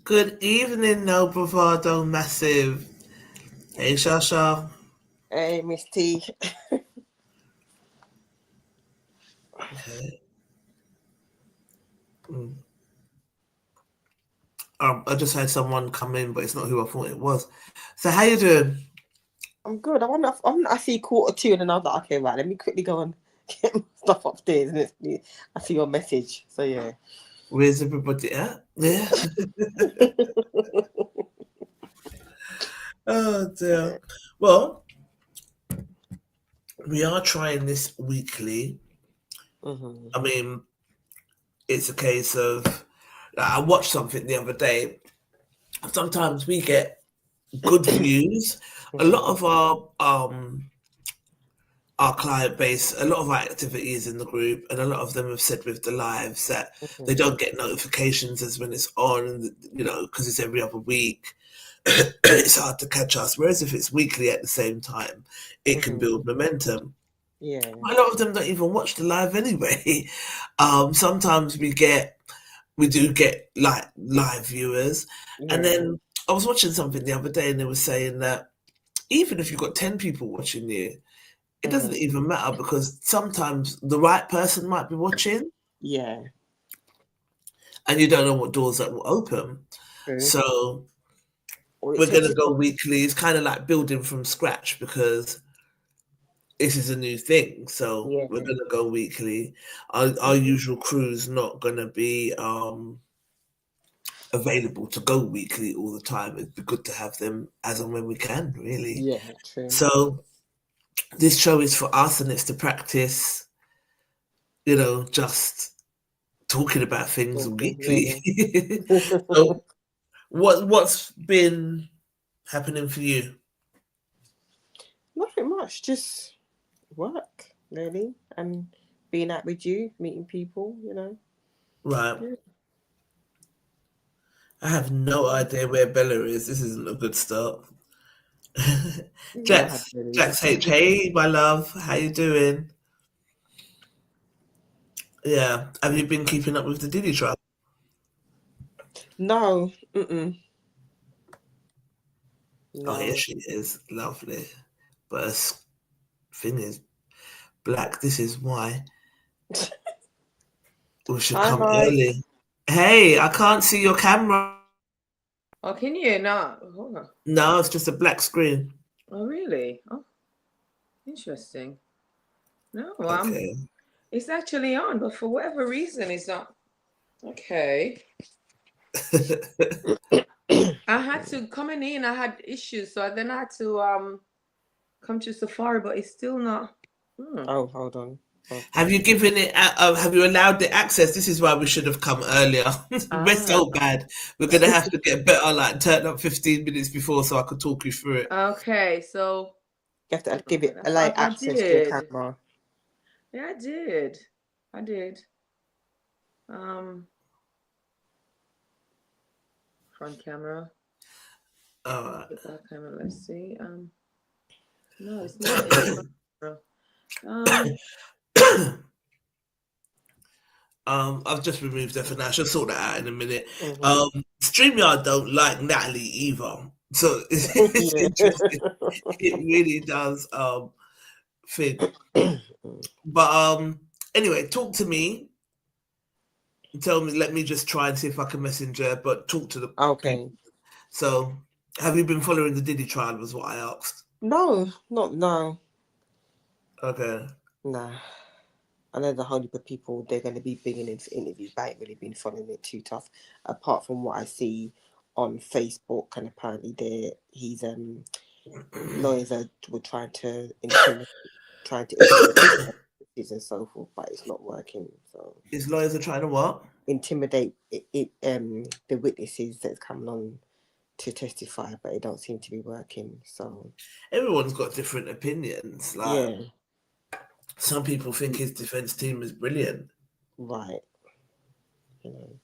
Good evening, no Bravado Massive. Hey, Shasha. Hey, Miss T. Okay. I just had someone come in, but it's not who I thought it was. So, how you doing? I'm good. I see 2:15 and I was like, okay, right, let me quickly go and get my stuff upstairs. And I see your message. So, yeah. Where's everybody at? Yeah. Oh, dear. Well, we are trying this weekly. Mm-hmm. I mean, it's a case of I watched something the other day. Sometimes we get good views. A lot of our client base, a lot of our activities in the group, and a lot of them have said with the lives that they don't get notifications as when it's on, because it's every other week. It's hard to catch us. Whereas if it's weekly at the same time, it can build momentum. Yeah. A lot of them don't even watch the live anyway. Sometimes we do get like live viewers, and then I was watching something the other day, and they were saying that even if you've got 10 people watching you, it doesn't even matter because sometimes the right person might be watching. Yeah. And you don't know what doors that will open. True. So we're going to go weekly. It's kind of like building from scratch because this is a new thing. So we're going to go weekly. Our usual crew's not going to be available to go weekly all the time. It'd be good to have them as and when we can, really. Yeah, true. So this show is for us and it's to practice, just talking about things weekly. So what's been happening for you? Nothing much, just work, really, and being out with you, meeting people, Right. Yeah. I have no idea where Bella is. This isn't a good start. Jax H, hey, my love. How you doing? Yeah. Have you been keeping up with the Diddy trial? No. No. Oh, here she is. Lovely. But her thing is black. This is why we should come early. Hey, I can't see your camera. Oh, can you? No. Hold on. No, it's just a black screen. Oh, really? Oh, interesting. No, Okay. it's actually on, but for whatever reason, it's not. Okay. I had to coming in. I had issues, so then I had to come to Safari, but it's still not. Oh, hold on. Have you given it? Have you allowed the access? This is why we should have come earlier. We're so bad. We're gonna have to get better. Like turn up 15 minutes before so I could talk you through it. Okay, so you have to give it access to your camera. Yeah, I did. Front camera. Alright. Back camera. Let's see. No, it's not. I've just removed it for now. She'll sort that out in a minute. StreamYard don't like Natalie either, so it's interesting. It really does fit. But anyway, talk to me. Tell me. Let me just try and see if I can message her. But talk to the people. So, have you been following the Diddy trial? Was what I asked. No. Okay. Nah. I know the whole heap of people they're going to be bringing into interviews, but I ain't really been following it too tough. Apart from what I see on Facebook, and apparently his lawyers were trying to intimidate and so forth, but it's not working. So his lawyers are trying to what? Intimidate the witnesses that's coming on to testify, but it don't seem to be working. So everyone's got different opinions. Like, yeah, some people think his defense team is brilliant. right. You know,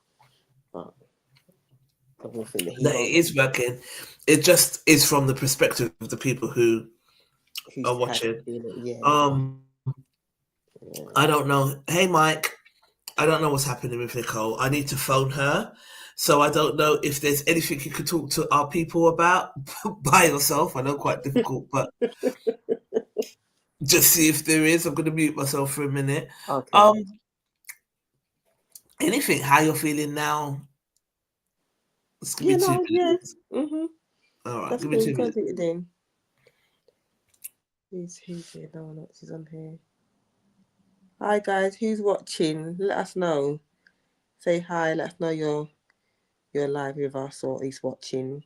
but I don't think that That it is working. It just is from the perspective of the people who are watching. Yeah. I don't know. Hey, Mike. I don't know what's happening with Nicole. I need to phone her. So I don't know if there's anything you could talk to our people about by yourself. I know quite difficult, but just see if there is. I'm going to mute myself for a minute. Okay. Anything? How you're feeling now? Just give me 2 minutes. Mm-hmm. All right, That's give me 2 good. minutes. Who's here? No one else is on here. Hi guys, who's watching? Let us know. Say hi. Let us know you're live with us or is watching.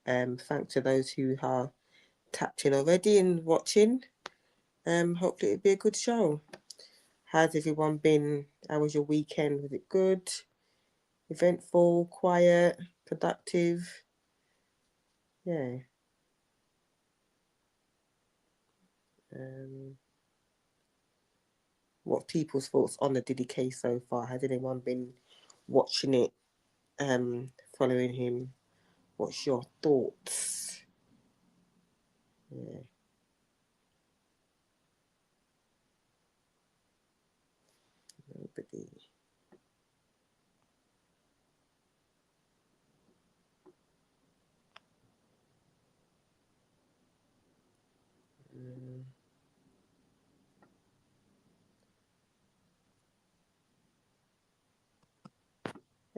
Thanks to those who are tapped in already and watching. Hopefully it'll be a good show. How's everyone been? How was your weekend? Was it good? Eventful, quiet, productive? Yeah. What people's thoughts on the Diddy case so far? Has anyone been watching it? Following him? What's your thoughts? Yeah. Nobody.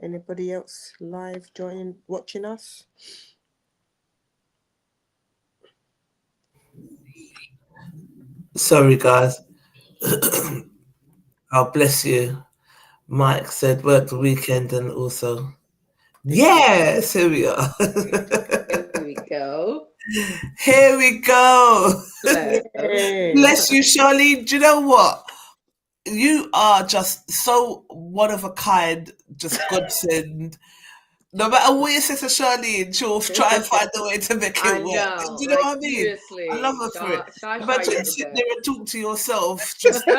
Anybody else live watching us? Sorry, guys. Oh, bless you. Mike said work the weekend and also. Yes, here we are. Here we go. Here we go. Bless you, Charlene. Do you know what? You are just so one of a kind, just godsend. No matter what you say to Charlene, she'll try and find a way to make it work. know. Do you know what I mean? Seriously. I love her for it. Imagine sitting there and talk to yourself, just you.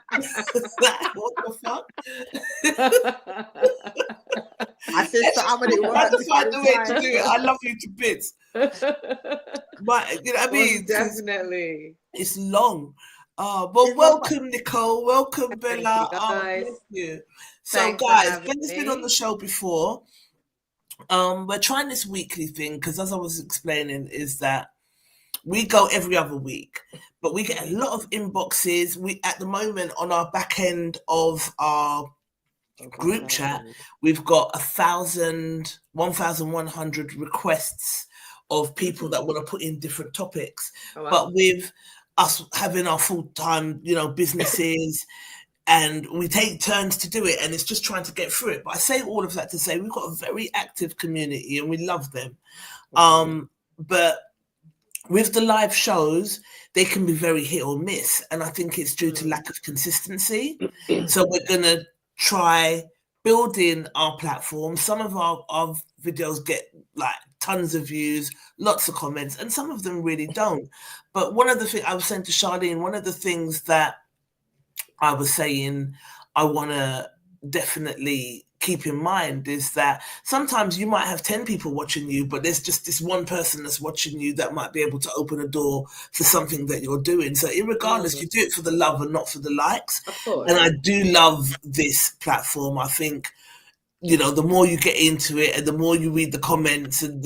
What the fuck? I said something it works. I have to find a way to do it. I love you to bits. But you know what I mean? Definitely. It's long. But welcome, Nicole. Welcome, Bella. Bless you. So, guys, Bella's been on the show before. We're trying this weekly thing because, as I was explaining, is that we go every other week, but we get a lot of inboxes. We, at the moment, on our back end of our group chat, we've got 1,100 requests of people that want to put in different topics. Oh, wow. But with us having our full-time, businesses, and we take turns to do it, and it's just trying to get through it. But I say all of that to say we've got a very active community and we love them. But with the live shows, they can be very hit or miss, and I think it's due to lack of consistency. So we're going to try building our platform. Some of our videos get like tons of views, lots of comments, and some of them really don't. But one of the things I was saying to Charlene, one of the things that I was saying I want to definitely keep in mind is that sometimes you might have 10 people watching you, but there's just this one person that's watching you that might be able to open a door for something that you're doing. So irregardless, you do it for the love and not for the likes. Of course. And I do love this platform. I think, the more you get into it and the more you read the comments and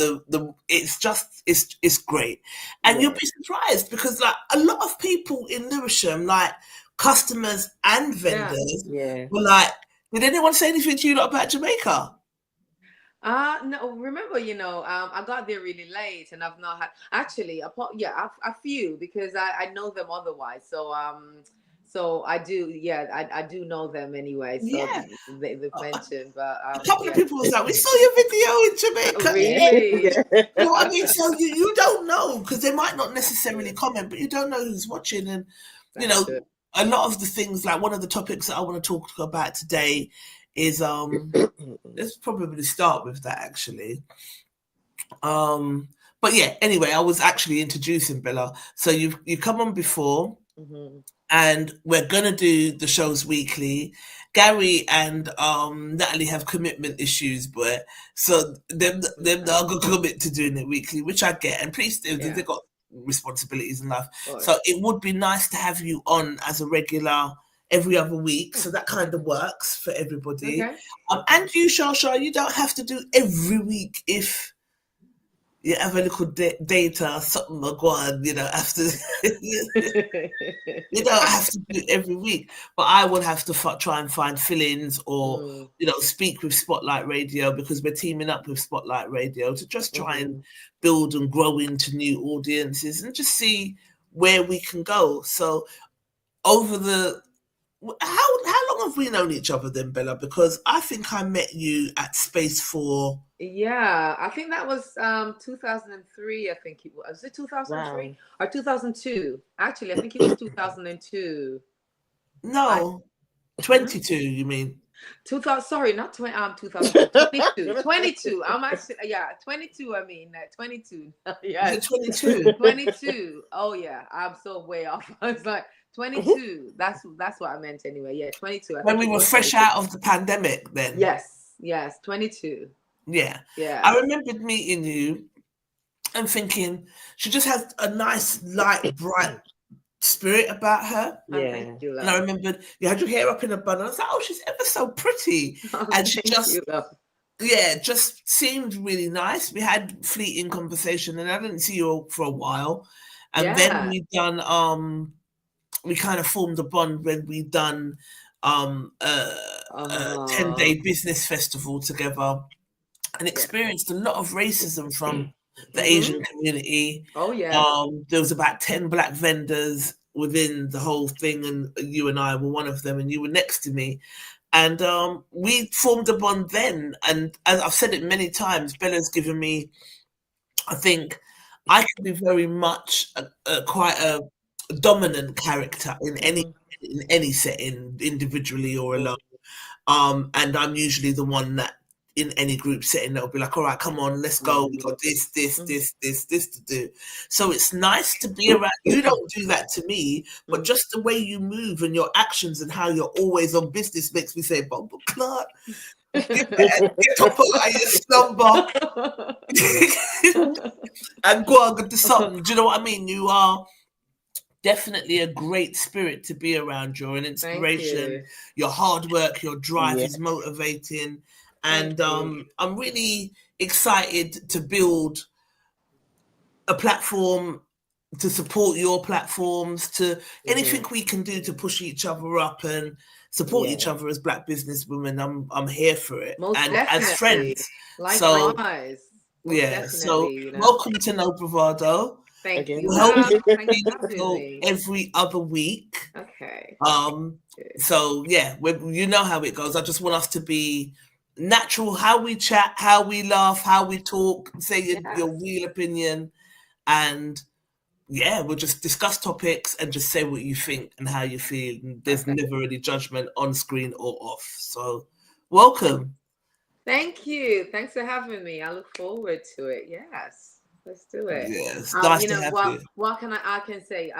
it's great. And you'll be surprised because like a lot of people in Lewisham, like customers and vendors were like, did anyone say anything to you about Jamaica? No, remember, I got there really late and I've not had actually a few because I know them otherwise. So I do, I do know them anyway. So they've mentioned, but a couple of people was like, "We saw your video in Jamaica." Really? You know what I mean? So you don't know because they might not necessarily comment, but you don't know who's watching, and a lot of the things, like one of the topics that I want to talk about today is let's probably start with that actually. But yeah, anyway, I was actually introducing Bella. So you come on before, and we're gonna do the shows weekly. Gary and Natalie have commitment issues, but so them are gonna commit to doing it weekly, which I get. And please do, they've got responsibilities in life. So it would be nice to have you on as a regular every other week, so that kind of works for everybody. And you, Shasha, you don't have to do every week if you have a little data, something or go on, after. You don't have to do it every week, but I would have to try and find fill-ins or, speak with Spotlight Radio, because we're teaming up with Spotlight Radio to just try and build and grow into new audiences and just see where we can go. So over how long have we known each other then, Bella? Because I think I met you at Space 4. Yeah, I think that was 2003. I think it was. Was it 2003 or 2002? Actually, I think it was 2002. No, 22. You mean? 2000? Sorry, not 20. 2022. 22. I'm actually 22. I mean 22. Yeah, 22. 22. Oh yeah, I'm so way off. I was like 22. That's what I meant anyway. Yeah, 22. When we were fresh out of the pandemic, then. Yes, 22. Yeah. I remembered meeting you and thinking she just has a nice, light, bright spirit about her. Thank you, love. And I remembered you had your hair up in a bun. I was like, oh, she's ever so pretty. And she just, just seemed really nice. We had fleeting conversation, and I didn't see you for a while. And then we done, we kind of formed a bond when we done a 10-day business festival together, and experienced a lot of racism from the Asian community. Oh yeah. There was about 10 black vendors within the whole thing, and you and I were one of them, and you were next to me. And we formed a bond then. And as I've said it many times, Bella's given me, I think I can be very much quite a dominant character in any setting, individually or alone. And I'm usually the one that in any group setting that'll be like, all right, come on, let's go. We got this to do. So it's nice to be around. You don't do that to me, but just the way you move and your actions and how you're always on business makes me say, Bumble Clark, get up on your number and go on, get to something. Do you know what I mean? You are definitely a great spirit to be around. You're an inspiration. Your hard work, your drive is motivating. And I'm really excited to build a platform to support your platforms, to anything we can do to push each other up and support each other as black businesswomen. I'm here for it. Most and definitely. as friends. Likewise. So welcome to No Bravado. Thank you. Every other week. Okay. So you know how it goes. I just want us to be natural, how we chat, how we laugh, how we talk, say your real opinion, and we'll just discuss topics and just say what you think and how you feel. There's never any judgment on screen or off. So welcome. Thank you. Thanks for having me. I look forward to it. Yes, let's do it. Yes, nice to have you. What can I can say?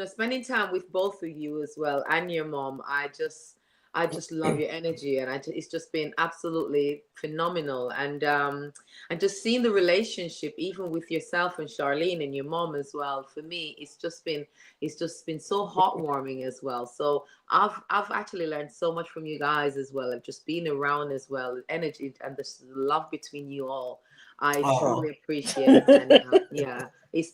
Spending time with both of you as well and your mom, I just love your energy, and it's just been absolutely phenomenal. And just seeing the relationship, even with yourself and Charlene and your mom as well, for me, it's just been so heartwarming as well. So I've actually learned so much from you guys as well. I've just been around as well, energy and the love between you all. I truly appreciate it. And it's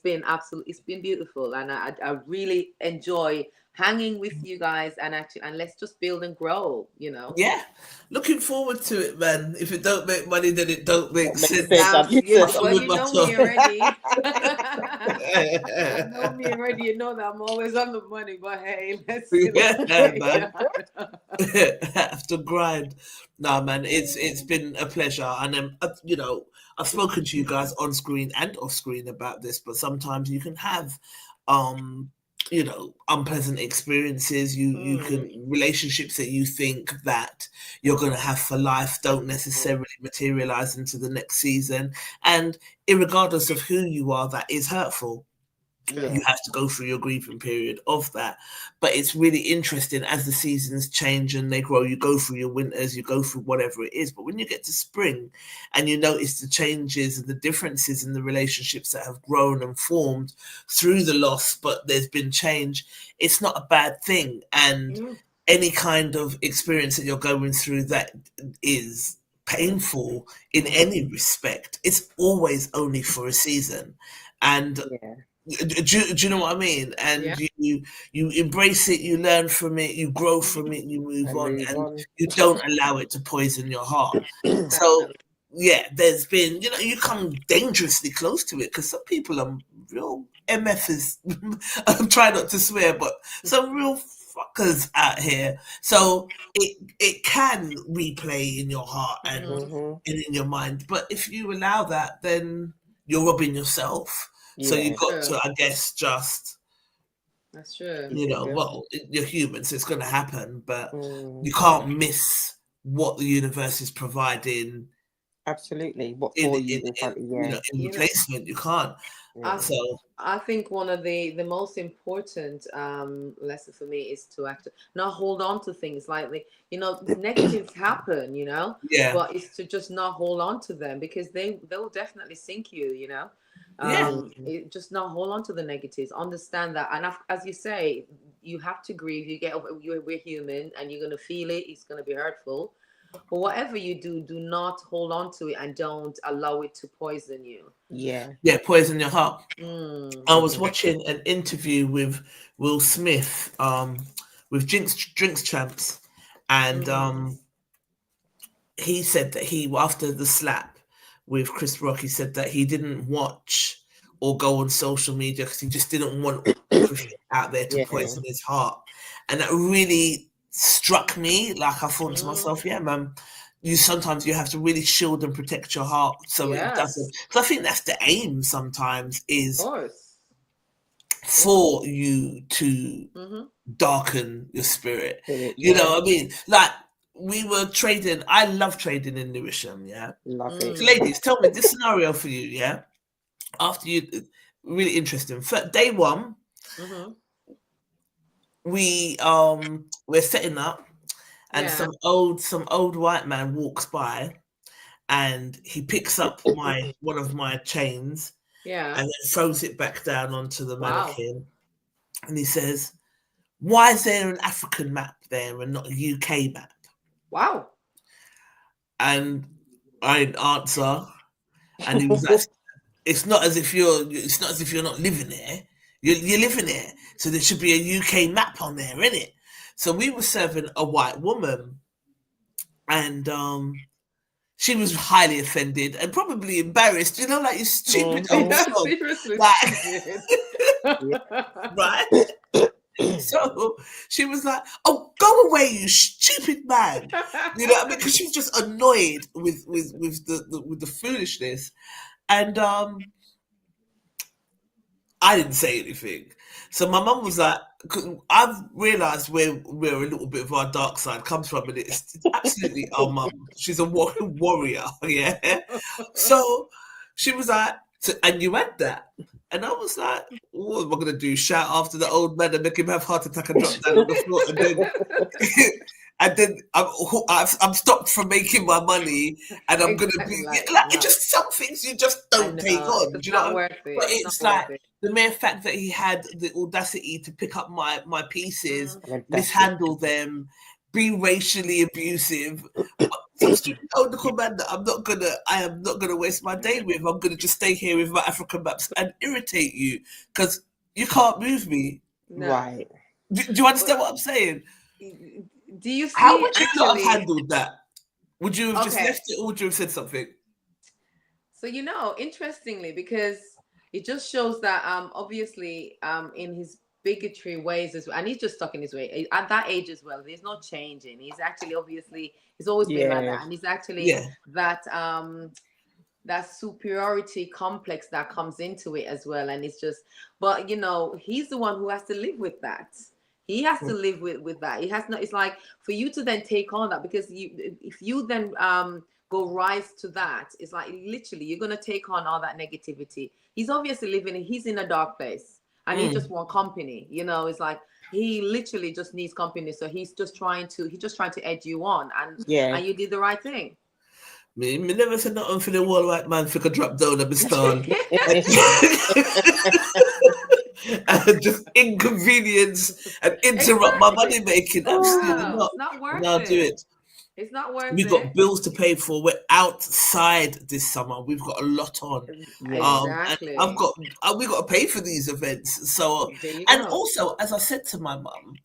been beautiful, and I really enjoy hanging with you guys, and let's just build and grow, looking forward to it, man. If it don't make money, then it don't make sense. Well, you know me already. You know me already. You know that I'm always on the money, but hey, let's man. Have to grind. Nah, man, it's been a pleasure, and I've spoken to you guys on screen and off screen about this, but sometimes you can have unpleasant experiences. You can relationships that you think that you're going to have for life don't necessarily materialize into the next season, and irregardless of who you are, that is hurtful. Yeah. You have to go through your grieving period of that. But it's really interesting as the seasons change and they grow. You go through your winters, you go through whatever it is. But when you get to spring and you notice the changes and the differences in the relationships that have grown and formed through the loss, but there's been change, it's not a bad thing. And any kind of experience that you're going through that is painful in any respect, it's always only for a season. And Yeah. do you know what I mean? And you embrace it, you learn from it, you grow from it, you move And on, move and on. you don't allow it to poison your heart. So Definitely. yeah, there's been, you come dangerously close to it because some people are real MFs. I'm trying not to swear, but some real fuckers out here. So it can replay in your heart and in your mind. But if you allow that, then you're robbing yourself. So Yeah. you've got True. to, I guess, just That's true. well, you're human, so it's going to happen, but you Mm. can't miss what the universe is providing Absolutely. What in for you in front of yeah. in You know, replacement. You can't. I Yeah. So I think one of the most important lesson for me is to act not hold on to things lightly. Negatives happen, yeah, but it's to just not hold on to them because they'll definitely sink you. yeah, Just not hold on to the negatives. Understand that, and as you say, you have to grieve. We're human, and you're gonna feel it. It's gonna be hurtful. But whatever you do, do not hold on to it and don't allow it to poison you. Yeah. yeah. Poison your heart. I was Mhm. watching an interview with Will Smith, with Drinks Champs, and he said that he, after the slap with Chris Rock, he said that he didn't watch or go on social media because he just didn't want everything out there to Yeah. poison his heart, and that really struck me. Like I thought to Mm, myself, yeah, man. Sometimes you have to really shield and protect your heart so it doesn't. yes, Because I think that's the aim. Sometimes of is course. Yeah. for you to Mm-hmm. darken your spirit. Spirit, You yeah. know what I mean? Like we were trading. I love trading in Lewisham. Yeah. Love it. So ladies, tell me this scenario for you. Yeah. After you, really interesting. Day one, Mm-hmm. we're setting up, and Yeah. some old white man walks by, and he picks up my one of my chains Yeah. and then throws it back down onto the Wow. mannequin, and he says, "Why is there an African map there and not a UK map?" Wow. And I didn't answer, and he was like, it's not as if you're not living there. You're living there, so there should be a UK map on there, innit? So we were serving a white woman, and she was highly offended and probably embarrassed. Like you stupid old Mhm. Yeah, sod, seriously like stupid. Yeah. right. So she was like, "Oh, go away, you stupid man!" You know what I mean? Because she was just annoyed with the foolishness, and I didn't say anything. So my mum was like, I've realised where a little bit of our dark side comes from, and it's absolutely our mum. She's a warrior, yeah. So she was like, and you had that. And I was like, what am I going to do? Shout after the old man and make him have heart attack and drop down on the floor? And then and then I'm stopped from making my money, and I'm gonna Exactly. be Like, like, it's no, just some things you just I don't take know. It's on. Do just you know what I not mean? worth it. But It's not it's worth like it. the mere fact that he had the audacity to pick up my pieces, Mm. And that's it. mishandle them, be racially abusive. Some stupid old little man that I am not gonna waste my day with. I'm gonna just stay here with my African maps and irritate you because you can't move me. No. Right. Do you understand what I'm saying? Do you How see would you not have actually? handled that? Would you have just Okay. left it, or would you have said something? So interestingly, because it just shows that obviously in his bigotry ways as well, and he's just stuck in his way at that age as well. There's no changing. He's actually obviously he's always been like Yeah. that, and he's actually Yeah, that that superiority complex that comes into it as well. And it's just, but he's the one who has to live with that. He has to live with that. He has not. It's like for you to then take on that, because if you then go rise to that, it's like literally you're gonna take on all that negativity. He's obviously he's in a dark place, and he just want company. It's like he literally just needs company. So he's just trying to edge you on, and you did the right thing. Me never said nothing for the wall white man for could drop down and stand. And just inconvenience and interrupt my money making. Absolutely not. It's not worth Now it. do it. It's not worth We've got bills to pay for. We're outside this summer. We've got a lot on. Exactly. And we got to pay for these events. So, and also, as I said to my mum,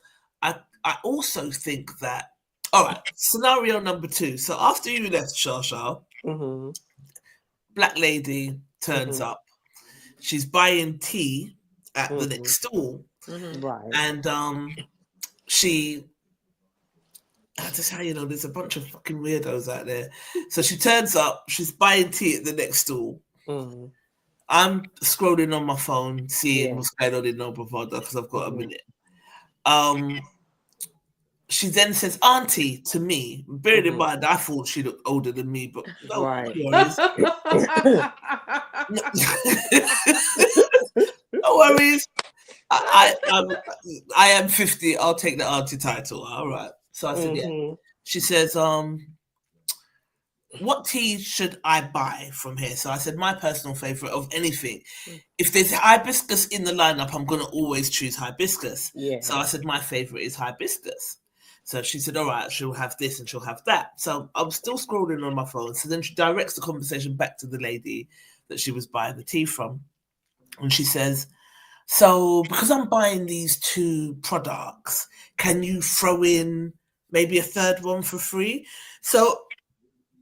I also think that, all right, scenario number 2. So after you left Shasha, black lady turns up. She's buying tea at the next stall. Right. And that's how there's a bunch of fucking weirdos out there. So she turns up, she's buying tea at the next stall. I'm scrolling on my phone, seeing what's going on in No Bravado because I've got a minute. She then says, "Auntie," to me. Bearing in mind, I thought she looked older than me, but no worries. No worries. I am 50. I'll take the auntie title. All right. So I said, yeah. She says, what tea should I buy from here? So I said, my personal favorite of anything. If there's hibiscus in the lineup, I'm going to always choose hibiscus. Yeah. So I said, my favorite is hibiscus. So she said, all right, she'll have this and she'll have that. So I'm still scrolling on my phone. So then she directs the conversation back to the lady that she was buying the tea from. And she says, so because I'm buying these 2 products, can you throw in maybe a third one for free? So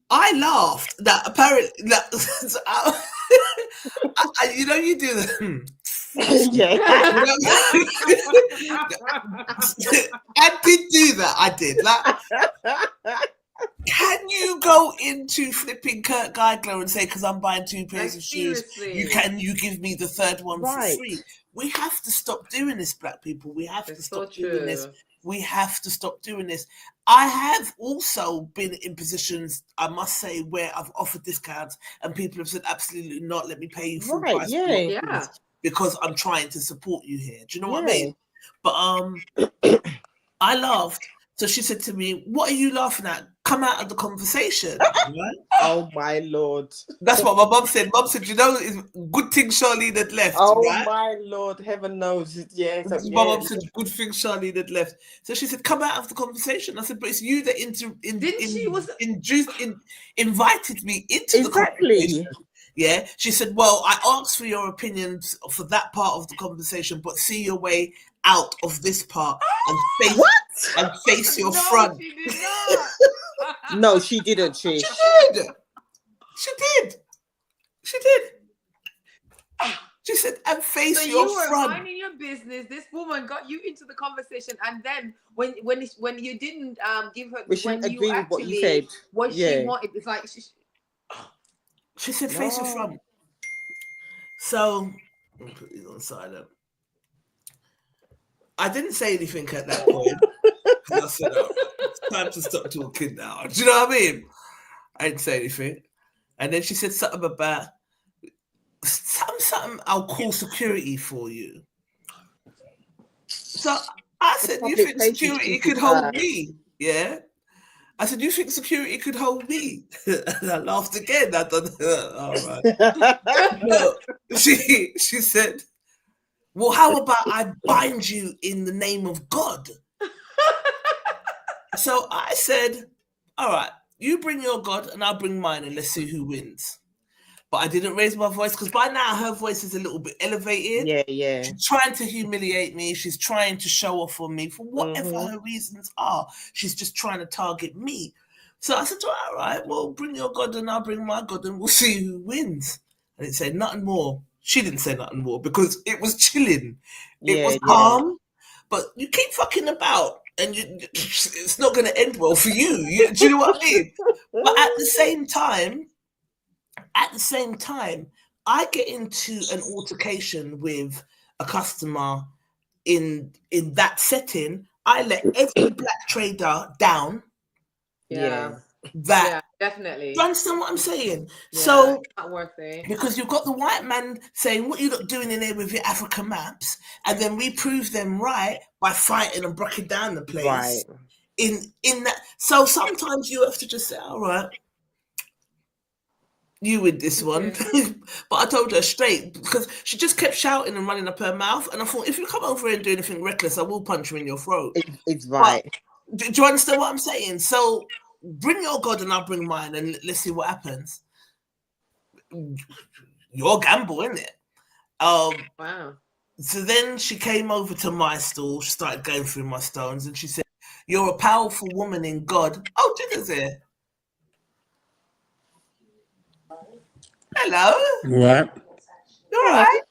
I laughed that apparently, you do the, I did do that. I did. Can you go into flipping Kurt Geigler and say, because I'm buying 2 pairs of shoes, you give me the third one for free? We have to stop doing this, black people. We have to stop doing this. We have to stop doing this. I have also been in positions, I must say, where I've offered discounts and people have said, absolutely not, let me pay you full price. Because I'm trying to support you here. Do you know what I mean? But I laughed. So she said to me, what are you laughing at? Come out of the conversation. Right? Oh, my Lord. That's what my mum said. Mum said, it's good thing Charlene had left. Oh, right? my Lord. Heaven knows. Yeah. My mum said, good thing Charlene had left. So she said, come out of the conversation. I said, but it's you that invited me into the conversation. Yeah. She said, well, I asked for your opinions for that part of the conversation, but see your way out of this part and face your front. She did not. No, she didn't. She did. She said, and face your front. You were minding your business. This woman got you into the conversation, and then when you didn't give her, when you actually what you said, what she wanted, it's like she said, face your front. So I'll put these on silent. I didn't say anything at that point. I said, it's time to stop talking now. Do you know what I mean? I didn't say anything. And then she said something about something I'll call security for you. So I said, you think security could hold me? Yeah. I said, you think security could hold me? And I laughed again. I thought, all right. No, she said, well, how about I bind you in the name of God? So I said, all right, you bring your God and I'll bring mine and let's see who wins. But I didn't raise my voice because by now her voice is a little bit elevated. Yeah. She's trying to humiliate me. She's trying to show off on me for whatever her reasons are. She's just trying to target me. So I said, all right, well, bring your God and I'll bring my God and we'll see who wins. And it said nothing more. She didn't say nothing more because it was chilling. It was calm. But you keep fucking about and it's not going to end well for you. Do you know what I mean? But at the same time, At the same time, I get into an altercation with a customer in that setting. I let every black trader down. Yeah. That Yeah, definitely. you understand what I'm saying? Yeah, So not worth it. because you've got the white man saying, "What are you not doing in there with your African maps?" and then we prove them right by fighting and breaking down the place. Right. In that, so sometimes you have to just say, "All right, you with this one." Okay. But I told her straight because she just kept shouting and running up her mouth, and I thought, if you come over here and do anything reckless, I will punch you in your throat. It's But right. do you understand what I'm saying? So bring your God and I'll bring mine, and let's see what happens. Your gamble, isn't it? Wow. So then she came over to my stall. She started going through my stones, and she said, "You're a powerful woman in God." Oh, Jigger's here. Hello. Right. You all Hello. right?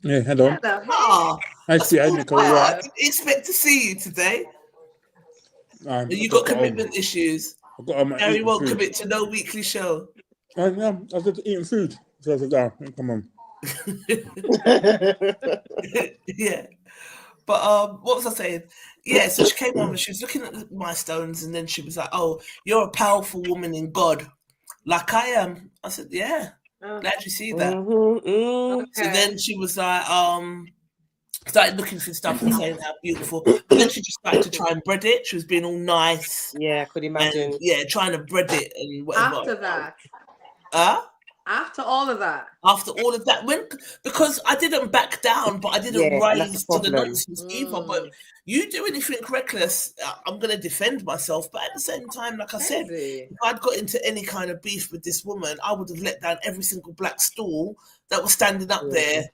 Yeah, hello. Hello. Hey. Oh, I a see. Hi, small Nicole. world. I Right. Hello. didn't expect to see you today. I You just got got home. commitment issues. I got home and Gary eating won't food. commit to no weekly show. Yeah, I was just eating food. So I said, "Ah, come on." Yeah. But what was I saying? Yeah, so she came over, she was looking at my stones, and then she was like, "Oh, you're a powerful woman in God, like I am." I said, "Yeah, Oh, glad you see that." Mm-hmm. So okay. then she was like, started looking through stuff and saying how beautiful. But then she just started to try and bread it. She was being all nice Yeah, I could and imagine. yeah, trying to bread it and whatever. After that, Uh after all of that. after all of that, when because I didn't back down, but I didn't Yeah, and that's the rise to the problem. nonsense either. But Mm, you do anything reckless, I'm going to defend myself. But at the same time, like I said, crazy. if I'd got into any kind of beef with this woman, I would have let down every single black stall that was standing up Yeah, there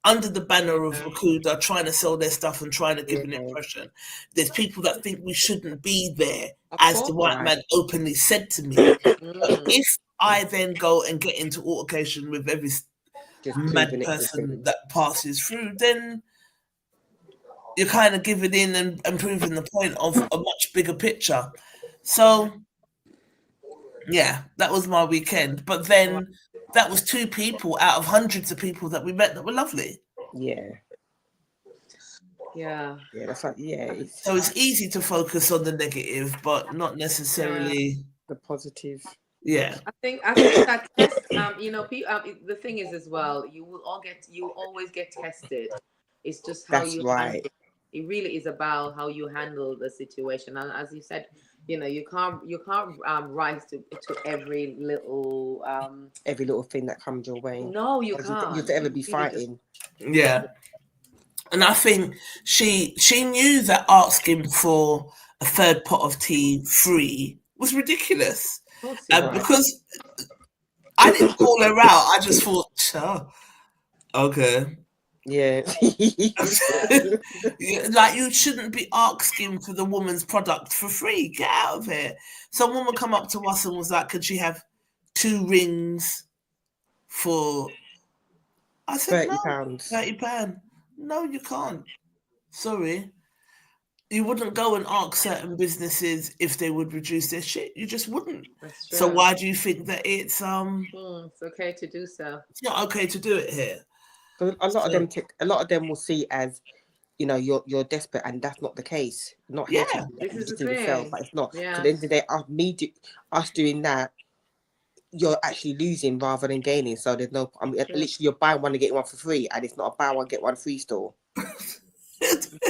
under the banner of Yeah. Rakuda trying to sell their stuff and trying to give an yeah. impression. There's people that think we shouldn't be there, Of as the course. white Right. man openly said to me. But Mm, if I then go and get into altercation with every Just mad proving it person different. that passes through, then you're kind of giving in and proving the point of a much bigger picture. yeah. So, yeah, that was my weekend. But Wow. then that was two people out of hundreds of people that we met that were lovely. Yeah, Yeah. yeah. That's like it's So it's easy to focus on the negative, but not Yeah. necessarily, the positive. yeah. I think that test. People. The thing is as well. You always get tested. It's just how That's you handle. right. It really is about how you handle the situation. And as you said, you can't rise to every little. Every little thing that comes your way, No, you because you can't. forever You be really just. fighting. Yeah. And I think she knew that asking for a third pot of tea free was ridiculous. Of course it was. Right. Because I didn't call her out. I just thought, oh, okay. Yeah. Like you shouldn't be asking for the woman's product for free. Get out of here. Some woman come up to us and was like, "Could she have 2 rings for?" I said, "No, £30. £30. No, you can't. Sorry." You wouldn't go and ask certain businesses if they would reduce their shit. You just wouldn't. That's So true. why do you think that it's It's okay to do so. not okay to do it here? Because So a lot of them will see as, you're desperate, and that's not the case. Not here to yeah, do that. This You is the just need to sell, thing. but it's not. Because at Yeah. the end of the day, us doing that, you're actually losing rather than gaining. So there's no. I mean, True. literally, you're buying one and getting one for free, and it's not a buy one get one free store.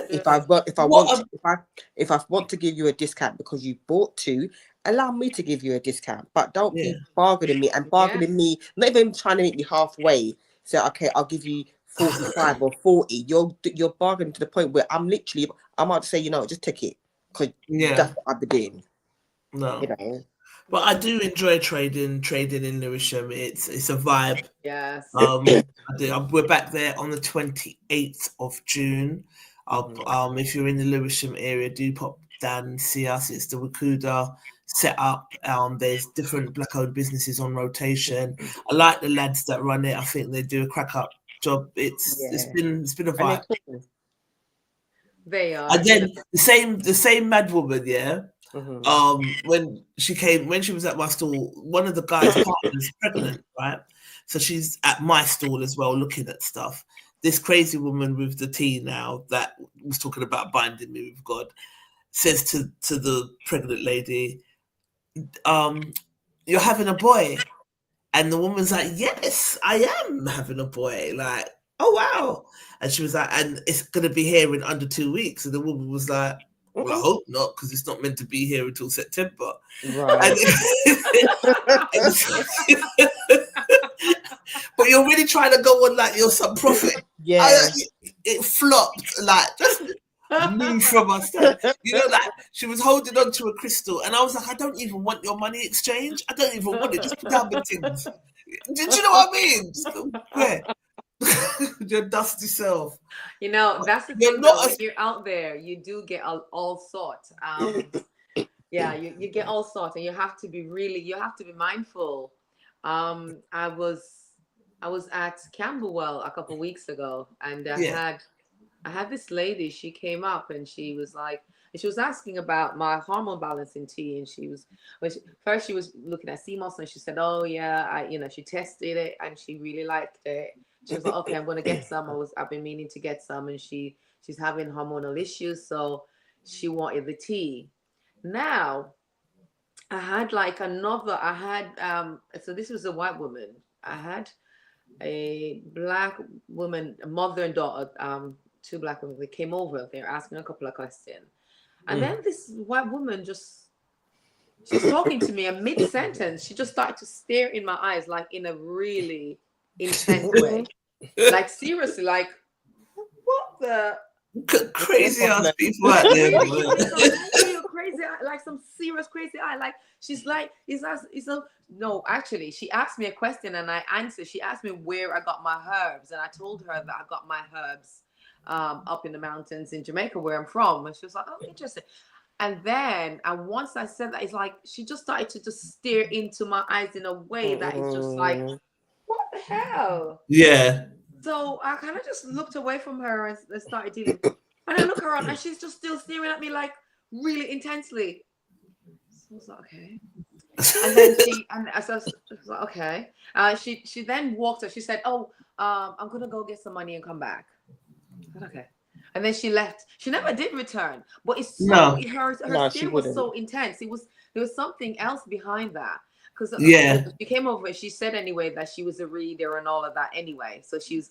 If I True. want, what a if I want to give you a discount because you bought two, allow me to give you a discount. But don't yeah, be bargaining me and Yeah. bargaining me. Not even trying to meet me halfway. So okay, I'll give you 45 or 40. You're bargaining to the point where I'm about to say, just take it, because yeah, that's what I've been doing. no. You know. But I do enjoy trading in Lewisham. It's a vibe. Yes. I do. We're back there on the 28th of June. If you're in the Lewisham area, do pop down and see us. It's the Wakuda set up. There's different black-owned businesses on rotation. I like the lads that run it. I think they do a crack-up job. It's Yeah. it's been a And they're vibe. cool. They are. And then the same mad woman, yeah. Mm-hmm. When she was at my stall, one of the guy's partners pregnant, right? So she's at my stall as well, looking at stuff. This crazy woman with the tea now that was talking about binding me with God says to the pregnant lady, "You're having a boy." And the woman's like, "Yes, I am having a boy." Like, "Oh, wow." And she was like, "And it's going to be here in under 2 weeks." And the woman was like, "Well, I hope not, because it's not meant to be here until September." Right. But you're really trying to go on like you're some prophet. Yeah. It flopped. Like, just move from us. You know, like, she was holding on to a crystal. And I was like, "I don't even want your money exchange. I don't even want it. Just put down the things." Did you know what I mean? Just go, where? Your dusty self. You know, that's the You're thing, not though. When you're out there, you do get all sorts. Yeah, you get all sorts, and you have to be mindful. I was at Camberwell a couple of weeks ago, and I had this lady. She came up and she was asking about my hormone balancing tea, and first she was looking at CMOS, and she said, "Oh yeah, she tested it and she really liked it." She was like, "Okay, I'm gonna get some. I've been meaning to get some," and she's having hormonal issues, so she wanted the tea. Now, I had so this was a white woman. I had a black woman, a mother and daughter, two black women. They came over. They were asking a couple of questions, and then this white woman she's talking to me, and mid-sentence, she just started to stare in my eyes, like in a really intense way, like seriously, like, what the crazy ass people out there. Real crazy, like some serious crazy eye. Like, she's like, no, actually, she asked me a question and I answered. She asked me where I got my herbs, and I told her that I got my herbs up in the mountains in Jamaica, where I'm from. And she was like, "Oh, interesting." And then, once I said that, it's like she just started to just stare into my eyes in a way that is just like, what the hell? Yeah. So I kind of just looked away from her and started dealing. And I look around and she's just still staring at me like really intensely. So I was like, okay. And then I was like, okay. She then walked up. She said, "Oh, I'm gonna go get some money and come back." I said, okay. And then she left. She never did return. But it's so her stare was so intense. There was something else behind that. Because she came over and she said anyway that she was a reader and all of that anyway. So she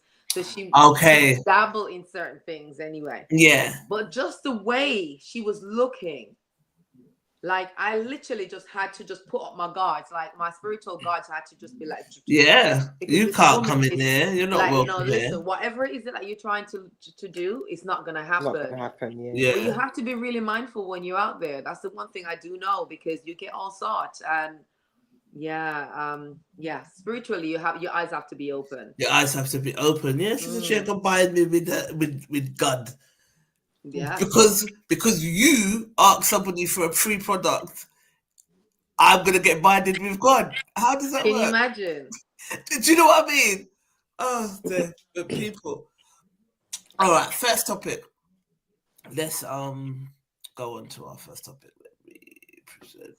dabble in certain things anyway. Yeah. But just the way she was looking, like, I literally just had to just put up my guards, like my spiritual guards had to just be like, yeah, you can't come in there. You're not like, welcome there. Listen, whatever it is that you're trying to do, it's not gonna happen. Not gonna happen, yeah. But you have to be really mindful when you're out there. That's the one thing I do know, because you get all sorts. And spiritually, your eyes have to be open. Your eyes have to be open. Yes, she combined me with God. Yeah. Because you ask somebody for a free product, I'm gonna get binded with God. How does that work? Can you imagine? Do you know what I mean? Oh, the people. All right, first topic. Let's go on to our first topic. Let me present.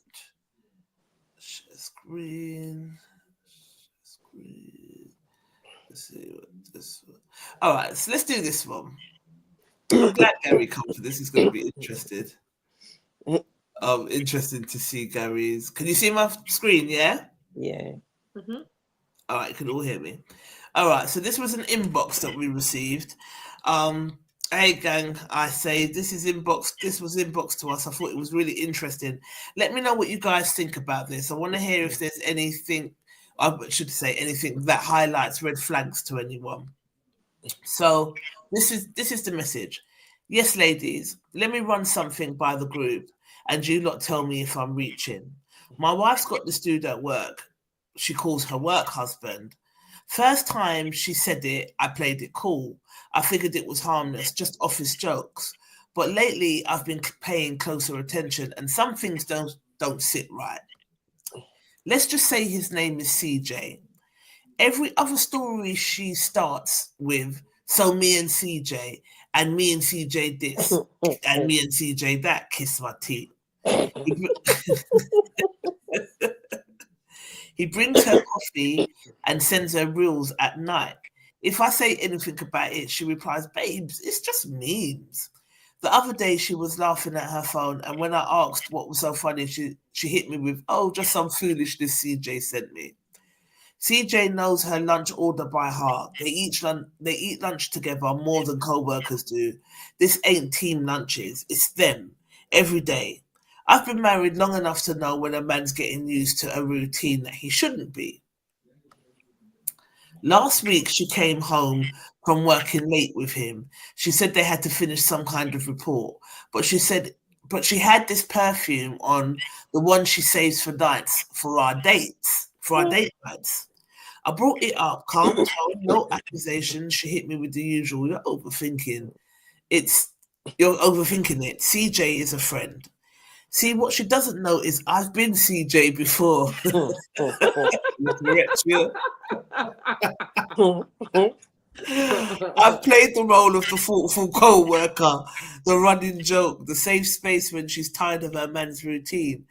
Share screen. Let's see what this one. All right, so let's do this one. I'm glad Gary come for this. He's going to be interested. Interesting to see Gary's. Can you see my screen? Yeah. Yeah. Mm-hmm. All right, you can all hear me. All right, so this was an inbox that we received. Hey gang, I say this was inboxed to us. I thought it was really interesting. Let me know what you guys think about this. I want to hear if there's anything, I should say anything that highlights red flags to anyone. So this is the message. Yes, ladies, let me run something by the group and you lot tell me if I'm reaching. My wife's got this dude at work. She calls her work husband. First time she said it, I played it cool. I figured it was harmless, just office jokes. But lately, I've been paying closer attention and some things don't sit right. Let's just say his name is CJ. Every other story she starts with, so me and CJ, and me and CJ this, and me and CJ that, kiss my teeth. He brings her coffee and sends her reels at night. If I say anything about it, she replies, "Babes, it's just memes." The other day she was laughing at her phone, and when I asked what was so funny, she hit me with, "Oh, just some foolishness CJ sent me." CJ knows her lunch order by heart. They eat lunch together more than co-workers do. This ain't team lunches. It's them. Every day. I've been married long enough to know when a man's getting used to a routine that he shouldn't be. Last week she came home from working late with him. She said they had to finish some kind of report. But she had this perfume on, the one she saves for nights, for our date nights. I brought it up, calm tone, no accusations. She hit me with the usual, "You're overthinking. You're overthinking it. CJ is a friend." See, what she doesn't know is I've been CJ before. You're correct, yeah. I've played the role of the thoughtful co-worker, the running joke, the safe space when she's tired of her man's routine.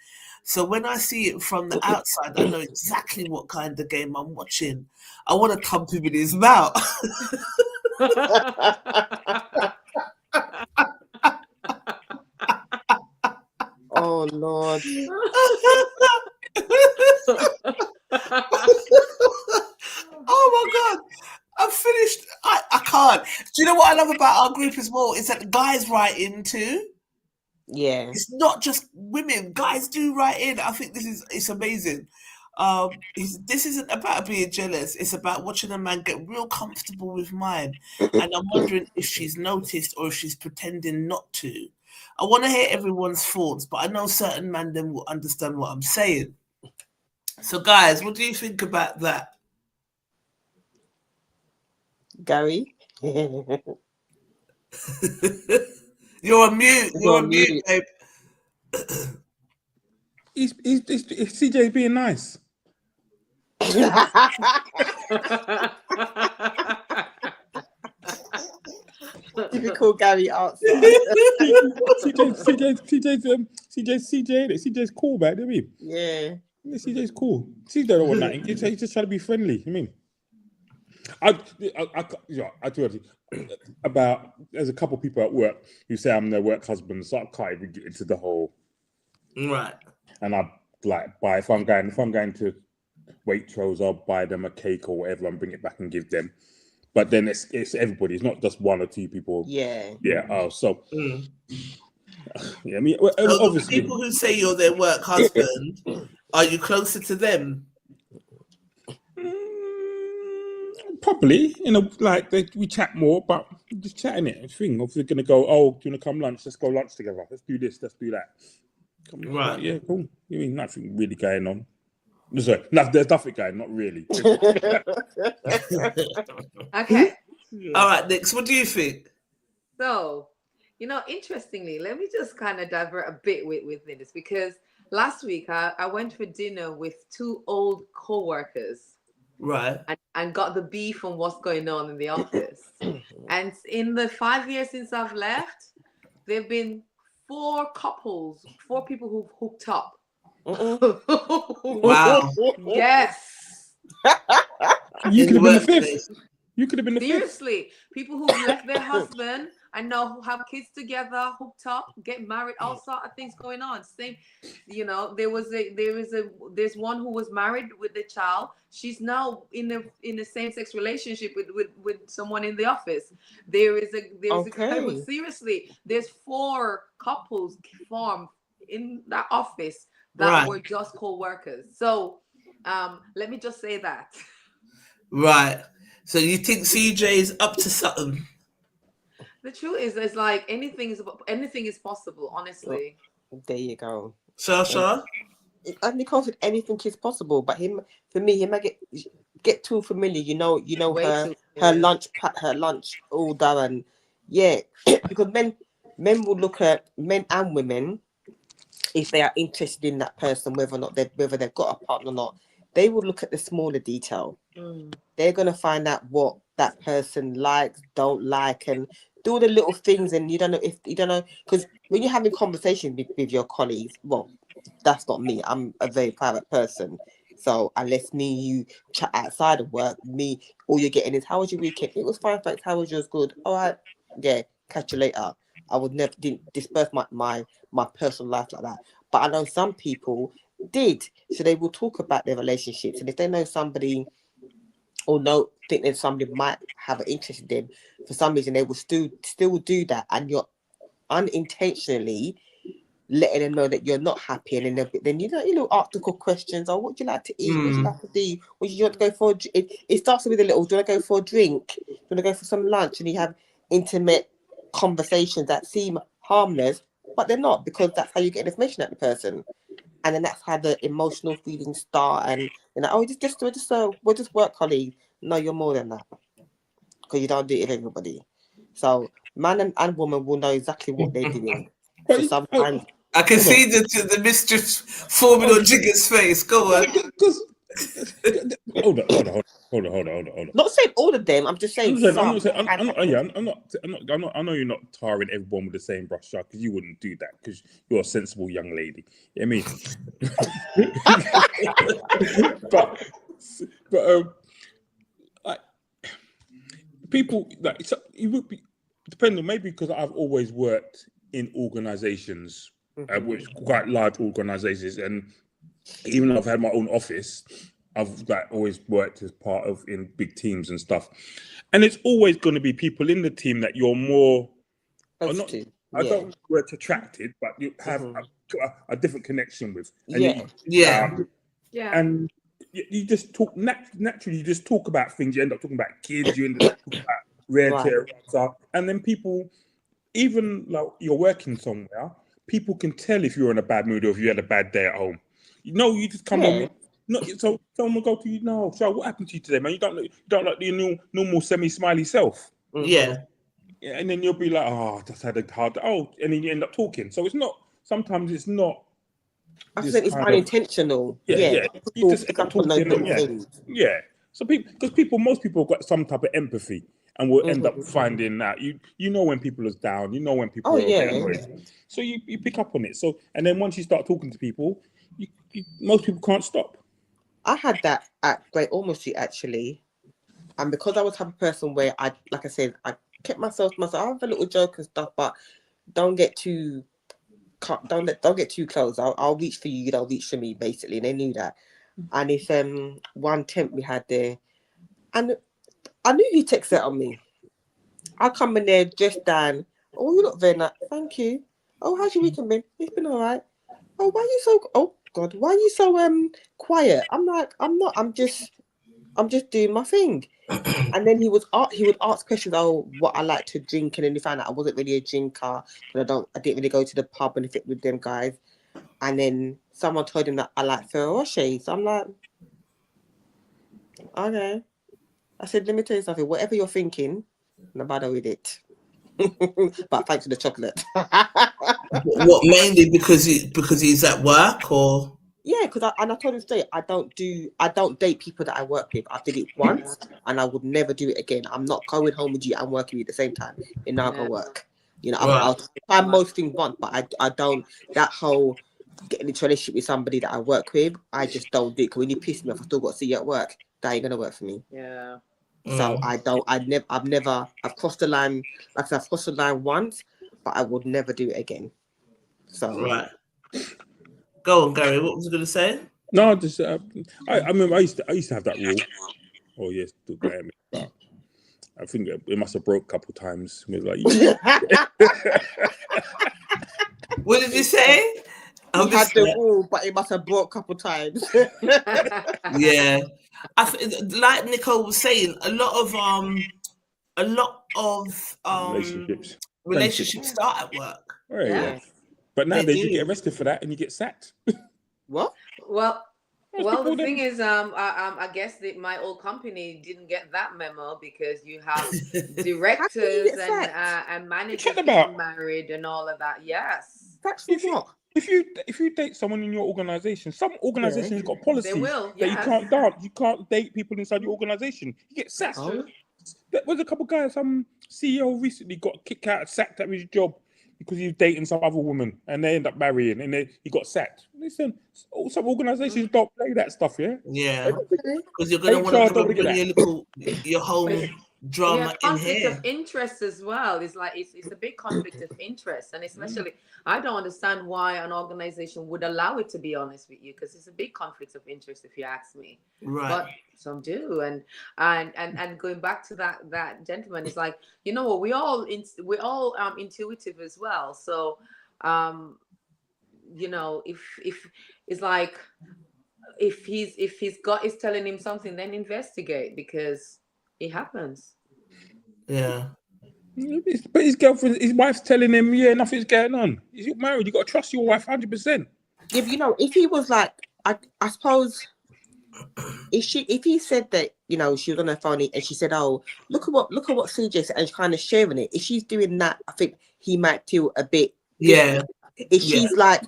So when I see it from the outside, I know exactly what kind of game I'm watching. I want to thump him in his mouth. Oh Lord. Oh my God. I'm finished. I can't. Do you know what I love about our group as well? Is that the guys write in too. Yeah. It's not just women. Guys do write in. I think it's amazing. This isn't about being jealous. It's about watching a man get real comfortable with mine. And I'm wondering if she's noticed or if she's pretending not to. I want to hear everyone's thoughts, but I know certain men then will understand what I'm saying. So guys, what do you think about that? Gary? You're on mute. You're on mute, babe. He's CJ's being nice. Typical Gary answer. CJ's cool, man. I mean, Yeah. CJ's cool. CJ don't want nothing. He's just trying to be friendly. I mean, I do about. There's a couple of people at work who say I'm their work husband, so I can't even get into the whole. Right. And I like buy if I'm going to Waitrose, I'll buy them a cake or whatever and bring it back and give them. But then it's everybody. It's not just one or two people. Yeah. Yeah. Oh, so. Yeah. I mean, So obviously, the people who say you're their work husband, are you closer to them? Probably, like we chat more, but just chatting it. Thing of they're gonna go, "Oh, do you wanna come lunch? Let's go lunch together. Let's do this. Let's do that." Right. Yeah, cool. You mean nothing really going on? Sorry, there's nothing going. Not really. Okay. All right, Nix. What do you think? So, interestingly, let me just kind of divert a bit with this because last week I went for dinner with two old co-workers. Right. And got the beef from what's going on in the office. And in the 5 years since I've left, there have been 4 people who've hooked up. Wow. Yes. You could have been the fifth. You could have been the Seriously, people who've left their husband and now who have kids together, hooked up, get married, all sort of things going on. Same, there's one who was married with the child. She's now in a same-sex relationship with someone in the office. There's a seriously, there's 4 couples formed in that office that were just co-workers. So let me just say that. Right. So you think CJ is up to something? The truth is, it's like anything is possible. Honestly. There you go. Sasha? And because anything is possible, but for me, he might get too familiar. Her lunch order, and because men will look at men and women if they are interested in that person, whether they've got a partner or not. They will look at the smaller detail. They're going to find out what that person likes, don't like, and do the little things. And you don't know, because when you're having conversations with your colleagues, well, that's not me. I'm a very private person. So unless you chat outside of work, all you're getting is, how was your weekend? It was fine, thanks. How was yours? Good. All right. Yeah. Catch you later. I would never didn't disperse my personal life like that. But I know some people did. So they will talk about their relationships. And if they know somebody or think that somebody might have an interest in them, for some reason they will still do that, and you're unintentionally letting them know that you're not happy, and then you know article questions, or what do you like to eat, what do you like to do, what do you want to go for? It starts with a little, do you want to go for a drink, do you want to go for some lunch, and you have intimate conversations that seem harmless, but they're not, because that's how you get information out of the person. And then that's how the emotional feelings start, and we're just work colleagues. No, you're more than that, because you don't do it with everybody. So man and woman will know exactly what they're doing. So sometimes I can see the mistress forming on Jigger's face. Go on. Hold on. not saying all of them. I'm just saying some. I know you're not tarring everyone with the same brush stroke, because you wouldn't do that, because you're a sensible young lady. You know what I mean? but like, people, like, you would be depending, maybe because I've always worked in organizations, which quite large organizations, and even though I've had my own office, I've always worked as part of in big teams and stuff, and it's always going to be people in the team that you're more, I don't know word attracted, but you have a different connection with. And and you just talk naturally. You just talk about things. You end up talking about kids. You end up talking about rare care stuff, and then people, even like you're working somewhere, people can tell if you're in a bad mood or if you had a bad day at home. You just come home. So someone will go to you, no, so what happened to you today, man? You don't look your normal semi-smiley self. Yeah, and then you'll be like, oh, I just had a hard, and then you end up talking. So sometimes it's not. I think it's unintentional. You just end up talking. So most people have got some type of empathy, and will end up finding that you know when people are down, you know when people are annoyed. So you pick up on it. So, and then once you start talking to people, most people can't stop. I had that at Great Ormond Street, actually, and because I was the type of person where I kept myself to myself. I have a little joke and stuff, but don't get too close. I'll reach for you, you don't reach for me, basically. And they knew that. And if one temp we had there, and I knew he'd take that on me. I come in there dressed down. Oh, you look very nice. Thank you. Oh, how's your weekend been? It's been all right. Oh, why are you so? Oh God, why are you so quiet? I'm like, I'm not. I'm just doing my thing. And then he would ask questions. Oh, what I like to drink, and then he found out I wasn't really a drinker, but I didn't really go to the pub and fit with them guys. And then someone told him that I like Ferrero Rocher. So I'm like, okay. I said, let me tell you something. Whatever you're thinking, no bother with it. But thanks for the chocolate. What, mainly because he's at work, or? Yeah, because I told him straight, I don't date people that I work with. I did it once, and I would never do it again. I'm not going home with you and working with you at the same time. It now go work. I'll try most things once, but I don't, that whole getting into a relationship with somebody that I work with, I just don't do it. Because when you piss me off, I still got to see you at work. That ain't gonna work for me. Yeah. So I've crossed the line. Like I said, I've crossed the line once, but I would never do it again. So go on, Gary. What was you going to say? No, just I remember I used to have that rule. Oh yes, to blame me, but I think it must have broke a couple of times. It was like, what did you say? He had the rule, but it must have broke a couple of times. Yeah, like Nicole was saying, a lot of relationships start at work. Yeah. But nowadays you get arrested for that and you get sacked. What? Well, the thing is, I guess my old company didn't get that memo, because you have directors and managers getting married and all of that. Yes. That's what? If you date someone in your organization, some organizations have got policies that you can't date people inside your organization. You get sacked. There was a couple of guys, some CEO recently got sacked out of his job because he was dating some other woman, and they end up marrying, and he got sacked. Listen, some organisations don't play that stuff, yeah? Yeah. Because you're going to want to bring your home drama in conflict here. of interest as well. It's like it's a big conflict of interest, and especially I don't understand why an organization would allow it, to be honest with you, because it's a big conflict of interest if you ask me. Right. But some do, and going back to that gentleman, it's like, you know what, we're all intuitive as well. So you know, if it's like if his gut is telling him something, then investigate, because it happens. Yeah. But his wife's telling him, yeah, nothing's going on. You're married, you got to trust your wife 100%. Yeah, you know, if he was like, I suppose, if he said that, you know, she was on her phone and she said, oh, look at what CJ said, and she's kind of sharing it. If she's doing that, I think he might feel a bit. Yeah. If she's like,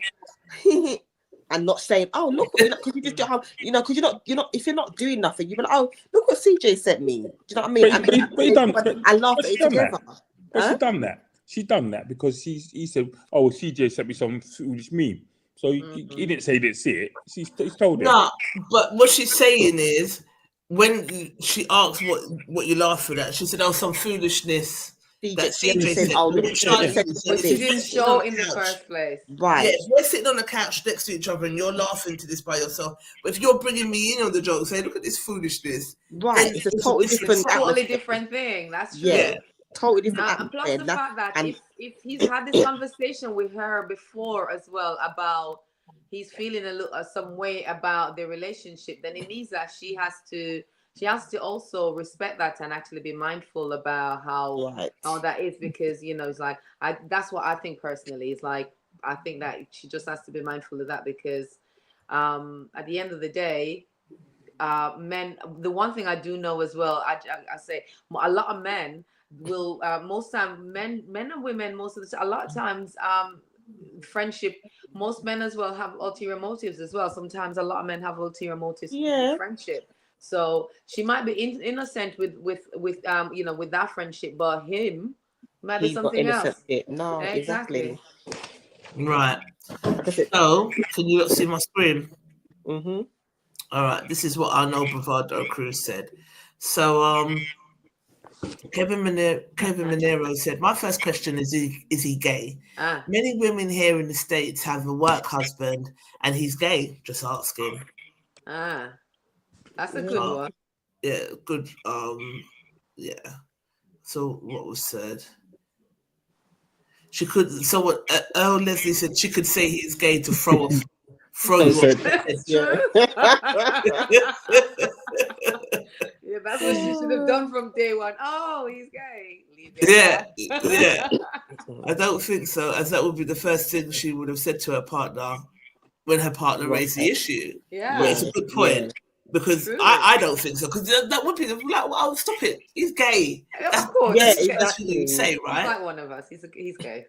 and not saying, oh, look, because you just don't have, you know, because you're not, if you're not doing nothing, you're like, oh, look what CJ sent me. Do you know what I mean? I laugh at it together. But she done that. She done that because he said, oh, CJ sent me some foolish meme. So he didn't say he didn't see it. He's told him. No, but what she's saying is, when she asked what you're laughing at, she said, oh, some foolishness. That CJ said, oh, look, but she didn't show in the first place. Right. Yeah, we're sitting on the couch next to each other and you're laughing to this by yourself. But if you're bringing me in on the joke, say, look at this foolishness. Right. It's a totally different thing. That's true. Yeah. Totally different. And plus the fact that if he's had this conversation with her before as well about he's feeling some way about the relationship, then it means that she has to also respect that and actually be mindful about how that is, because, you know, it's like, that's what I think personally. It's like, I think that she just has to be mindful of that, because at the end of the day, men, the one thing I do know as well, I say a lot of men will, most time, men and women, most of the time, a lot of times, friendship, most men as well have ulterior motives as well. Sometimes a lot of men have ulterior motives in friendship. So she might be innocent with you know, with that friendship, but him might be something else. No, exactly. Right. So, can you see my screen? Mm-hmm. All right. This is what our No Bravado crew said. So, Kevin Monero said, my first question is he gay? Many women here in the States have a work husband and he's gay. Just asking. That's a good one. Yeah, good. Yeah. So what was said? She could. So what? Leslie said she could say he's gay to throw you off. Yeah, that's what she should have done from day one. Oh, he's gay. Yeah. I don't think so, as that would be the first thing she would have said to her partner when her partner raised the issue. Yeah, but it's a good point. Because I don't think so, because that would be like, well, stop it, he's gay. Of course, that's what you say, right? He's like one of us. He's gay.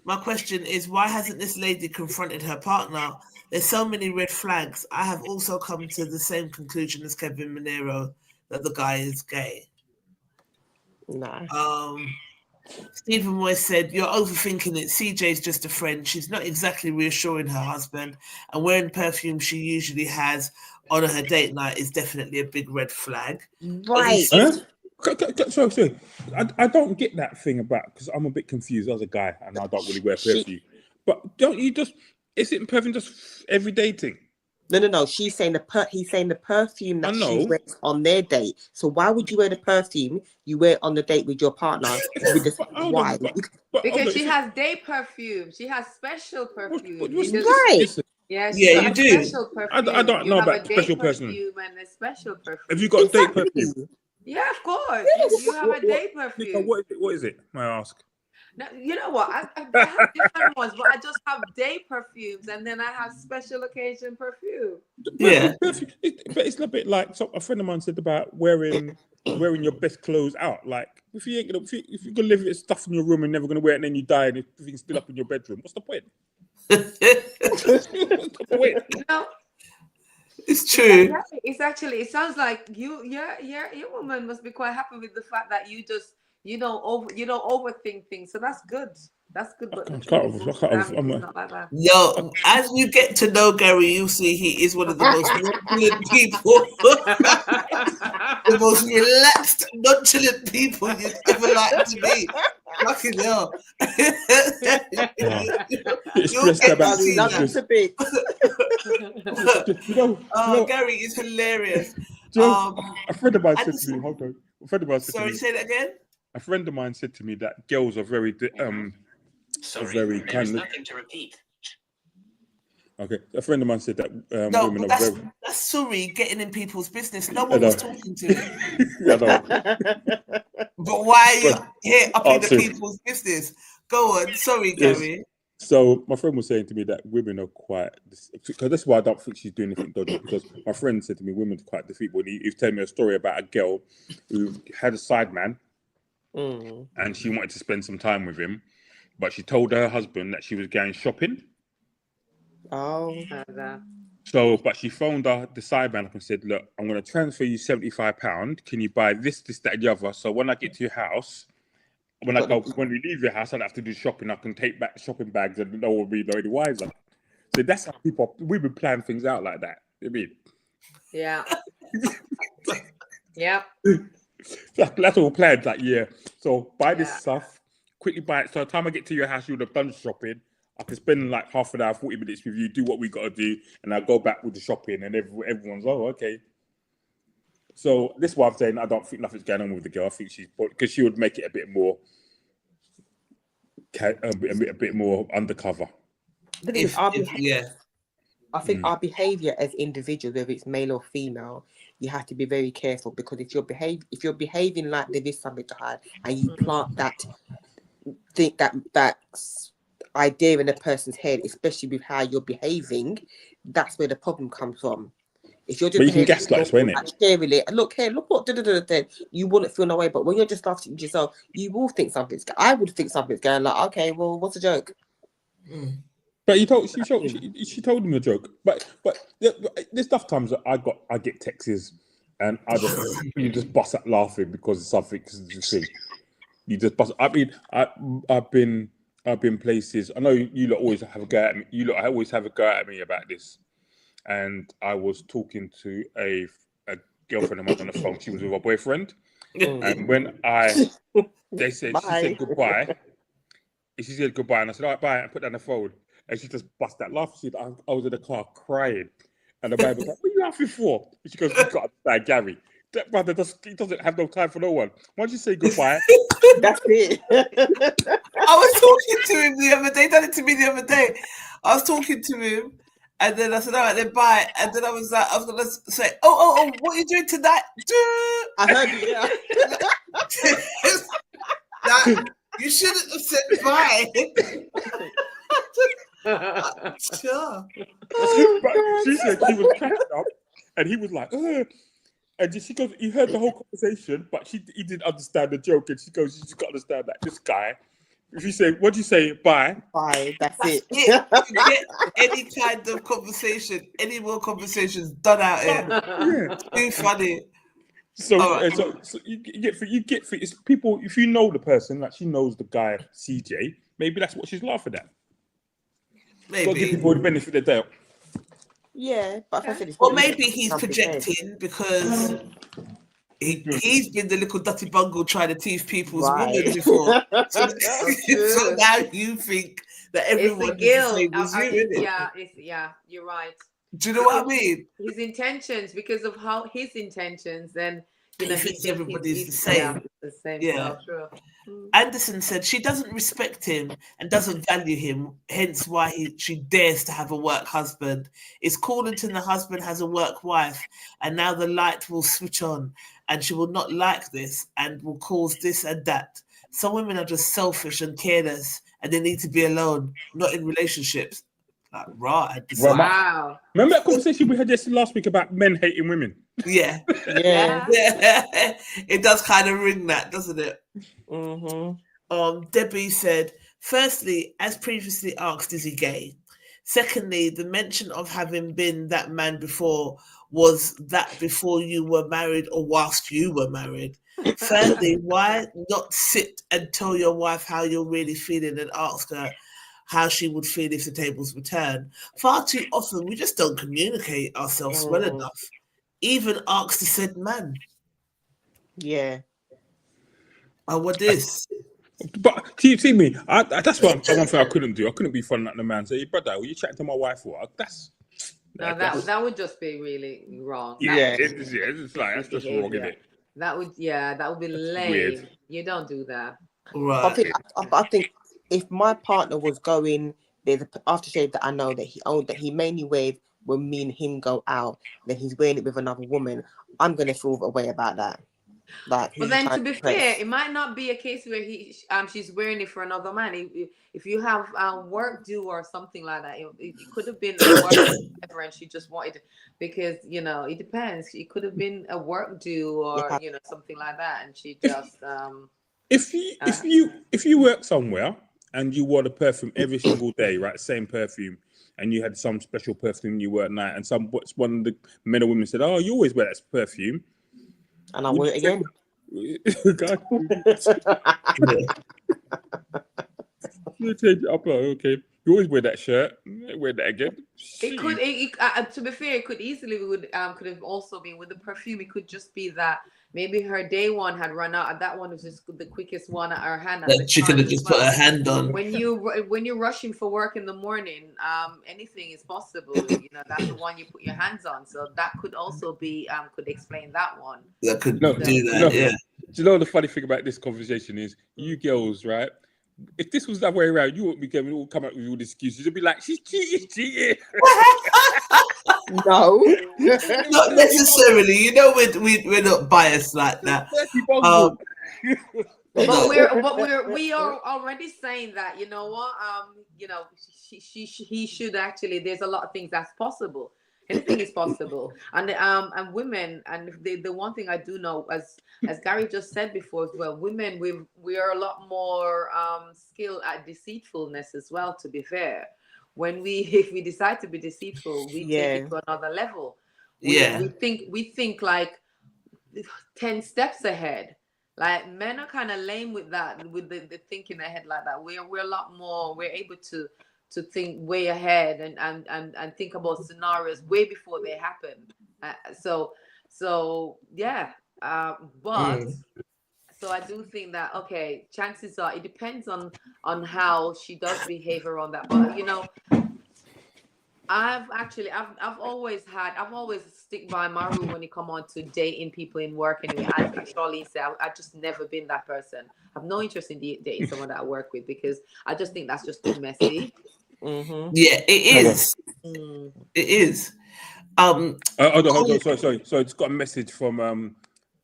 My question is, why hasn't this lady confronted her partner? There's so many red flags. I have also come to the same conclusion as Kevin Monero, that the guy is gay. No. Stephen Moyes said, you're overthinking it. CJ's just a friend. She's not exactly reassuring her husband, and wearing perfume she usually has on her date night is definitely a big red flag. Right. Sorry. I don't get that thing about, because I'm a bit confused as a guy and I don't really wear perfume. But don't you just, isn't perfume just everyday thing? No. He's saying the perfume that she wears on their date. So why would you wear the perfume you wear on the date with your partner? Why? Because she has day perfume. She has special perfume. Right. Yeah, you do. Special perfume. I don't know about special perfume. And a special perfume. Have you got date perfume? Yeah, of course. You have a day perfume. What is it? May I ask? No, you know what? I have different ones, but I just have day perfumes, and then I have special occasion perfume. Yeah, but it's a bit like a friend of mine said about wearing your best clothes out. Like if you're gonna live with stuff in your room and never gonna wear it, and then you die and everything's still up in your bedroom, what's the point? No. It's true. It's actually, it sounds like your woman must be quite happy with the fact that you you don't overthink things. So that's good. That's good. But the I truth can't, is, I most of the can't, time, it's not like that. No, as you get to know Gary, you'll see he is one of the most nonchalant people, the most relaxed, nonchalant people you'd ever like to meet. Fucking hell. Get You'll stressed get to about I see love that. it things. a bit. You know, Gary is hilarious. you know, a friend of mine And said to me, hold on. A friend of mine said to sorry, me, say that again. a friend of mine said to me that girls are very, very kind of. Nothing to repeat. Okay, a friend of mine said that No, women but are very. that's Suri getting in people's business. No I one know. was talking to him. I know. But why are you But here up in the answer. people's business? Go on. Sorry, Yes. Gary. So my friend was saying to me that women are quite, because that's why I don't think she's doing anything dodgy. Because my friend said to me, women are quite deceitful. He was telling me a story about a girl who had a sideman, and she wanted to spend some time with him, but she told her husband that she was going shopping. Oh. So, but she phoned the sideman up and said, "Look, I'm going to transfer you £75. Can you buy this, that, and the other? So when I get to your house, when we leave your house, I don't have to do shopping. I can take back shopping bags, and no one will be any wiser." So that's how women plan things out like that. I mean, Yeah. Yeah. that's all planned. Like, yeah. So buy this stuff, quickly buy it. So by the time I get to your house, you would have done shopping. I can spend like half an hour, 40 minutes with you, do what we got to do, and I'll go back with the shopping, and everyone's, oh, okay. So this is why I'm saying I don't think nothing's going on with the girl. I think she's, because she would make it a bit more undercover. I think our behavior as individuals, whether it's male or female, you have to be very careful, because if you're behaving like there is something to hide, and you plant that idea in a person's head, especially with how you're behaving, that's where the problem comes from. If you're just, but you can gaslight, isn't it? Sharing it, look what then you wouldn't feel no way. But when you're just laughing at yourself, you will think I would think something's going, like, okay, well, what's the joke? But she told him a joke. But there's enough times that I get texts and you just bust out laughing because it's something. You just bust. I mean, I've been places. I know you lot always have a go at me. You lot always have a go at me about this. And I was talking to a girlfriend of mine on the phone. She was with her boyfriend, and when she said goodbye. She said goodbye, and I said, all right, bye, and put down the phone. And she just bust that laugh. She said, I was in the car crying. And the man was like, what are you laughing for? And she goes, you got to understand, Gary. That brother doesn't have no time for no one. Once you say goodbye, that's it. I was talking to him the other day. Done it to me the other day. I was talking to him, and then I said, all right, then bye. And then I was going to say, oh, what are you doing tonight? I heard you, yeah. You shouldn't have said bye. Sure. But she said she was catching up, and he was like, ugh. And she goes, he heard the whole conversation, but he didn't understand the joke. And she goes, you just got to understand that this guy, if you say, what do you say? Bye. Bye. That's it. You get any kind of conversation, any more conversations done out here. Yeah. Too funny. So you get it's people. If you know the person, like she knows the guy CJ, maybe that's what she's laughing at. Maybe. Got to give people the benefit of the doubt. Yeah, but I said it's or maybe he's projecting because he's been the little dirty bungle trying to tease people's women before. So now you think that everyone is the same as you, you're right. Do you know what I mean? His intentions, because of how his intentions, then he thinks everybody's the same. Yeah. True. Anderson said she doesn't respect him and doesn't value him, hence why she dares to have a work husband. It's cool until the husband has a work wife, and now the light will switch on, and she will not like this and will cause this and that. Some women are just selfish and careless, and they need to be alone, not in relationships. Like, right. Wow. Remember that conversation we had just last week about men hating women? Yeah. Yeah. It does kind of ring that, doesn't it? Mm-hmm. Debbie said, firstly, as previously asked, is he gay? Secondly, the mention of having been that man before, was that before you were married or whilst you were married? Thirdly, why not sit and tell your wife how you're really feeling and ask her how she would feel if the tables were turned? Far too often, we just don't communicate ourselves well enough. Even ask the said man. Yeah. I want this. But do you see me? That's one thing I couldn't do. I couldn't be fronting at the man. Say, hey, brother, will you chatting to my wife for? No, that would just be really wrong. It's like that's just wrong, isn't it? That would be lame. Weird. You don't do that. Right. I think if my partner was going, there's an aftershave that I know that he mainly wears when me and him go out, then he's wearing it with another woman. I'm gonna feel a way about that. Like, but then, to be fair, it might not be a case where she's wearing it for another man. If you have work due or something like that, it could have been a work and she just wanted, because it depends. It could have been a work due or something like that, and she just if you work somewhere and you wore the perfume every single day, right? Same perfume, and you had some special perfume you wear at night, and one of the men or women said, "Oh, you always wear that perfume." And I wear it again. You change it up, okay. You always wear that shirt. Wear that again. It could. To be fair, it could easily could have also been with the perfume. It could just be that maybe her day one had run out, and that one was just the quickest one at her hand. That she could have just put her hand on. When you're rushing for work in the morning, anything is possible. That's the one you put your hands on. So that could also be could explain that one. That could do that. Yeah. Do you know the funny thing about this conversation is, you girls, right? If this was that way around, you wouldn't be come up with all the excuses. You'd be like, she's cheating. No, not necessarily. We're not biased like that. But we are already saying that, you know what, he should actually. There's a lot of things that's possible. Anything is possible, and women, and the one thing I do know, as Gary just said before as well, women we are a lot more skilled at deceitfulness as well. To be fair, if we decide to be deceitful, we take it to another level. We think like 10 steps ahead. Like, men are kind of lame with that, with the thinking ahead like that. We're a lot more. We're able to think way ahead and think about scenarios way before they happen. So I do think that, okay, chances are it depends on how she does behave around that. But I've always stick by my rule when it come on to dating people in work. Anyway, as Charlene said, I've just never been that person. I have no interest in dating someone that I work with, because I just think that's just too messy. Mm-hmm. Yeah, it is. It is. Hold on. Sorry. It's got a message from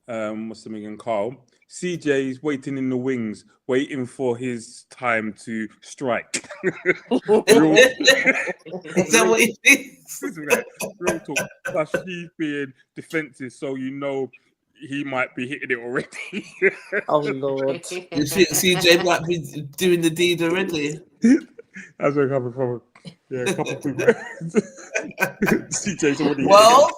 what's the name again, Carl. CJ is waiting in the wings, waiting for his time to strike. Is that what it is? Real talk. Plus, she's being defensive, so he might be hitting it already. Oh Lord! You think CJ might be doing the deed already? That's where coming from. Yeah, a couple of people. CJ's already. Well,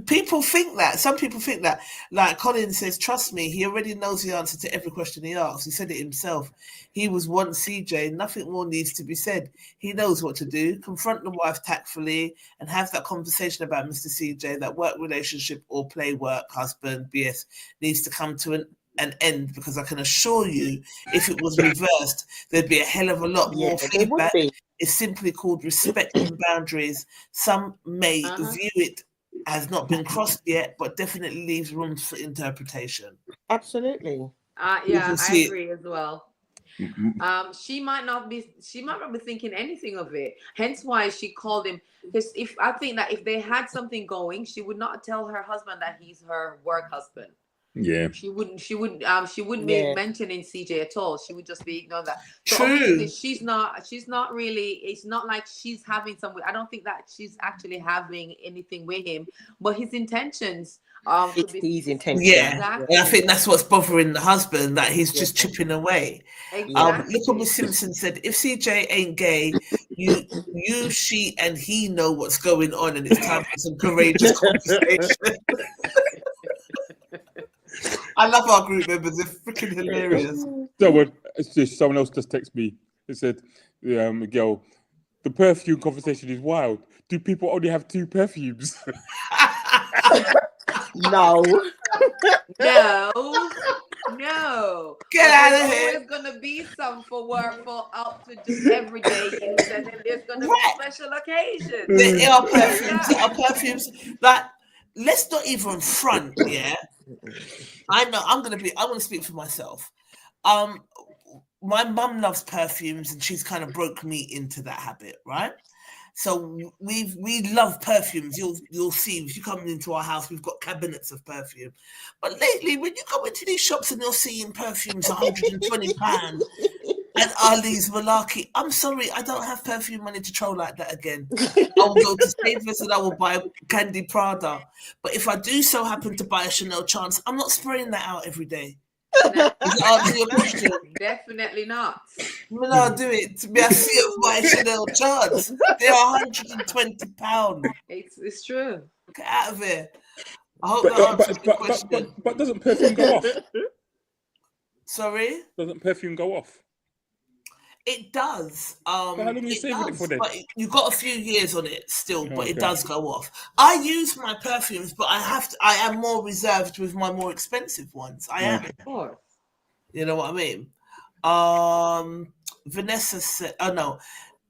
people think that. Some people think that. Like Colin says, trust me, he already knows the answer to every question he asks. He said it himself. He was once CJ. Nothing more needs to be said. He knows what to do. Confront the wife tactfully and have that conversation about Mr. CJ, that work relationship or play work, husband, BS, needs to come to an end, because I can assure you, if it was reversed, there'd be a hell of a lot more feedback. It's simply called respect and boundaries. Some may view it as not been crossed yet, but definitely leaves room for interpretation. Absolutely. I agree as well. She might not be thinking anything of it. Hence why she called him. Because I think that if they had something going, she would not tell her husband that he's her work husband. Yeah, she wouldn't be mentioning CJ at all. She would just be ignoring that. So true. She's not really. It's not like she's having some. I don't think that she's actually having anything with him. But his intentions. It's his intentions. Yeah, exactly. and I think that's what's bothering the husband, that he's just chipping away. Exactly. Look what Miss Simpson said. If CJ ain't gay, you, she, and he know what's going on, and it's time for some courageous conversation. I love our group members. They're freaking hilarious. Someone else just texted me. It said, "Girl, the perfume conversation is wild. Do people only have 2 perfumes?" No. No. Get out of here. There's gonna be some for work for up to just everyday use, and then there's gonna be special occasions. There are perfumes. There are perfumes. Like, let's not even front. Yeah, I know. I'm gonna speak for myself. My mum loves perfumes, and she's kind of broke me into that habit, right? So we love perfumes. You'll see if you come into our house, we've got cabinets of perfume. But lately, when you go into these shops and you're seeing perfumes £120 and Ali's Malarkey, I'm sorry, I don't have perfume money to throw like that again. I will go to Savers and I will buy Candy Prada. But if I do so happen to buy a Chanel Chance, I'm not spraying that out every day. Does that answer your question? Definitely not. No, I'll do it. I see it by Chanel Chance. They are £120. It's true. Get out of here. I hope that answers your question. But doesn't perfume go off? Sorry? Doesn't perfume go off? It does. How long are you saving it for then? But you've got a few years on it still, but it does go off. I use my perfumes, but I am more reserved with my more expensive ones. I am. Of course. You know what I mean? Vanessa said, oh no.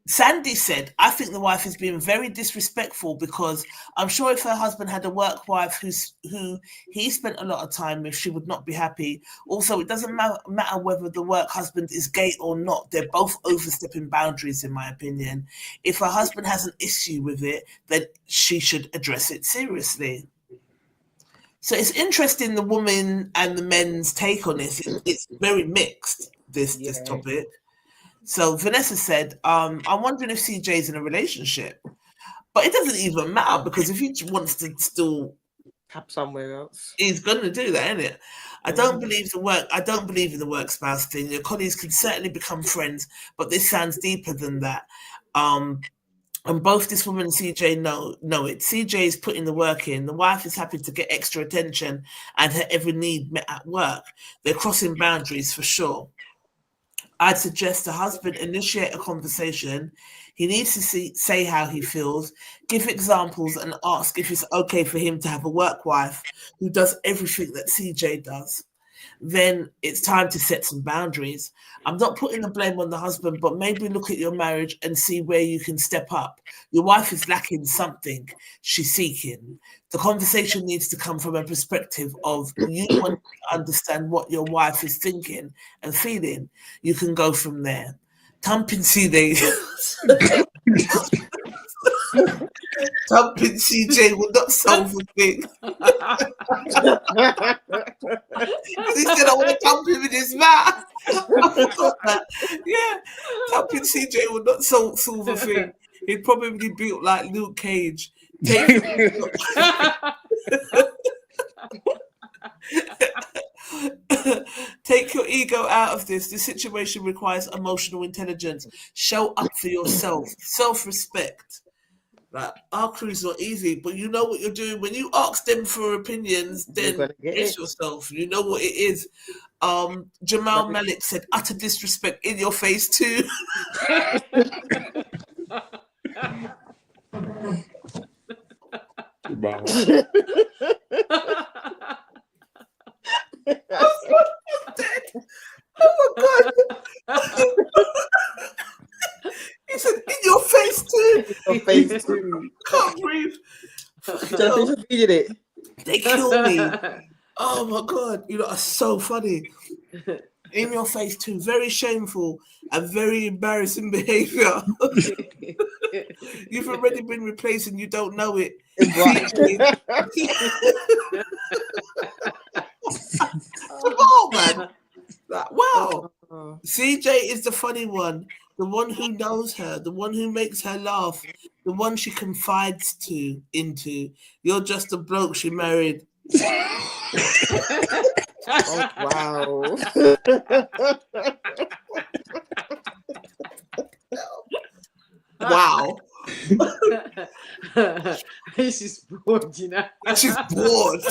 Sandy said, I think the wife is being very disrespectful because I'm sure if her husband had a work wife who he spent a lot of time with, she would not be happy. Also, it doesn't matter whether the work husband is gay or not. They're both overstepping boundaries, in my opinion. If her husband has an issue with it, then she should address it seriously. So it's interesting, the woman and the men's take on this. It's very mixed, this topic. So Vanessa said, I'm wondering if CJ's in a relationship. But it doesn't even matter because if he wants to still tap somewhere else, he's gonna do that, isn't it? I don't believe in the work spouse thing. Your colleagues can certainly become friends, but this sounds deeper than that. And both this woman and CJ know it. CJ is putting the work in. The wife is happy to get extra attention and her every need met at work. They're crossing boundaries for sure. I'd suggest the husband initiate a conversation. He needs to say how he feels, give examples, and ask if it's okay for him to have a work wife who does everything that CJ does. Then it's time to set some boundaries. I'm not putting the blame on the husband, but maybe look at your marriage and see where you can step up. Your wife is lacking something she's seeking. The conversation needs to come from a perspective of you want to understand what your wife is thinking and feeling. You can go from there. Thumping CJ will not solve a thing. He said, I want to thump him in his mouth. I forgot that. Yeah, thumping CJ will not solve a thing. He'd probably be built like Luke Cage. Take your ego out of this. This situation requires emotional intelligence. Show up for yourself. Self-respect. Like, our crew's not easy, but you know what you're doing. When you ask them for opinions, then brace yourself. You know what it is. Jamal Malik said, utter disrespect in your face too. Wow. Oh my God. He said, in your face too. Your face too. Can't breathe. It. They kill me. Oh my God. You lot are so funny. In your face too. Very shameful and very embarrassing behavior. You've already been replaced and you don't know it. Oh man. Wow. CJ is the funny one. The one who knows her, the one who makes her laugh, the one she confides into. You're just a bloke she married. Oh, wow. Wow. She's bored, you know. She's bored.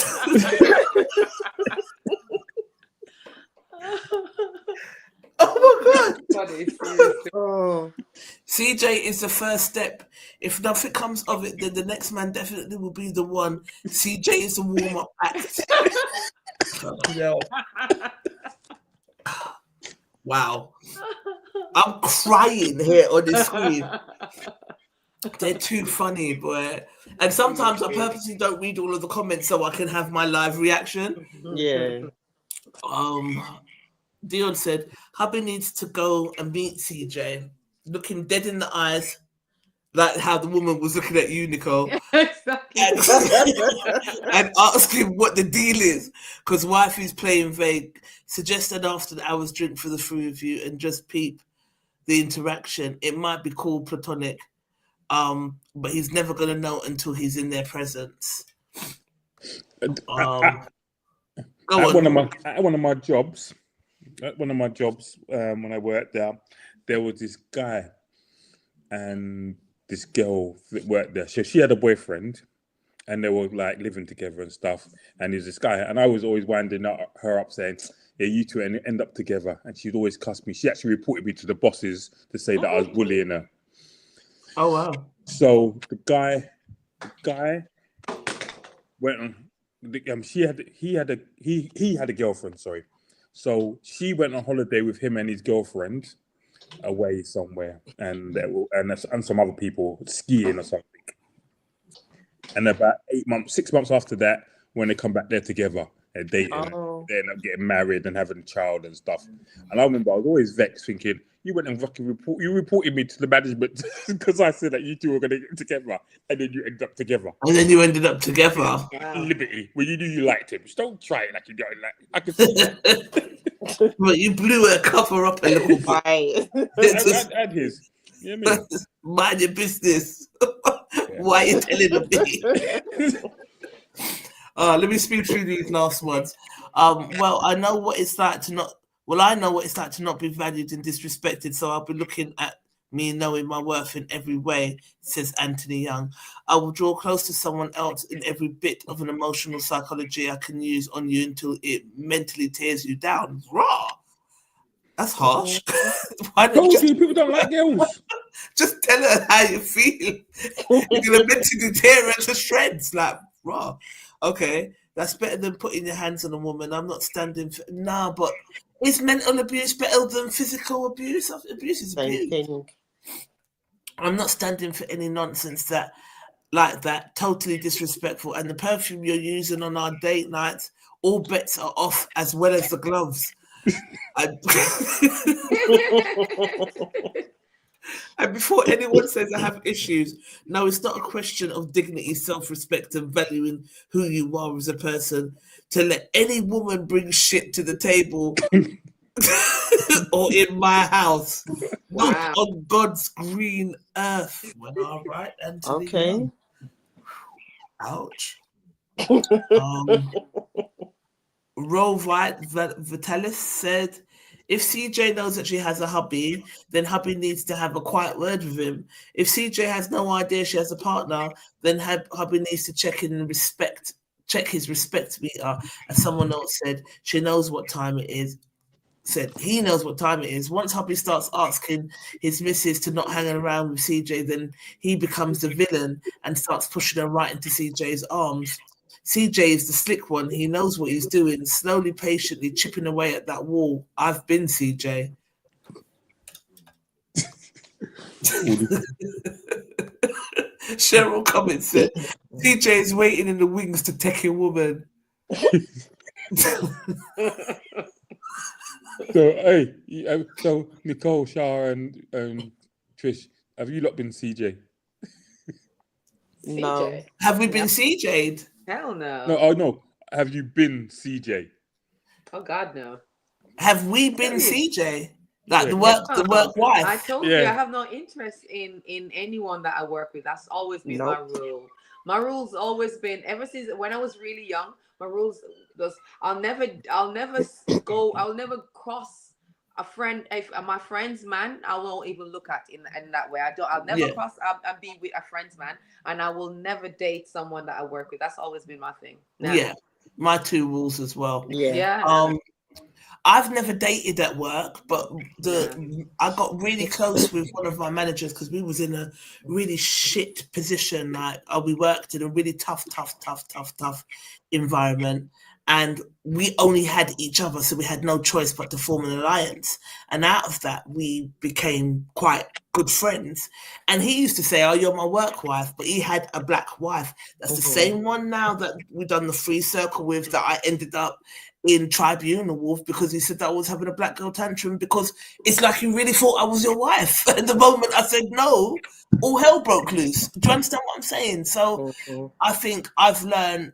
funny, seriously. Oh, CJ is the first step. If nothing comes of it, then the next man definitely will be the one. CJ is the warm-up act. Yo. Wow. I'm crying here on the screen. They're too funny, boy. And sometimes I purposely don't read all of the comments so I can have my live reaction. yeah. Dion said, hubby needs to go and meet CJ, looking dead in the eyes, like how the woman was looking at you, Nicole, Exactly. and ask him what the deal is, because wifey's playing vague. Suggested after the hour's drink for the three of you and just peep the interaction. It might be called platonic, but he's never going to know until he's in their presence. Go on. One of my jobs, when I worked there was this guy and this girl that worked there. So she had a boyfriend, and they were like living together and stuff. And there's this guy, and I was always winding her up, saying, "Yeah, you two end up together." And she'd always cuss me. She actually reported me to the bosses to say that I was bullying her. Oh wow! So the guy went on. He had a girlfriend. Sorry. So she went on holiday with him and his girlfriend away somewhere, and some other people skiing or something. And about 6 months after that, when they come back, they're together, they're dating, they end up getting married and having a child and stuff. And I remember I was always vexed, thinking, you went and fucking reported me to the management because I said that you two were going to get together, and then you ended up together. And then you ended up together. Wow. Liberty, when you knew you liked him. Just don't try it like you don't like. I can see that. But you blew her cover up a little bit. Right. And his. You know what I mean? Mind your business. Why are you telling me? Let me speak through these last ones. I know what it's like to not. Well, I know what it's like to not be valued and disrespected. So I'll be looking at me knowing my worth in every way, says Anthony Young. I will draw close to someone else in every bit of an emotional psychology I can use on you until it mentally tears you down. Raw. That's harsh. Why not people don't like girls. Just tell her how you feel. You're gonna mentally tear her to shreds, like raw. Okay, that's better than putting your hands on a woman. I'm not standing for but is mental abuse better than physical abuse? Abuse is abuse. I'm not standing for any nonsense like that. Totally disrespectful. And the perfume you're using on our date nights, all bets are off, as well as the gloves. And before anyone says I have issues, no, it's not a question of dignity, self-respect, and valuing who you are as a person to let any woman bring shit to the table or in my house. Wow. Not on God's green earth. Well, all right, Anthony. Okay. Ouch. Rovite Vitalis said, if CJ knows that she has a hubby, then hubby needs to have a quiet word with him. If CJ has no idea she has a partner, then hubby needs to check his respect meter. As someone else said, she knows what time it is. Said he knows what time it is. Once hubby starts asking his missus to not hang around with CJ, then he becomes the villain and starts pushing her right into CJ's arms. CJ is the slick one. He knows what he's doing, slowly, patiently chipping away at that wall. I've been CJ. Cheryl comments said, CJ is waiting in the wings to take a woman. So Nicole, Shara, and Trish, have you lot been CJ? No. Have we been CJ'd? Hell no. No, no. Have you been CJ? Oh God, no. Have we been CJ? Like the work wife? I told you I have no interest in anyone that I work with. That's always been my rule. My rule's always been, ever since when I was really young, my rules was I'll never cross a friend, if my friend's man, I won't even look at in that way. I'll never cross and be with a friend's man, and I will never date someone that I work with. That's always been my thing. Yeah, my two rules as well. Yeah. I've never dated at work, but I got really close with one of my managers because we was in a really shit position. Like we worked in a really tough environment, and we only had each other, so we had no choice but to form an alliance. And out of that, we became quite good friends. And he used to say, "Oh, you're my work wife," but he had a black wife. That's the same one now that we've done the free circle with, that I ended up in tribunal with, because he said that I was having a black girl tantrum, because it's like he really thought I was your wife. At the moment I said no, all hell broke loose. Do you understand what I'm saying? So I think I've learned,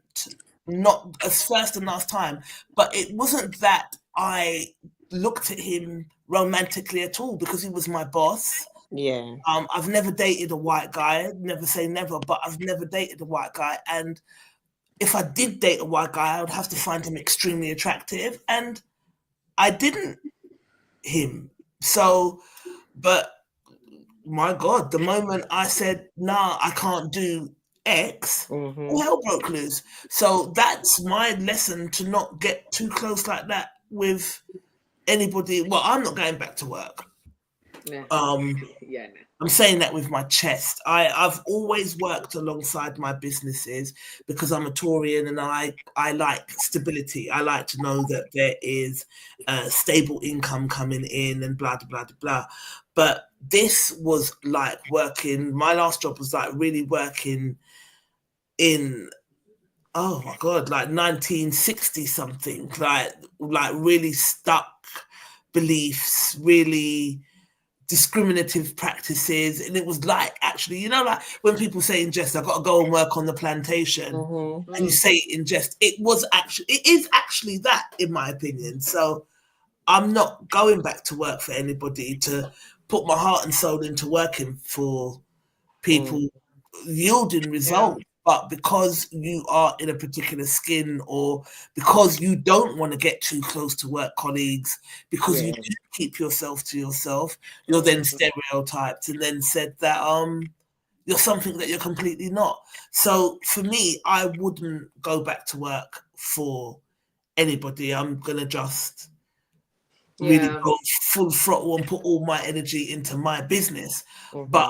not as first and last time, but it wasn't that I looked at him romantically at all, because he was my boss. Yeah. I've never dated a white guy, never say never, but I've never dated a white guy. And if I did date a white guy, I would have to find him extremely attractive, and I didn't him. So, but my God, the moment I said, nah, I can't do X, all hell broke loose. So that's my lesson, to not get too close like that with anybody. Well, I'm not going back to work. I'm saying that with my chest. I've always worked alongside my businesses because I'm a Taurian, and I like stability. I like to know that there is stable income coming in and blah, blah, blah, blah. But this was like working, my last job was like really working in, oh my God, like 1960 something, like really stuck beliefs, really discriminative practices. And it was like, actually, like when people say in jest, I've got to go and work on the plantation, and you say it in jest, it is actually that, in my opinion. So I'm not going back to work for anybody, to put my heart and soul into working for people yielding results. But because you are in a particular skin, or because you don't want to get too close to work colleagues, because you do keep yourself to yourself, you're then stereotyped and then said that you're something that you're completely not. So for me, I wouldn't go back to work for anybody. I'm gonna just really go full throttle and put all my energy into my business. But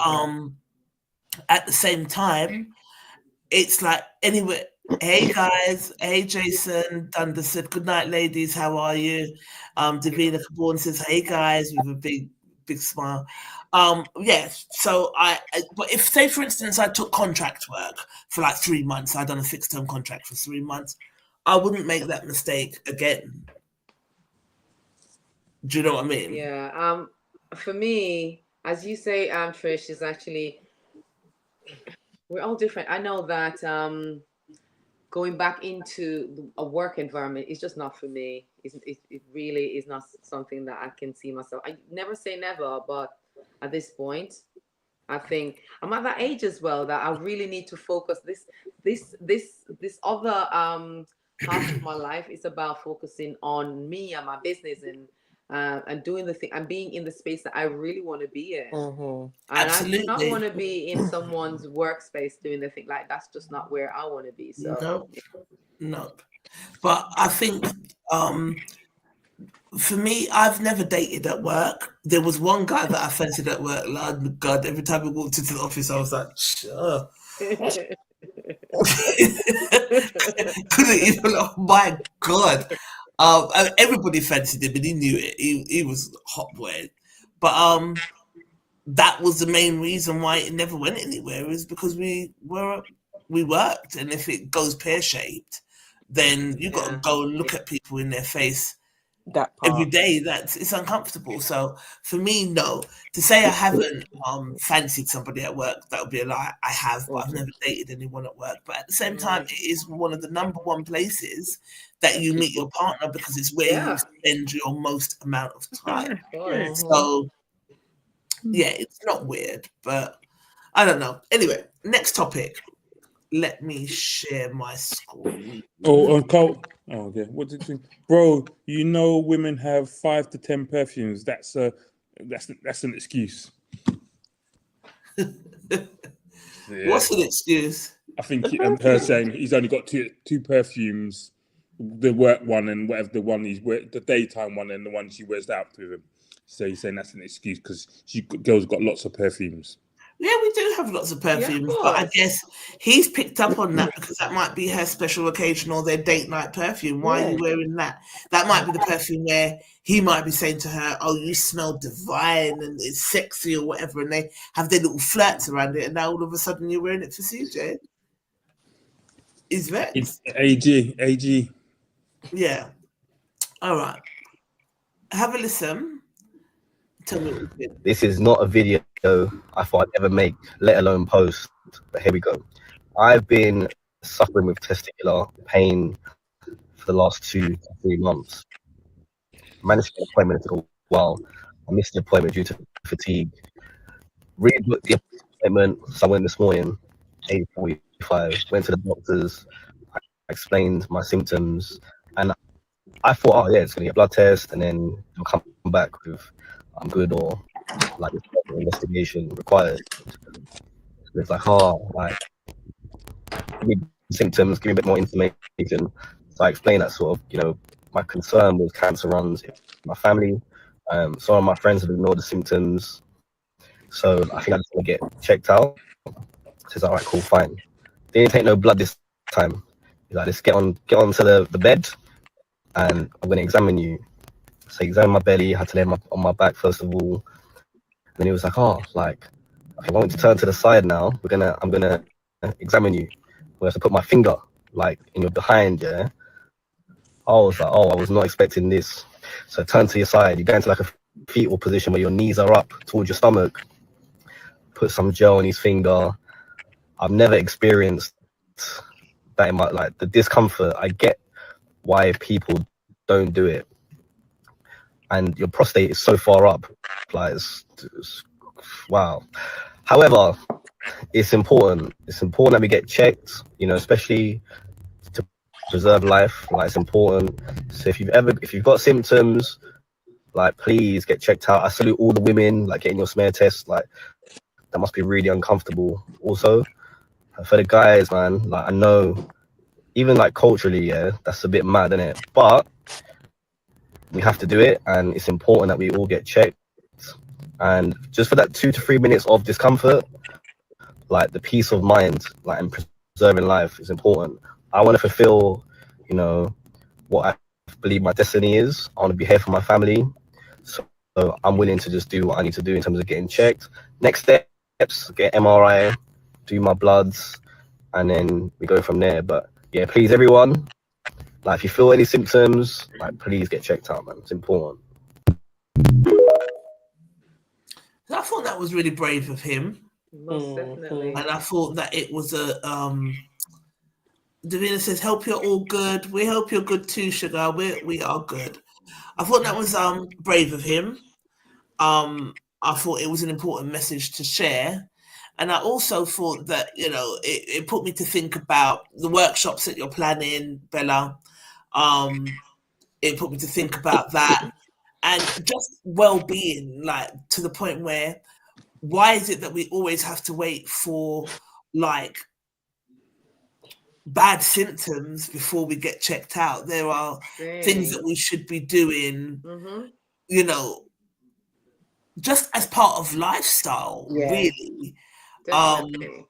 at the same time, it's like, anyway, hey guys, hey Jason Dunder said, good night ladies, how are you? Davina Caborn says, hey guys, with a big smile. Yes, so but if, say for instance, I took contract work for like 3 months, I'd done a fixed term contract for 3 months, I wouldn't make that mistake again. Do you know what I mean? Yeah. For me, as you say, Trish, is actually, we're all different. I know that going back into a work environment is just not for me. It really is not something that I can see myself. I never say never, but at this point, I think I'm at that age as well that I really need to focus. This other half of my life is about focusing on me and my business, and doing the thing and being in the space that I really want to be in. And Absolutely. I do not want to be in someone's workspace doing the thing. Like, that's just not where I want to be. So no. But I think for me, I've never dated at work. There was one guy that I fancied at work. Lord God, every time we walked into the office, I was like, sure. Couldn't even, oh my God. Everybody fancied him, and he knew it. He was hot boy. But that was the main reason why it never went anywhere, is because we worked, and if it goes pear-shaped, then you got to go and look at people in their face every day. It's uncomfortable. So for me, no. To say I haven't fancied somebody at work, that would be a lie. I have, but I've never dated anyone at work. But at the same time, it is one of the number one places that you meet your partner, because it's where you spend your most amount of time. So yeah, it's not weird, but I don't know. Anyway, next topic. Let me share my screen. Cole. Oh, okay. What did you think, bro? You know, women have 5 to 10 perfumes. That's an excuse. What's an excuse? I think her saying he's only got two perfumes the work one and whatever the one the daytime one and the one she wears out with him. So he's saying that's an excuse because girls got lots of perfumes. Yeah, we do have lots of perfumes, of but I course. guess he's picked up on that because that might be her special occasion or their date night perfume. Why are you wearing that? That might be the perfume where he might be saying to her, "Oh, you smell divine and it's sexy" or whatever, and they have their little flirts around it, and now all of a sudden you're wearing it for CJ. He's vexed. AG. Yeah. All right. Have a listen. Tell me what you think. This is not a video I thought I'd ever make, let alone post. But here we go. I've been suffering with testicular pain for the last 2 to 3 months. I managed to get an appointment. It took a while. I missed the appointment due to fatigue. Rebooked the appointment. So I went this morning, 8:45. Went to the doctors. I explained my symptoms, and I thought, oh yeah, it's gonna get a blood test, and then they'll come back with I'm good or like investigation required. So it's like, oh, like give me symptoms, give me a bit more information. So I explained that sort of, my concern was cancer runs in my family. Some of my friends have ignored the symptoms, so I think I just want to get checked out. Says, all right, cool, fine. They didn't take no blood this time. He's like, let's get onto the bed, and I'm gonna examine you. So he examined my belly. I had to lay on my back first of all. And then he was like, oh, like, okay, I want you to turn to the side now. I'm gonna examine you. We have to put my finger like in your behind, yeah. I was like, oh, I was not expecting this. So turn to your side. You go into like a fetal position where your knees are up towards your stomach. Put some gel on his finger. I've never experienced that in my the discomfort. I get why people don't do it. And your prostate is so far up, like it's wow. However, it's important. It's important that we get checked, especially to preserve life. Like it's important. So if you've got symptoms, like please get checked out. I salute all the women like getting your smear test. Like that must be really uncomfortable. Also, for the guys, man, like I know, even like culturally, yeah, that's a bit mad, isn't it? But we have to do it, and it's important that we all get checked. And just for that 2 to 3 minutes of discomfort, like the peace of mind, like and preserving life is important. I want to fulfill, what I believe my destiny is. I want to be here for my family, so I'm willing to just do what I need to do in terms of getting checked. Next steps: get MRI, do my bloods, and then we go from there. But yeah, please, everyone. Like, if you feel any symptoms, like, please get checked out, man. It's important. I thought that was really brave of him. Most definitely. And I thought that it was a Davina says, hope you're all good. We hope you're good too, Sugar. We are good. I thought that was brave of him. I thought it was an important message to share. And I also thought that, it put me to think about the workshops that you're planning, Bella. It put me to think about that and just well-being, like to the point where why is it that we always have to wait for like bad symptoms before we get checked out? There are things that we should be doing, just as part of lifestyle, really. Definitely.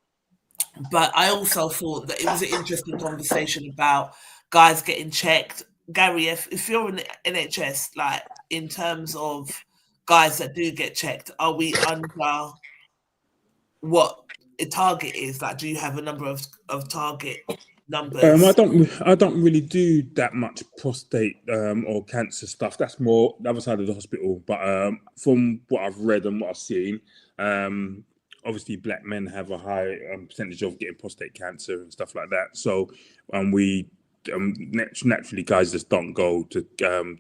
But I also thought that it was an interesting conversation about guys getting checked. Gary, if you're in the NHS, like in terms of guys that do get checked, are we under what a target is? Like, do you have a number of target numbers? I don't really do that much prostate or cancer stuff. That's more the other side of the hospital. But from what I've read and what I've seen, obviously black men have a high percentage of getting prostate cancer and stuff like that. So we naturally guys just don't go to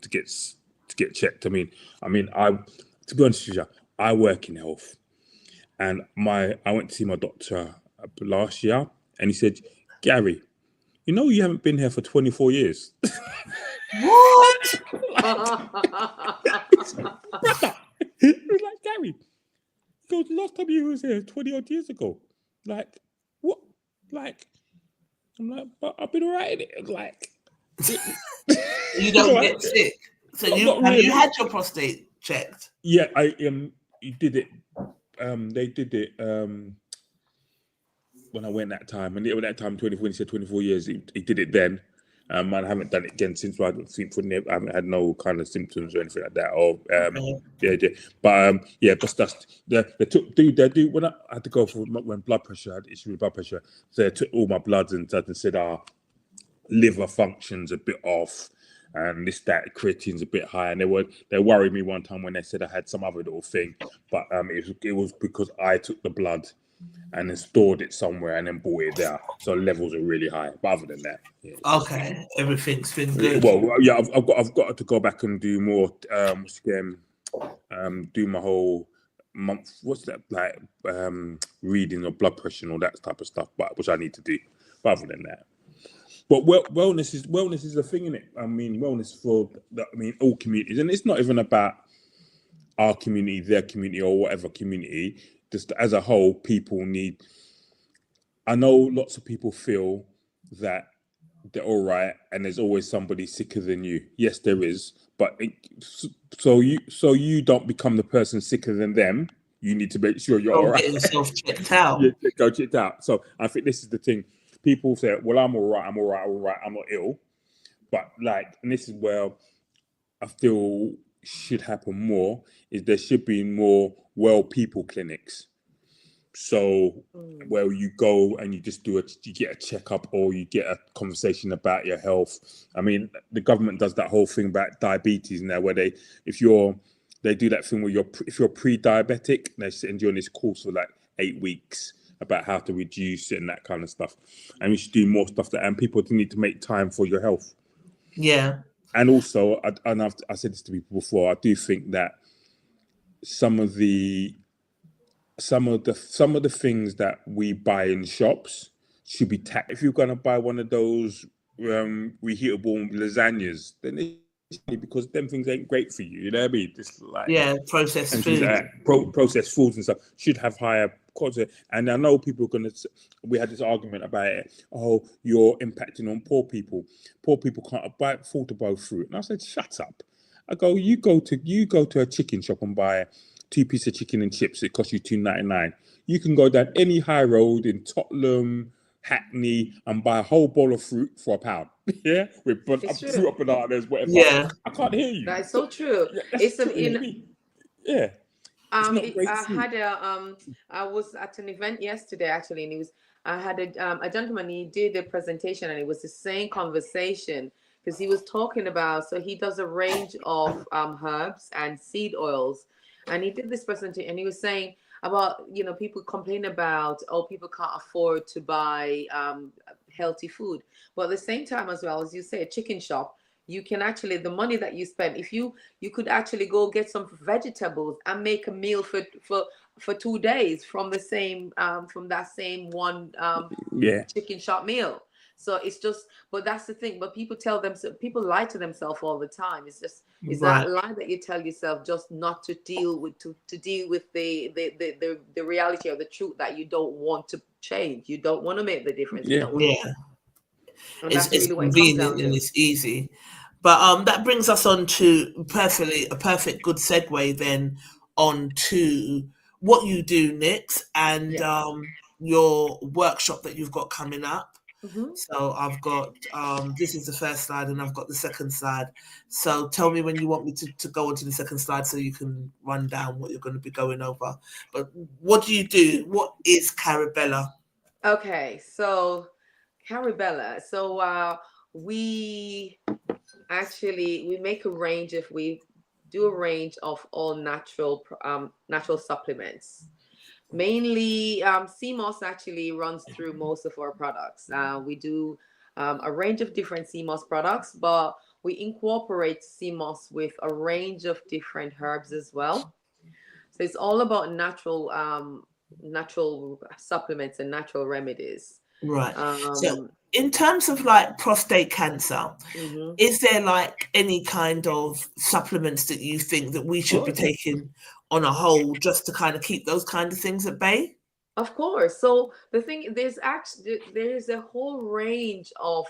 get checked. I mean, to be honest with you, I work in health, and I went to see my doctor last year, and he said, Gary, you haven't been here for 24 years. What? He was like, Gary, he goes, last time you was here 20 odd years ago. Like, what? Like, I'm like, but I've been all right in it. Like, You don't get sick. So have you had your prostate checked? Yeah, you did it. They did it when I went that time, and at that time, 24, he said 24 years. He did it then. I haven't done it again since. I haven't had no kind of symptoms or anything like that. Or but that's they do when I had to go for when blood pressure, I had issue with blood pressure. So they took all my bloods and said, liver function's a bit off, and that creatine's a bit high. And they worried me one time when they said I had some other little thing, but it was because I took the blood and then stored it somewhere and then brought it there. So levels are really high. But other than that, okay, everything's been good. Well, yeah, I've got to go back and do more. Do my whole month. What's that like? Reading of blood pressure and all that type of stuff. But which I need to do. But other than that. But wellness is a thing, isn't it? I mean, wellness for all communities, and it's not even about our community, their community, or whatever community. Just as a whole, people need. I know lots of people feel that they're all right, and there's always somebody sicker than you. Yes, there is, but so you don't become the person sicker than them. You need to make sure you're all right. Get yourself checked out. Yeah, go checked out. So I think this is the thing. People say, "Well, I'm all right. I'm not ill," but and this is where I feel should happen more. Is there should be more well people clinics. So where you go and you just you get a checkup or you get a conversation about your health. I mean, the government does that whole thing about diabetes now, where they do that thing where if you're pre-diabetic, they send you on this course for 8 weeks about how to reduce it and that kind of stuff. And we should do more stuff and people need to make time for your health. Yeah. And also, I said this to people before, I do think that some of the things that we buy in shops should be taxed. If you're going to buy one of those reheatable lasagnas, then it's because them things ain't great for you. You know what I mean? Just processed food. Processed foods and stuff should have higher quality. And I know people are going to. We had this argument about it. Oh, you're impacting on poor people. Poor people can't afford to buy fruit. And I said, shut up. I go, you go to a chicken shop and buy 2 pieces of chicken and chips. It costs you $2.99. You can go down any high road in Tottenham, Hackney, and buy a whole bowl of fruit for £1. Yeah, with fruit up bananas, whatever. Yeah, I can't hear you. That's so true. Yeah. I was at an event yesterday actually, and I had a gentleman. He did a presentation, and it was the same conversation because he was talking about. So he does a range of herbs and seed oils, and he did this presentation, and he was saying about people complain about people can't afford to buy healthy food, but at the same time as well, as you say, a chicken shop, you can actually, the money that you spend, if you could actually go get some vegetables and make a meal for 2 days from that same one chicken shop meal. So it's just, but that's the thing. But people lie to themselves all the time. It's just that lie that you tell yourself just not to deal with the reality or the truth that you don't want to change. You don't want to make the difference. It's convenient and it's easy. But that brings us on to a perfect good segue then on to what you do, Nix, and your workshop that you've got coming up. Mm-hmm. So I've got this is the first slide and I've got the second slide. So tell me when you want me to go on to the second slide so you can run down what you're going to be going over. But what do you do? What is Carabella? Okay, so Carabella. So we make a range we do a range of all natural supplements. Mainly sea moss actually runs through most of our products. We do a range of different sea moss products, but we incorporate sea moss with a range of different herbs as well. So it's all about natural supplements and natural remedies. Right. So in terms of prostate cancer, is there any kind of supplements that you think that we should be taking on a whole just to kind of keep those kind of things at bay? Of course. So the thing, there's a whole range of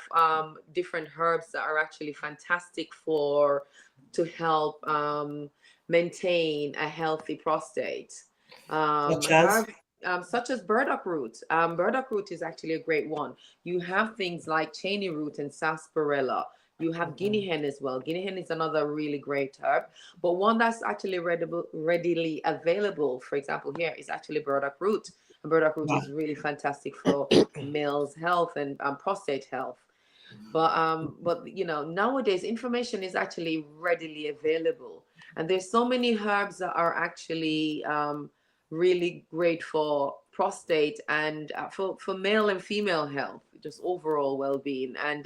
different herbs that are actually fantastic for to help maintain a healthy prostate. Such as? Herb such as burdock root. Burdock root is actually a great one. You have things like cheney root and sarsaparilla. You have guinea hen as well. Guinea hen is another really great herb, but one that's actually readily available, for example, here is actually burdock root. And burdock root Right. is really fantastic for males' health and prostate health. But you know, nowadays information is actually readily available, and there's so many herbs that are actually really great for prostate and for male and female health, just overall well-being. And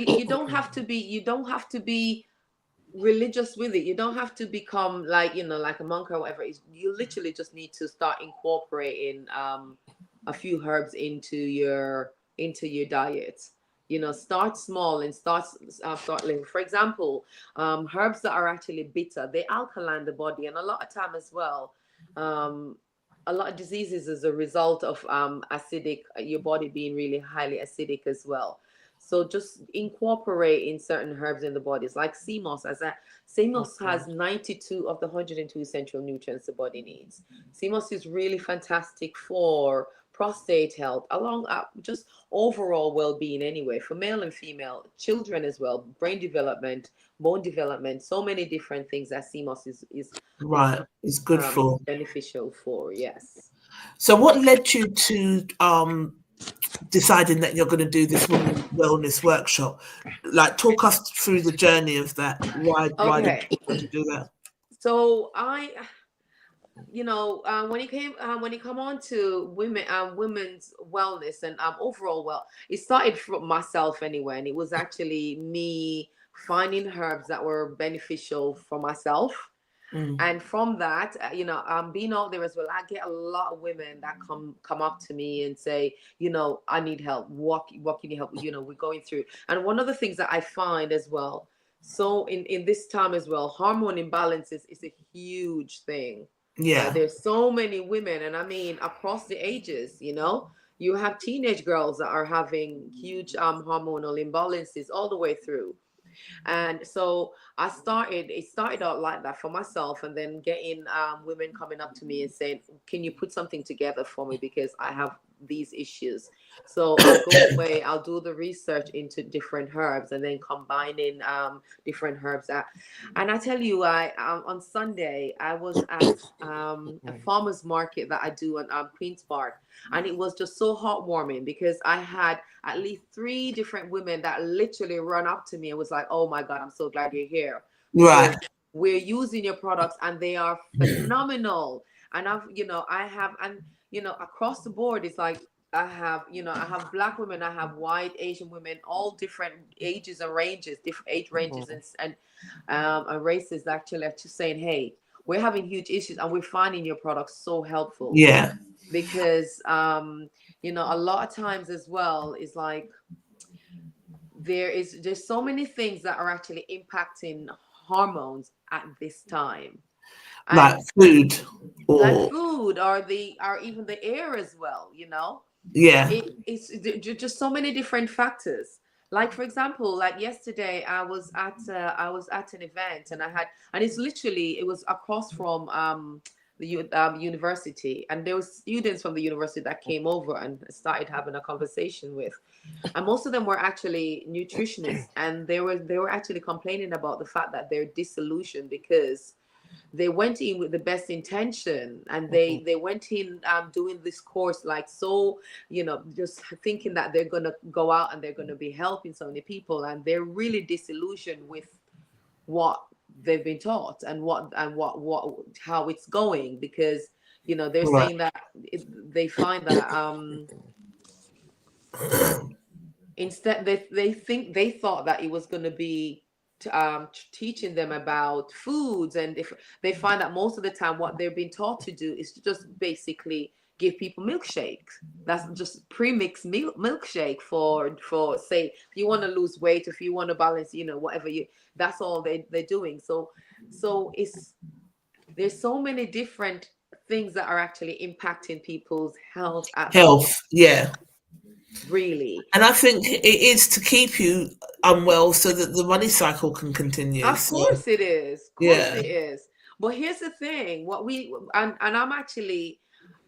you don't have to be religious with it. You don't have to become like, you know, like a monk or whatever. You literally just need to start incorporating a few herbs into your diet. You know, start small and start living. For example, herbs that are actually bitter, they alkaline the body, and a lot of time as well. A lot of diseases as a result of acidic, your body being really highly acidic as well. So just incorporating certain herbs in the bodies, like sea moss. Sea moss has 92 of the 102 essential nutrients the body needs. Sea moss is really fantastic for prostate health, along just overall well-being anyway, for male and female, children as well, brain development, bone development, so many different things that sea moss Right. It's good for. beneficial for. Yes. So what led you to deciding that you're going to do this women wellness workshop? Like, talk us through the journey of that. Why did Okay. you want to do that? So you know, when it come on to women's wellness and overall it started from myself anyway, and it was actually me finding herbs that were beneficial for myself. And from that, you know, being out there as well, I get a lot of women that come up to me and say, you know, I need help. What can you help with? You know, we're going through. And one of the things that I find as well, so in this time as well, hormone imbalances is a huge thing. Yeah. There's so many women, and I mean across the ages, you know, you have teenage girls that are having huge hormonal imbalances all the way through. And so it started out like that for myself, and then getting women coming up to me and saying, can you put something together for me, because I have these issues. So I'll go away, I'll do the research into different herbs, and then combining different herbs. And I tell you, I on Sunday I was at a farmer's market that I do on Queen's Park, and it was just so heartwarming, because I had at least 3 different women that literally run up to me and was like, oh my God, I'm so glad you're here, because Right. we're using your products and they are phenomenal. And across the board, it's like I have Black women, I have white, Asian women, all different ages and ranges, different age ranges, and races actually are just saying, hey, we're having huge issues and we're finding your products so helpful. Yeah. Because you know, a lot of times as well is like there's so many things that are actually impacting hormones at this time. Like And food like or food or even the air as well, you know. yeah. It's just so many different factors. Like for example, like yesterday I was at an event, and it was across from the university, and there were students from the university that came over and started having a conversation with, and most of them were actually nutritionists, and they were actually complaining about the fact that they're disillusioned, because they went in with the best intention, and they went in doing this course like, so, you know, just thinking that they're going to go out and they're going to be helping so many people, and they're really disillusioned with what they've been taught and what how it's going, because, you know, they're Right. saying that they find that instead they thought that it was going to be teaching them about foods, and if they find that most of the time what they're being taught to do is to just basically give people milkshakes. That's just pre-mixed milkshake for say, if you want to lose weight, if you want to balance, you know, whatever that's all they're doing. So there's so many different things that are actually impacting people's health at the moment, Health, yeah. really. And I think it is to keep you unwell so that the money cycle can continue. Of So, course it is. Of course yeah. it is. But here's the thing, and I'm actually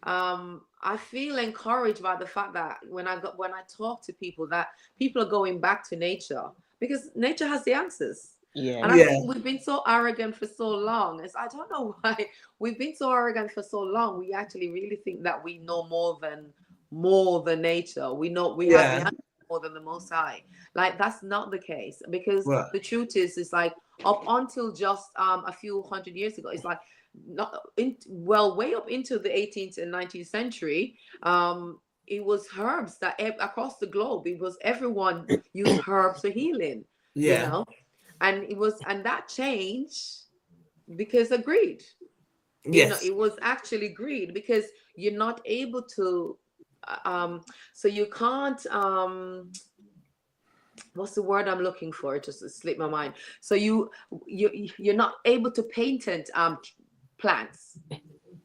I feel encouraged by the fact that when I talk to people, that people are going back to nature, because nature has the answers. Yeah. And I Yeah. think we've been so arrogant for so long. I don't know why we've been so arrogant for so long. We actually really think that we know more than nature. We have the Yeah. answer more than the Most High. Like, that's not the case, because Right. the truth is like, up until just a few hundred years ago, it's like, way up into the 18th and 19th century, it was herbs that across the globe, it was everyone used herbs for healing, you Yeah. know. And that changed because of greed. Yes. It was actually greed, because you're not able to so you can't what's the word I'm looking for? It just slipped my mind. So you're not able to patent plants,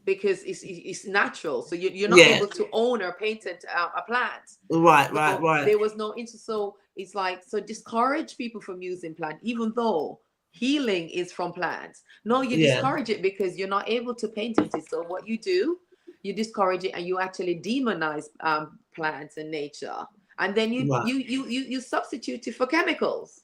because it's natural. So you're not Yeah. able to own or patent a plant. Right. Right. So Right. there was no interest. So it's like, so discourage people from using plant, even though healing is from plants. No, you Yeah. discourage it because you're not able to patent it. So what you do, you discourage it, and you actually demonize plants and nature, and then Right. you substitute it for chemicals.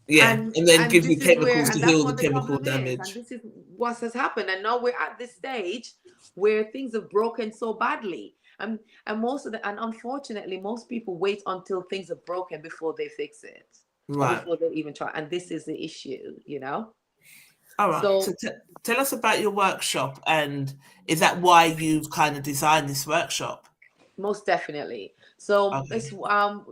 Yeah. And then And give you this is where, chemicals to and that's heal the what the chemical problem is, and damage. this is what has happened. And now we're at this stage where things have broken so badly, and unfortunately, most people wait until things are broken before they fix it, or Right. before they even try. And this is the issue. All right. So So tell us about your workshop, and is that why you've kind of designed this workshop? most definitely. So Okay.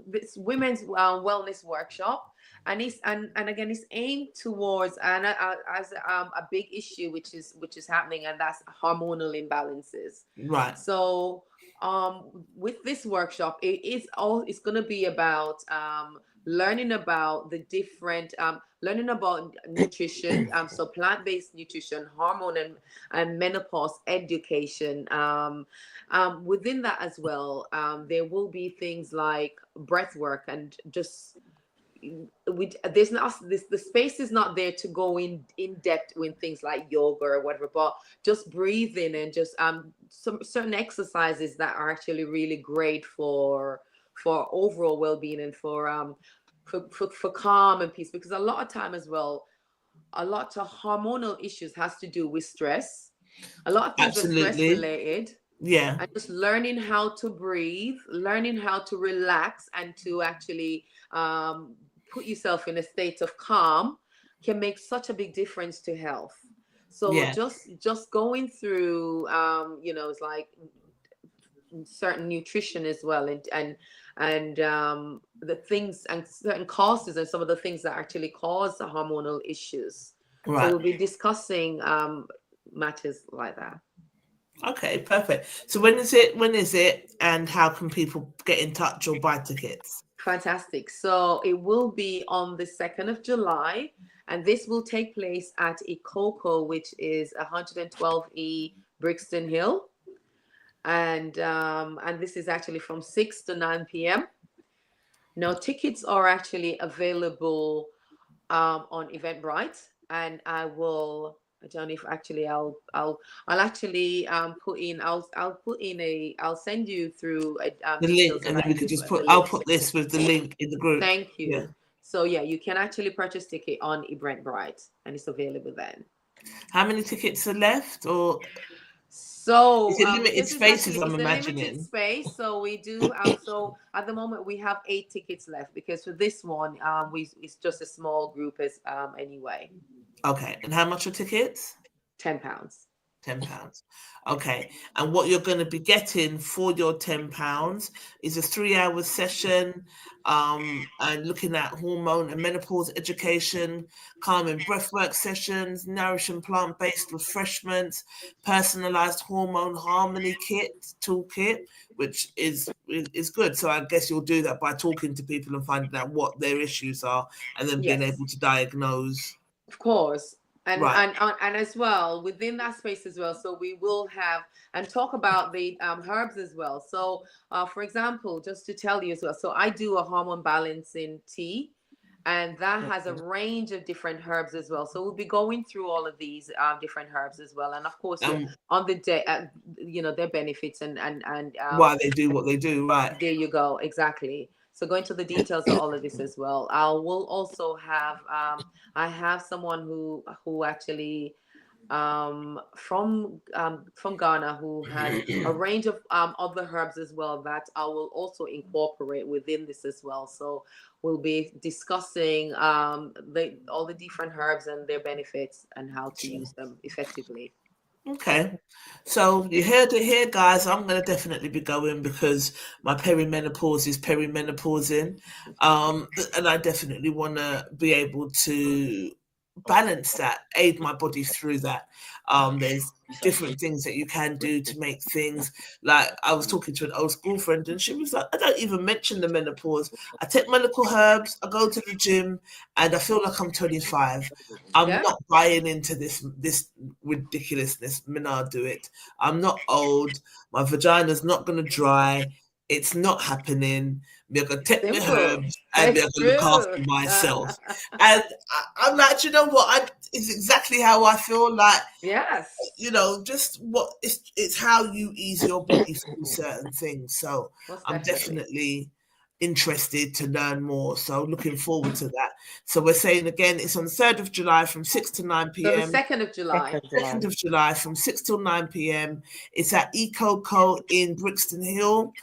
this women's wellness workshop, and again, it's aimed towards, and as a big issue which is happening, and that's hormonal imbalances. Right. So with this workshop, it's going to be about learning about the different learning about nutrition, so plant-based nutrition, hormone and menopause education. Within that as well, there will be things like breath work, and just there's not this the space is not there to go in depth with things like yoga or whatever, but just breathing, and just some certain exercises that are actually really great for overall well-being, and for calm and peace, because a lot of time as well, a lot of hormonal issues has to do with stress. A lot of things are stress Absolutely. related, Yeah. and just learning how to breathe, learning how to relax, and to actually put yourself in a state of calm can make such a big difference to health. So Yeah. just going through it's like certain nutrition as well, and the things and certain causes, and some of the things that actually cause the hormonal issues. So Right. we'll be discussing matters like that. Okay, perfect. So when is it? When is it? And how can people get in touch or buy tickets? Fantastic. So it will be on the 2nd of July, and this will take place at Ikoko, which is 112E Brixton Hill. And this is actually from 6 to 9 p.m. Now, tickets are actually available on Eventbrite, and I don't know if actually I'll actually I'll send you through The details link, and then we about could just the put. I'll links. put this with the link in the group. Thank Yeah. you. So yeah, you can actually purchase ticket on Eventbrite, and it's available then. How many tickets are left, or So is it limited because spaces? I'm it's a limited imagining. space, so we do so at the moment we have 8 tickets left, because for this one it's just a small group as anyway. Okay, and how much are tickets? £10. £10. Okay, and what you're going to be getting for your £10 is a 3-hour session, and looking at hormone and menopause education, calming breathwork sessions, nourishing plant-based refreshments, personalized hormone harmony toolkit, which is good. So I guess you'll do that by talking to people and finding out what their issues are, and then being Yes, able to diagnose. of course. And as well within that space as well, so we will have and talk about the herbs as well. So for example, just to tell you as well, so I do a hormone balancing tea, and that has a range of different herbs as well. So we'll be going through all of these different herbs as well, and of course on the day their benefits and why they do what they do, right? There you go, exactly. So go into the details of all of this as well. I will also have I have someone who actually from Ghana, who has a range of other herbs as well that I will also incorporate within this as well. So we'll be discussing all the different herbs and their benefits and how to use them effectively. Okay, so you heard it here, guys. I'm going to definitely be going because my perimenopause is perimenopausing, and I definitely want to be able to balance that, aid my body through that. There's different things that you can do to make things, like I was talking to an old school friend and she was like, I don't even mention the menopause. I take medical herbs, I go to the gym, and I feel like I'm 25. I'm not buying into this ridiculousness. I'll do it. I'm not old. My vagina's not going to dry. It's not happening. We're going to take my herbs and we're going to look after myself. And I'm like, you know what? It's exactly how I feel. Like, yes, just what it's how you ease your body through certain things. So I'm definitely interested to learn more. So looking forward to that. So we're saying again, it's on the 3rd of July from 6 to 9 p.m. So the 2nd of July. 2nd of July from 6 till 9 p.m. It's at EcoCo in Brixton Hill.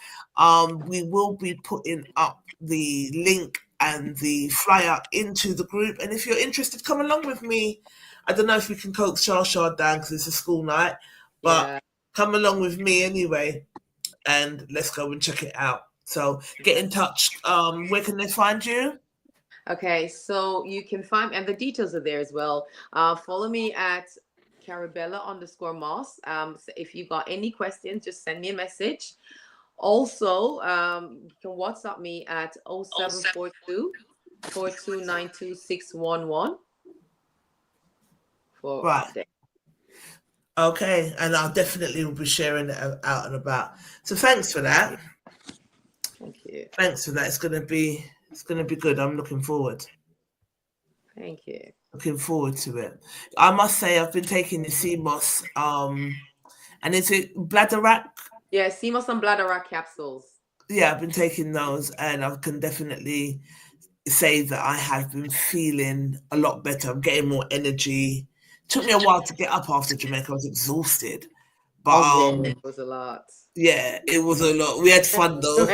We will be putting up the link and the flyer into the group. And if you're interested, come along with me. I don't know if we can coax Shar down because it's a school night, but come along with me anyway, and let's go and check it out. So get in touch. Where can they find you? Okay, so you can find, and the details are there as well. Follow me at Carabella_Moss. So if you got any questions, just send me a message. Also, you can WhatsApp me at 0742 4292 611 for update. Okay, and I'll definitely will be sharing it out and about. So thanks for that. Thank you. Thanks for that. It's gonna be good. I'm looking forward. Thank you. Looking forward to it. I must say I've been taking the CMOS, and is it Bladerac? Yeah, CMOS and Bladerac capsules. Yeah, I've been taking those, and I can definitely say that I have been feeling a lot better. I'm getting more energy. Took me a while to get up after Jamaica. I was exhausted, but it was a lot. Yeah, it was a lot. We had fun though.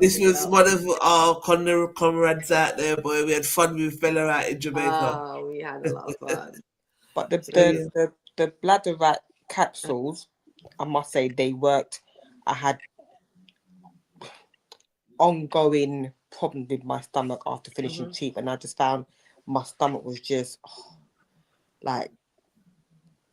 This was one of our comrades out there, boy. We had fun with Bella out in Jamaica. Oh, we had a lot of fun. But the Bladerac capsules, I must say, they worked. I had ongoing problem with my stomach after finishing cheap, and I just found my stomach was just like,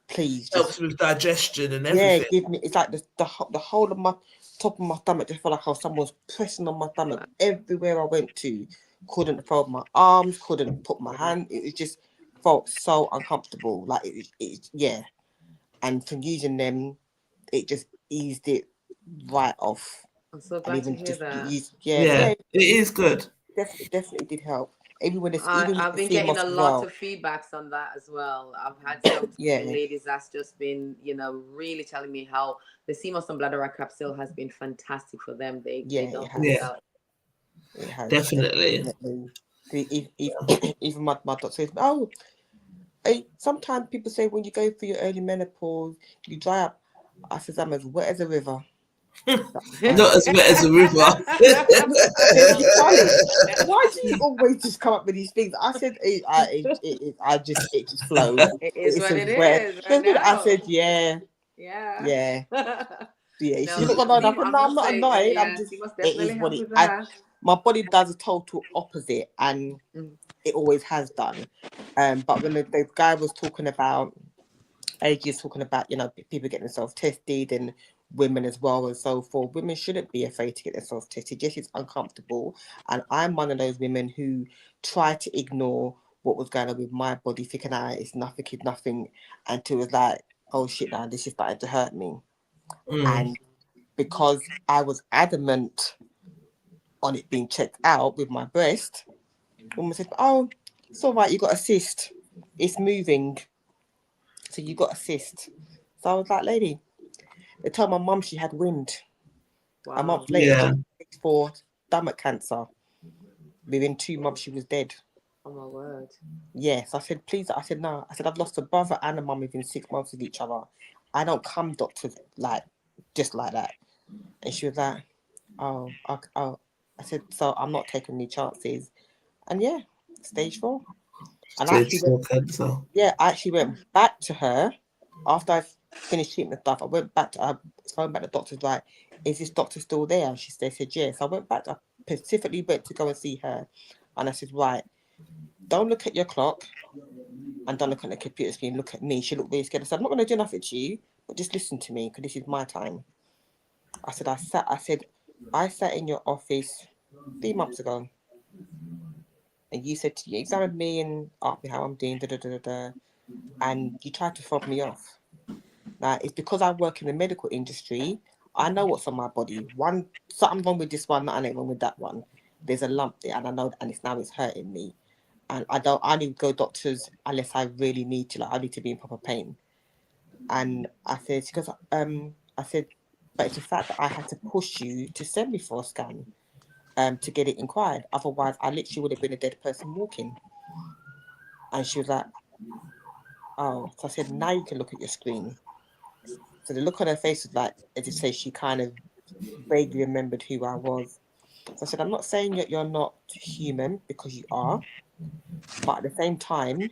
please, helps with digestion and everything. Yeah, give me. It's like the whole of my top of my stomach just felt like someone was pressing on my stomach everywhere I went to. Couldn't fold my arms, couldn't put my hand. It just felt so uncomfortable. Like yeah. And from using them, it just eased it right off. I'm so glad to hear that. Yeah, it is good. Definitely did help. I've been getting a lot of feedbacks on that as well. I've had some ladies that's just been, really telling me how the CMOS and Bladerac capsule has been fantastic for them. They don't have it out. It has, definitely. Even my doctor says, sometimes people say when you go through your early menopause, you dry up. I says, I'm as wet as a river. Not as wet as a river. Why do you always just come up with these things? I said, it just flows. It is what it is. I said, yeah. Yeah. She's not annoyed. I'm not annoyed. It is what it is. My body does a total opposite, and it always has done. But when the guy was talking about, AG's talking about, people getting themselves tested and women as well and so forth. Women shouldn't be afraid to get themselves tested. Yes, it's uncomfortable. And I'm one of those women who try to ignore what was going on with my body, thinking it's nothing, until it was like, oh shit, now this is starting to hurt me. And because I was adamant on it being checked out with my breast, woman said, oh, it's all right, you got a cyst, it's moving, so you got a cyst. So I was like, lady, they told my mum she had wind. A Wow. month later, she was for stomach cancer. Within 2 months, she was dead. Oh my word. Yes, I said, please. I said, no. I said, I've lost a brother and a mum within 6 months of each other. I don't come doctors like just like that. And she was like, oh. I said, so I'm not taking any chances. And yeah, stage 4. And I Stage 4 cancer. I actually went back to her after I finished treatment stuff. I went back to her, phoned back the doctor's like, is this doctor still there? And they said, yes. I went back, I specifically went to go and see her. And I said, right, don't look at your clock and don't look at the computer screen, look at me. She looked really scared. I said, I'm not going to do nothing to you, but just listen to me because this is my time. I said, I sat in your office 3 months ago. And you said you examined me and asked me how I'm doing, and you tried to fob me off. Now, it's because I work in the medical industry. I know what's on my body. Something wrong with this one, nothing wrong with that one. There's a lump there, and I know, and it's hurting me. And I need to go doctors unless I really need to. Like, I need to be in proper pain. And I said, because but it's the fact that I had to push you to send me for a scan, to get it inquired. Otherwise, I literally would have been a dead person walking. And she was like, oh. So I said, now you can look at your screen. So the look on her face was like, as if say she kind of vaguely remembered who I was. So I said, I'm not saying that you're not human, because you are. But at the same time,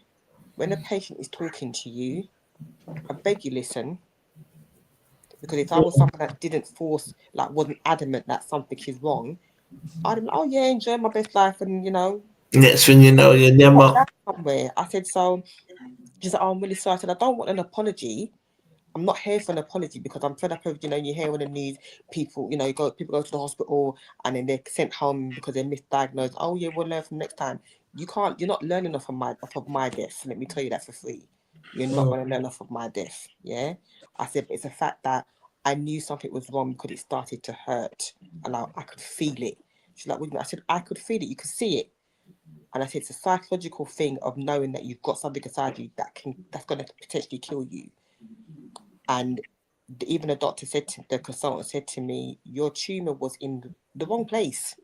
when a patient is talking to you, I beg you listen. Because if I was someone that didn't wasn't adamant that something is wrong, I'd be like, oh yeah, enjoy my best life, and Next thing you know, you're never. somewhere. I said, so she's like, oh, I'm really sorry. I said, I don't want an apology. I'm not here for an apology, because I'm fed up of, you hear on the news, people, people go to the hospital and then they're sent home because they're misdiagnosed. Oh yeah, we'll learn from next time. You're not learning off of my death. Let me tell you that for free. You're not going to learn off of my death. Yeah. I said, but it's a fact that I knew something was wrong because it started to hurt and I could feel it. She's like, what do you mean? I said, I could feel it. You could see it. And I said, it's a psychological thing of knowing that you've got something inside you that's going to potentially kill you. And even the doctor the consultant said to me, your tumor was in the wrong place.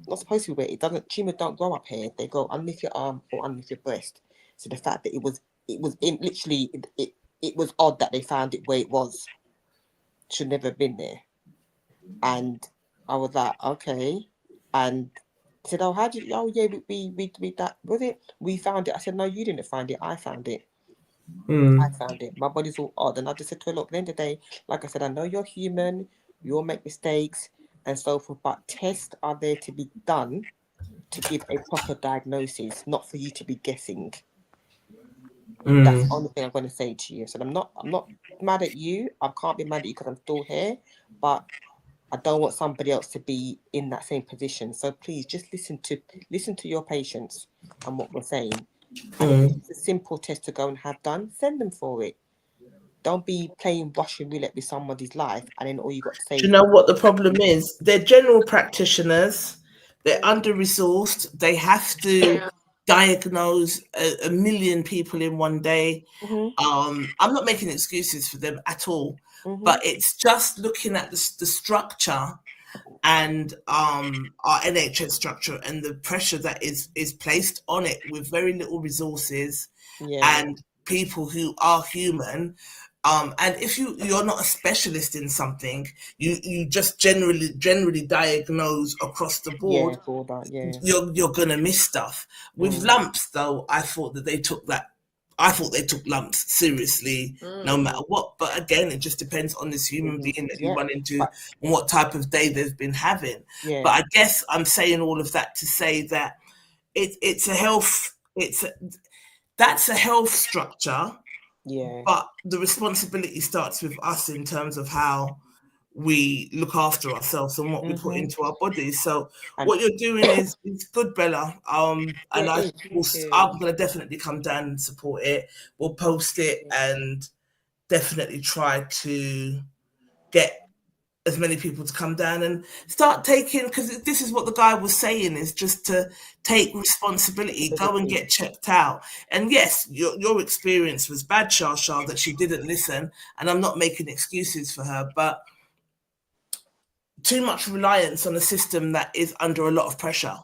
Not supposed to be where it doesn't. Tumors don't grow up here; they go underneath your arm or underneath your breast. So the fact that it was in literally, it was odd that they found it where it was. Should never have been there. And I was like, okay. And said, oh, how did you? Oh yeah, we that was it. We found it. I said, no, you didn't find it. I found it. I found it. My body's all odd. And I just said to her, look, at the end of the day, like I said, I know you're human, you all make mistakes and so forth, but tests are there to be done to give a proper diagnosis, not for you to be guessing. That's the only thing I'm going to say to you. So I'm not mad at you. I can't be mad at you because I'm still here, but I don't want somebody else to be in that same position. So please just listen to your patients and what we're saying. And if it's a simple test to go and have done, send them for it. Don't be playing Russian roulette with somebody's life and then all you got to say Do you know what the problem is? They're general practitioners. They're under-resourced. They have to diagnose a million people in one day. I'm not making excuses for them at all, but it's just looking at the structure and our NHS structure and the pressure that is placed on it with very little resources and people who are human. And if you're not a specialist in something, you just generally diagnose across the board. You're gonna miss stuff. With lumps, though, I thought they took lumps seriously, no matter what. But again, it just depends on this human being that you run into and what type of day they've been having. But I guess I'm saying all of that to say that that's a health structure. Yeah. But the responsibility starts with us in terms of how we look after ourselves and what we put Mhm. into our bodies. So And- what you're doing is good, Bella. And Yeah, it is. I'm gonna definitely come down and support it. We'll post it and definitely try to get as many people to come down and start taking, because this is what the guy was saying, is just to take responsibility, go and get checked out. And yes, your experience was bad, Shah, that she didn't listen, and I'm not making excuses for her, but too much reliance on a system that is under a lot of pressure.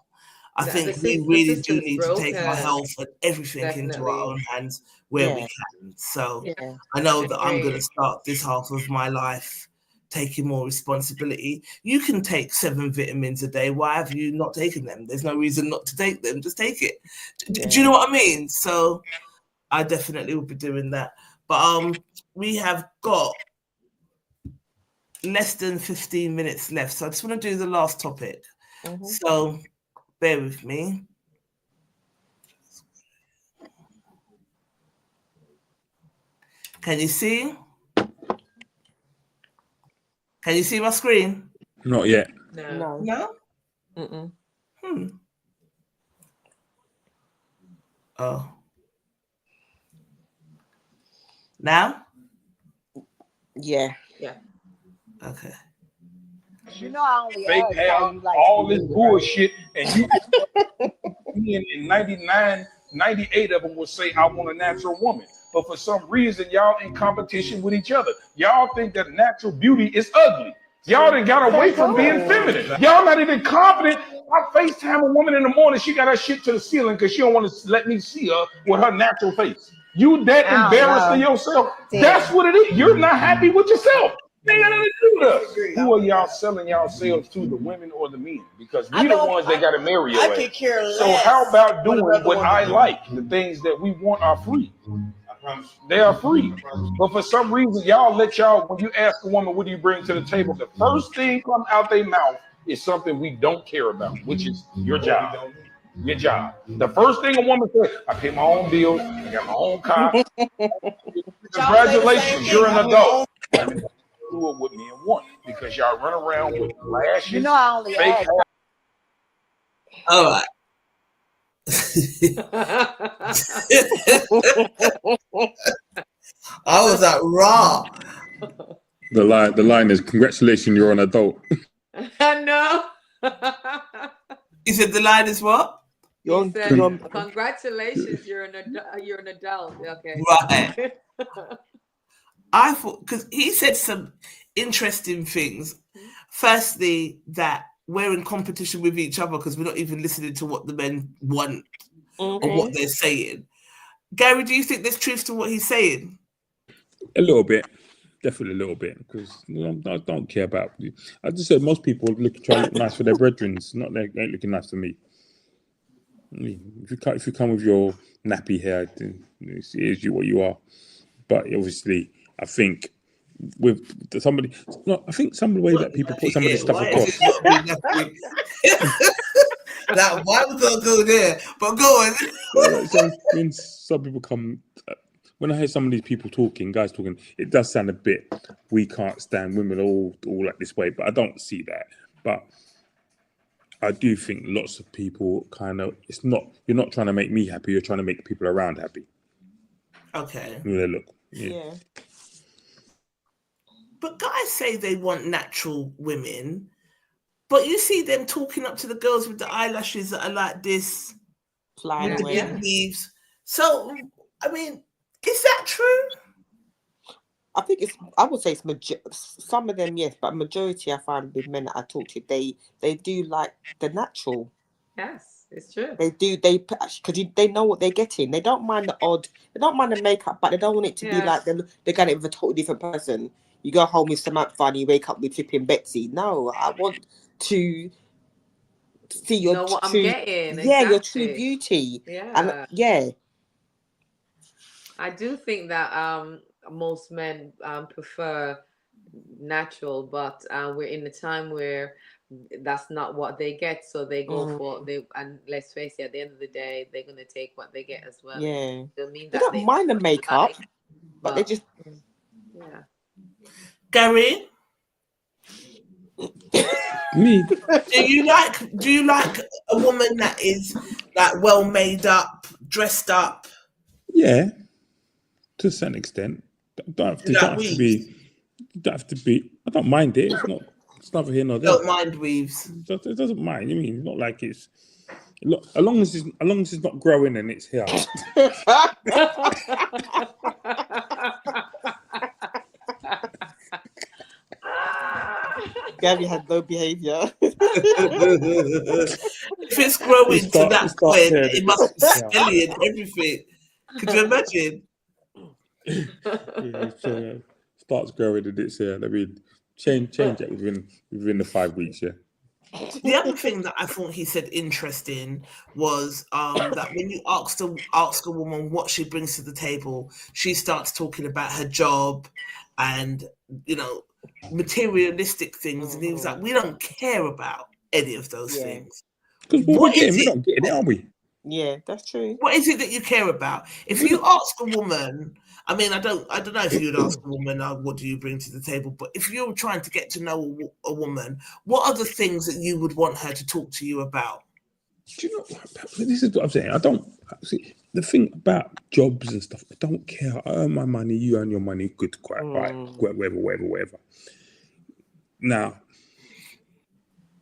I think we really do need to take our health and everything into our own hands where we can. So Yeah. I know that I'm going to start this half of my life taking more responsibility. You can take 7 vitamins a day. Why have you not taken them? There's no reason not to take them. Just take it. Do you know what I mean? So I definitely will be doing that. But we have got less than 15 minutes left. So I just want to do the last topic. So bear with me. Can you see? Can you see my screen? Not yet. No. No? Mm-mm. Oh. Now? Yeah. Okay. You know, I only Fake asked hair, how you like all to this do it, bullshit, and you in 99, 98 of them will say, I want a natural woman. But for some reason, y'all in competition with each other. Y'all think that natural beauty is ugly. Y'all done got away from being feminine. Y'all not even confident. I FaceTime a woman in the morning, she got her shit to the ceiling because she don't want to let me see her with her natural face. You that embarrassed of yourself? That's what it is. You're not happy with yourself. They ain't got nothing to do with us. Who are y'all selling yourselves to, the women or the men? Because we the ones that got to marry your ass. So how about doing what I like? The things that we want are free. They are free. But for some reason, y'all let y'all, when you ask a woman, what do you bring to the table? The first thing come out their mouth is something we don't care about, which is your job. Your job. The first thing a woman says, I pay my own bills, I got my own car. Congratulations, you're an adult. Women do it with me and one because y'all run around with lashes, You know, I only fake asked. hair. All right. I was like, raw. The line is, congratulations, you're an adult. No. You said the line is what? He said, congratulations, you're an adult. Okay. Right. I thought, because he said some interesting things. Firstly, that we're in competition with each other because we're not even listening to what the men want or what they're saying. Gary, do you think there's truth to what he's saying? A little bit. Definitely a little bit, because I don't care about you. I just said most people try to look nice for their brethren, not they ain't looking nice for me. I mean, if you come with your nappy hair, then it is you what you are. But obviously, I think with somebody, no, I think some of the way that people put some of this stuff across. That why we gonna go there? But go on. When some people come. When I hear some of these people talking, guys talking, it does sound a bit, we can't stand women all like this way, but I don't see that. But I do think lots of people kind of, you're not trying to make me happy, you're trying to make people around happy. Okay. Yeah, look. Yeah. But guys say they want natural women, but you see them talking up to the girls with the eyelashes that are like this, with the big leaves. So, I mean, is that true? I think I would say it's some of them, yes, but majority I find with men that I talk to, they do like the natural. Yes, it's true. They do, because they know what they're getting. They don't mind the makeup, but they don't want it to be like they're getting it with a totally different person. You go home with Samantha and you wake up with flipping Betsy. No, I want to see your what true, I'm getting. your true beauty. And I do think that most men prefer natural, but we're in a time where that's not what they get, so they go for and let's face it, at the end of the day, they're gonna take what they get as well. Yeah, mean they don't mind the makeup, but they just yeah. Gary, Me, Do you like a woman that is like well made up, dressed up? yeah, to a certain extent. Don't You like have to weaves? be. Don't have to be. I don't mind it. It's not. It's neither here nor there. Don't mind weaves. It doesn't mind. I mean, it's not like it's. As long as it's not growing and it's here. Gabby had no behaviour. If it's growing to that point, it must be smelly and everything. Could you imagine? Yeah, so starts growing and it's here. I mean, change it within the 5 weeks. Yeah. The other thing that I thought he said interesting was that when you ask a woman what she brings to the table, she starts talking about her job and materialistic things, and he was like, "We don't care about any of those things." Because we're not getting it, are we? Yeah, that's true. What is it that you care about? If you ask a woman, I mean, I don't know if you'd ask a woman, what do you bring to the table? But if you're trying to get to know a woman, what are the things that you would want her to talk to you about? Do you know? This is what I'm saying. I don't see the thing about jobs and stuff. I don't care. I earn my money. You earn your money. Good, quite right. Whatever. Now,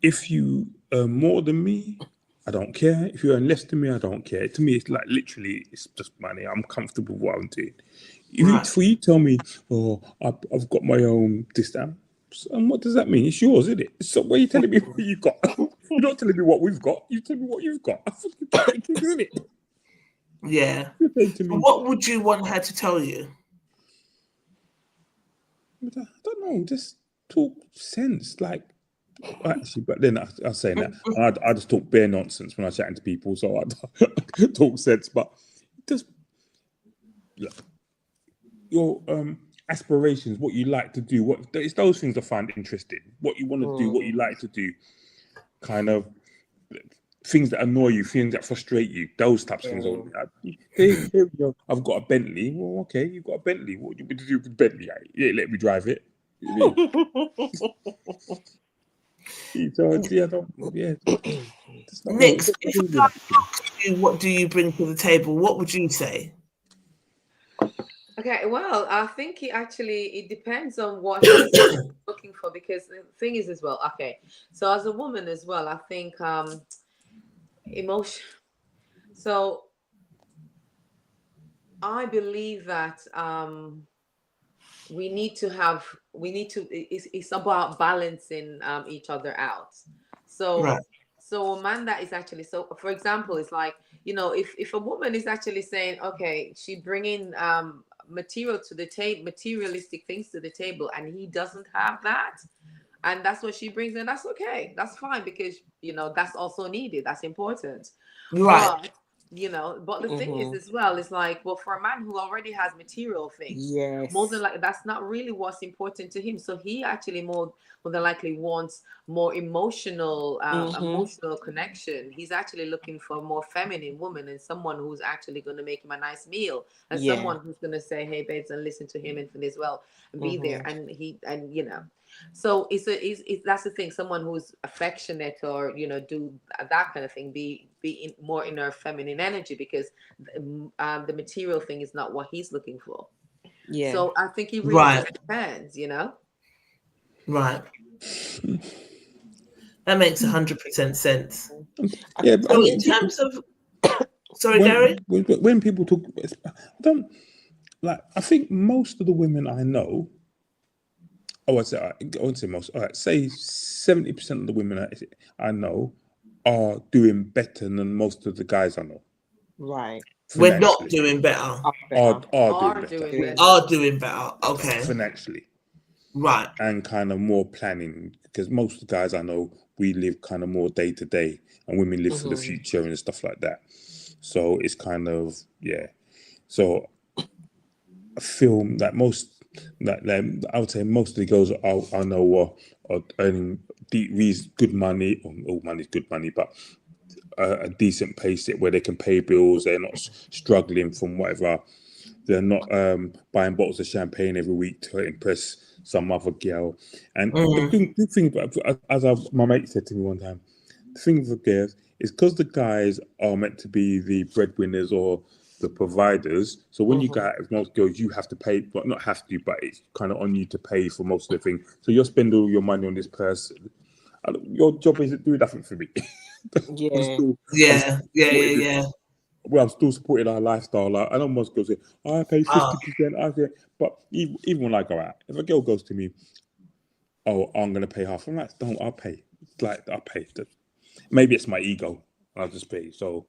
if you earn more than me, I don't care. If you earn less than me, I don't care. To me, it's like literally, it's just money. I'm comfortable with what I'm doing. For you tell me, oh, I've got my own this down. And what does that mean? It's yours, isn't it? So why are you telling me what you got? You're not telling me what we've got. You tell me what you've got. I think isn't it? Yeah. To me, what would you want her to tell you? I don't know. Just talk sense, like. Actually, but then I say that I just talk bare nonsense when I'm chatting to people, so I talk sense. But just your aspirations, what you like to do, it's those things I find interesting. What you want to do, what you like to do, kind of things that annoy you, things that frustrate you, those types of things. Here we go. I've got a Bentley. Well, okay, you've got a Bentley. What do you want to do with Bentley? Yeah, let me drive it. So, yeah. Next, if a guy asks you, what do you bring to the table, what would you say? Okay, well, I think it depends on what he's looking for, because the thing is as well, okay, so as a woman as well, I think emotion. So I believe that it's about balancing each other out. So so a man that is actually, so for example, it's like, if a woman is actually saying, okay, she bringing materialistic things to the table, and he doesn't have that, and that's what she brings in, that's okay, that's fine, because that's also needed, that's important. But but the thing is as well, it's like, well, for a man who already has material things, more than like, that's not really what's important to him. So he actually more than likely wants more emotional connection. He's actually looking for a more feminine woman, and someone who's actually going to make him a nice meal, and someone who's going to say, hey babes, and listen to him and for this well, and be there, and so that's the thing, someone who's affectionate, or do that kind of thing, be more in her feminine energy, because the material thing is not what he's looking for. So I think it really just depends. Right. That makes 100% sense. Yeah. So in terms of, sorry, Gary. When people talk, I think most of the women I know. I wouldn't say most. All right, say 70% of the women I know are doing better than most of the guys I know. Right. We're not doing better. Are doing better. Okay. Financially. Right. And kind of more planning, because most of the guys I know, we live kind of more day to day, and women live for the future and stuff like that. So it's kind of, yeah. So I feel that I would say most of the girls I know are earning good money. All money's good money, but a decent pay set where they can pay bills. They're not struggling from whatever They're not buying bottles of champagne every week to impress some other girl. And the thing, as my mate said to me one time, the thing for girls is because the guys are meant to be the breadwinners or the providers. So when you go out with most girls, you have to pay, but not have to, but it's kind of on you to pay for most of the thing. So you'll spend all your money on this person. Your job isn't doing nothing for me. Yeah. Well, I'm still supporting our lifestyle. Like, I know most girls say, I pay 50%. I say, but even when I go out, if a girl goes to me, oh, I'm going to pay half, I'm like, don't, I'll pay. It's like, I'll pay. Maybe it's my ego. I'll just pay. So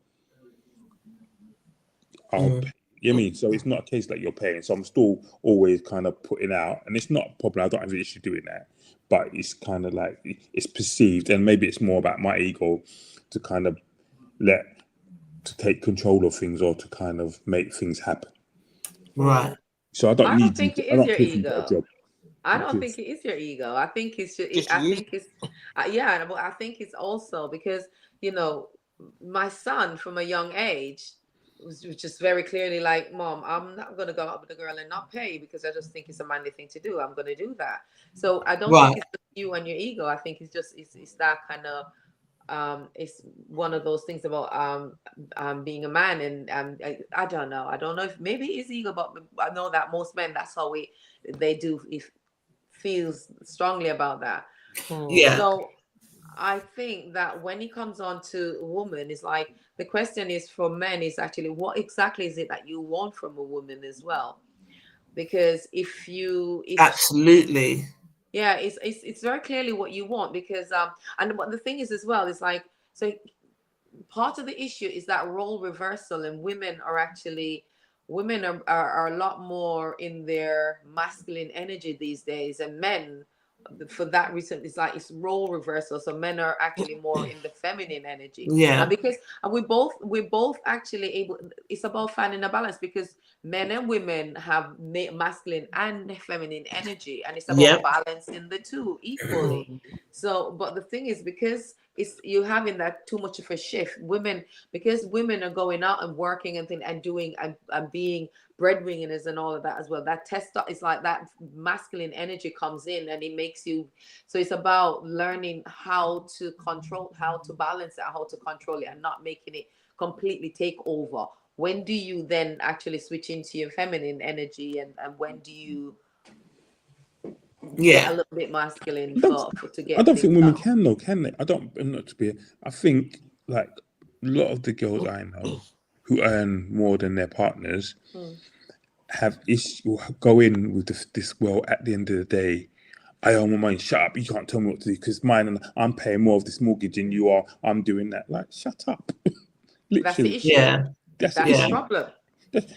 I'll pay. You know what I mean? So it's not a case that you're paying. So I'm still always kind of putting out, and it's not a problem. I don't have an issue doing that, but it's kind of like it's perceived, and maybe it's more about my ego to kind of to take control of things or to kind of make things happen. Right. So I don't need think you. it I is don't your care if you got a ego. job. I don't think it is your ego. I think it's just, I think it's yeah, but I think it's also because, you know, my son from a young age was just very clearly like, Mom, I'm not going to go out with a girl and not pay because I just think it's a manly thing to do. I'm going to do that. So I don't think it's just you and your ego. I think it's just it's that kind of it's one of those things about being a man, and I don't know. I don't know if maybe it's ego, but I know that most men, that's how they do feels strongly about that. Yeah. So I think that when it comes on to a woman, it's like the question is for men is actually what exactly is it that you want from a woman as well? Because if absolutely, yeah, it's very clearly what you want, because and what the thing is as well is like, so part of the issue is that role reversal, and women are a lot more in their masculine energy these days, and men, for that reason, it's like it's role reversal, so men are actually more in the feminine energy. And because we're both actually able, it's about finding a balance, because men and women have masculine and feminine energy, and it's about balancing the two equally. So but the thing is, because it's you having that too much of a shift, because women are going out and working and doing and being breadwinners and all of that as well, that is like that masculine energy comes in, and it makes you, so it's about learning how to balance it, how to control it, and not making it completely take over. When do you then actually switch into your feminine energy, and when do you get a little bit masculine to get I don't think women out? can though, can they? I think like a lot of the girls I know who earn more than their partners have go in with this, well, at the end of the day, I own my money, shut up, you can't tell me what to do because mine, and I'm paying more of this mortgage than you are, I'm doing that. Like, shut up. Literally. That's the issue. That's the problem. At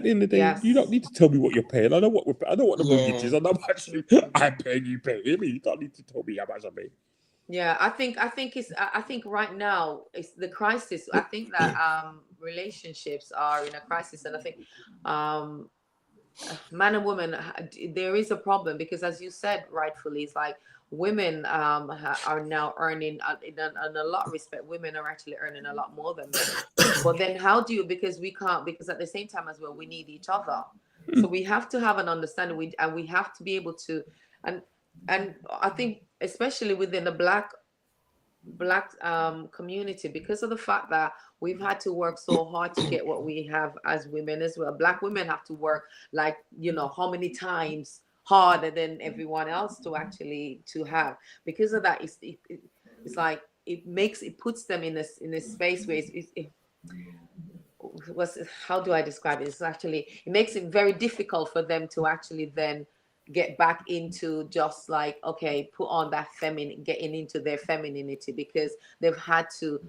the end of the day, you don't need to tell me what you're paying. I know what the mortgage is. I know how much I'm paying, you pay. You don't need to tell me how much I'm paying. Yeah, I think right now it's the crisis. I think that relationships are in a crisis, and I think man and woman, there is a problem, because as you said rightfully, it's like women are now earning in a lot of respect, women are actually earning a lot more than men. But then how do you, because we can't, because at the same time as well, we need each other. So we have to have an understanding, we have to be able to, and I think especially within the black community, because of the fact that we've had to work so hard to get what we have as women as well. Black women have to work like, how many times harder than everyone else to have. Because of that, it's like it puts them in a space where how do I describe it? It makes it very difficult for them to actually then get back into just like, okay, put on that feminine, getting into their femininity, because they've had to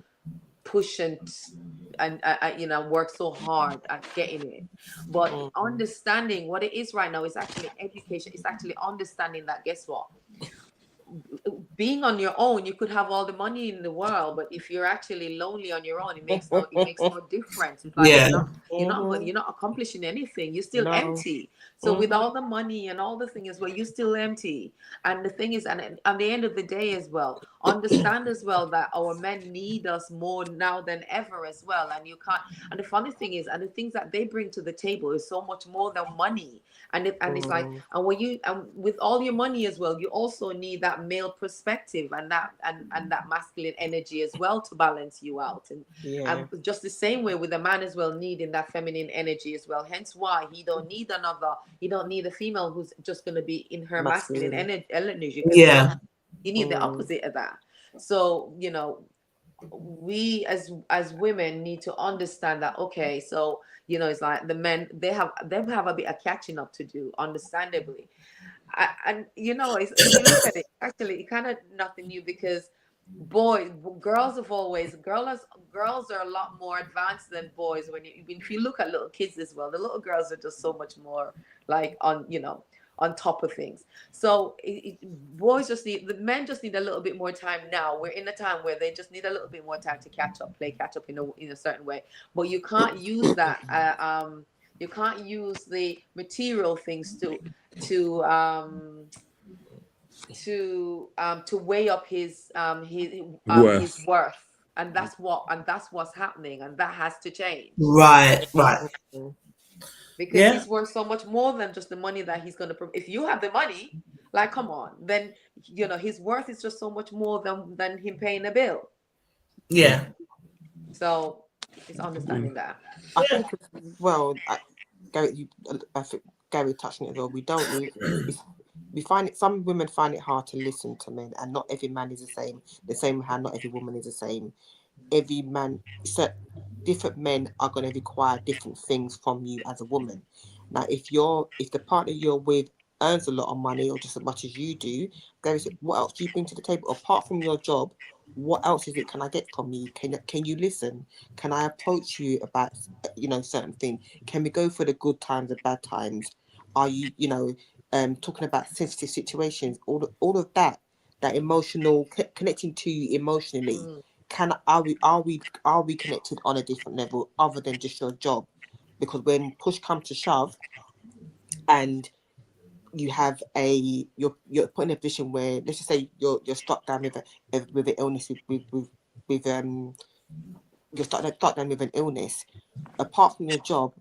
push and work so hard at getting it. But understanding what it is right now is actually education. It's actually understanding that, guess what, being on your own, you could have all the money in the world, but if you're actually lonely on your own, it makes no difference. It's like you're not accomplishing anything. You're still empty. So with all the money and all the thing as well, you're still empty. And the thing is, and at the end of the day as well, understand as well that our men need us more now than ever as well. And you can't. And the funny thing is, and the things that they bring to the table is so much more than money. And it's like, and when you, and with all your money as well, you also need that male perspective and that masculine energy as well to balance you out. And just the same way with a man as well, needing that feminine energy as well. Hence why he don't need a female who's just going to be in her masculine energy. Yeah. You need the opposite of that. So, we as women need to understand that, okay, so, it's like the men, they have a bit of catching up to do, understandably. And it's, if you look at it, actually, it kind of nothing new, because girls are a lot more advanced than boys. If you look at little kids as well, the little girls are just so much more like on top of things. So the men just need a little bit more time now. We're in a time where they just need a little bit more time to catch up in a certain way. But you can't use that. You can't use the material things to weigh up his worth. And that's what's happening, and that has to change. Right. Because he's worth so much more than just the money that he's going to. If you have the money, like, come on, then his worth is just so much more than him paying a bill. Yeah. So it's understanding that. I think, well, I think Gary touched on it as well. We find it. Some women find it hard to listen to men, and not every man is the same. The same how not every woman is the same. Every man, different men are going to require different things from you as a woman. Now, if the partner you're with earns a lot of money or just as much as you do, Gary said, what else do you bring to the table apart from your job? What else is it can I get from you? Can you listen? Can I approach you about certain things? Can we go for the good times, the bad times? Are you talking about sensitive situations? All of that emotional connecting to you emotionally. Are we connected on a different level other than just your job? Because when push comes to shove, and you have you're put in a position where, let's just say you're struck down with an illness you're struck down with an illness. Apart from your job,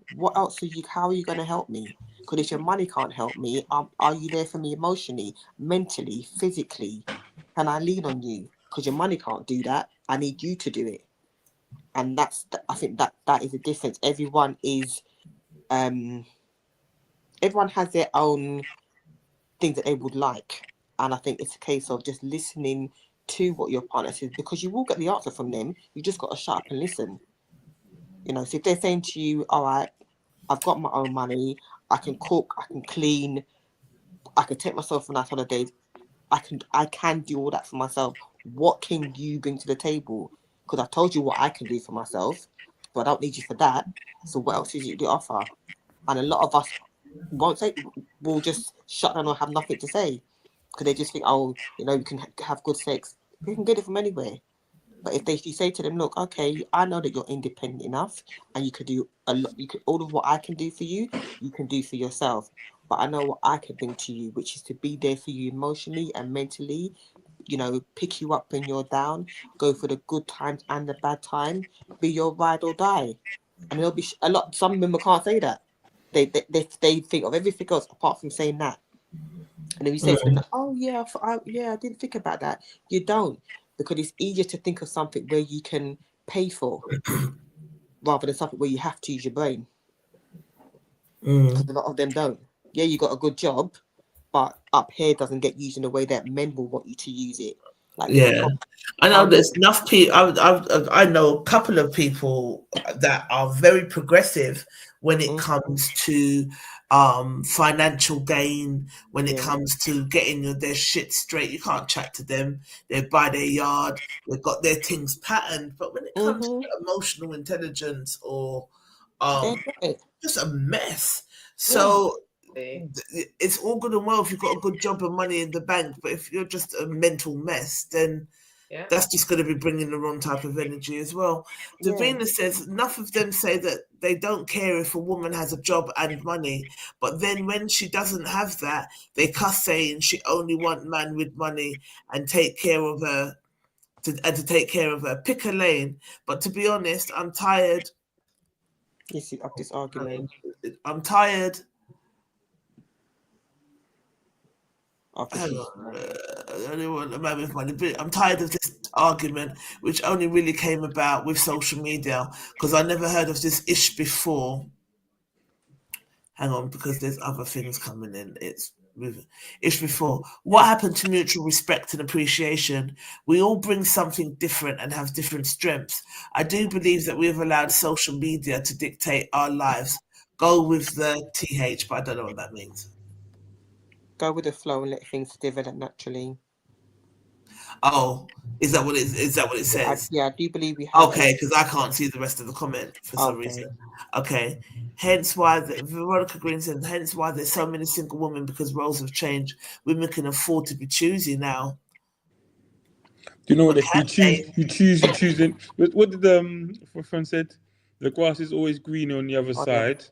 how are you going to help me? Because if your money can't help me, are you there for me emotionally, mentally, physically? Can I lean on you? Because your money can't do that. I need you to do it. And I think that is the difference. Everyone has their own things that they would like. And I think it's a case of just listening to what your partner says, because you will get the answer from them. You just got to shut up and listen. So if they're saying to you, all right, I've got my own money, I can cook, I can clean, I can take myself on nice holidays, I can do all that for myself. What can you bring to the table? Because I've told you what I can do for myself, but I don't need you for that. So what else is you to offer? And a lot of us will just shut down or have nothing to say, because they just think, you can have good sex. You can get it from anywhere. But if you say to them, look, okay, I know that you're independent enough and you could do a lot, all of what I can do for you, you can do for yourself. But I know what I can bring to you, which is to be there for you emotionally and mentally, pick you up when you're down, go for the good times and the bad times, be your ride or die. And there'll be some women can't say that. They think of everything else apart from saying that. And if you say to them, oh yeah, I didn't think about that. You don't, because it's easier to think of something where you can pay for rather than something where you have to use your brain. Because a lot of them don't. Yeah, you got a good job, but up here doesn't get used in a way that men will want you to use it. I know there's enough people. I know a couple of people that are very progressive when it comes to financial gain, when it comes to getting their shit straight. You can't chat to them. They buy their yard. They've got their things patterned. But when it comes to emotional intelligence or just a mess. So it's all good and well if you've got a good job and money in the bank, but if you're just a mental mess, then Yeah. That's just going to be bringing the wrong type of energy as well. Davina says enough of them say that they don't care if a woman has a job and money, but then when she doesn't have that, they cuss saying she only want man with money and take care of her. To take care of her, pick a lane. But to be honest, I'm tired. You see, of this argument. I'm tired. Of this. Hang on. I'm tired of this argument, which only really came about with social media, because I never heard of this ish before. Hang on, because there's other things coming in. It's ish before. What happened to mutual respect and appreciation? We all bring something different and have different strengths. I do believe that we have allowed social media to dictate our lives. Go with the TH, but I don't know what that means. Go with the flow and let things develop naturally. Oh, is that what it says? I do believe we have. Okay, because I can't see the rest of the comment for some reason. Okay, hence why Veronica Green said, hence why there's so many single women, because roles have changed. Women can afford to be choosy now. Do you know what? You choose. What did my friend said? The grass is always greener on the other side,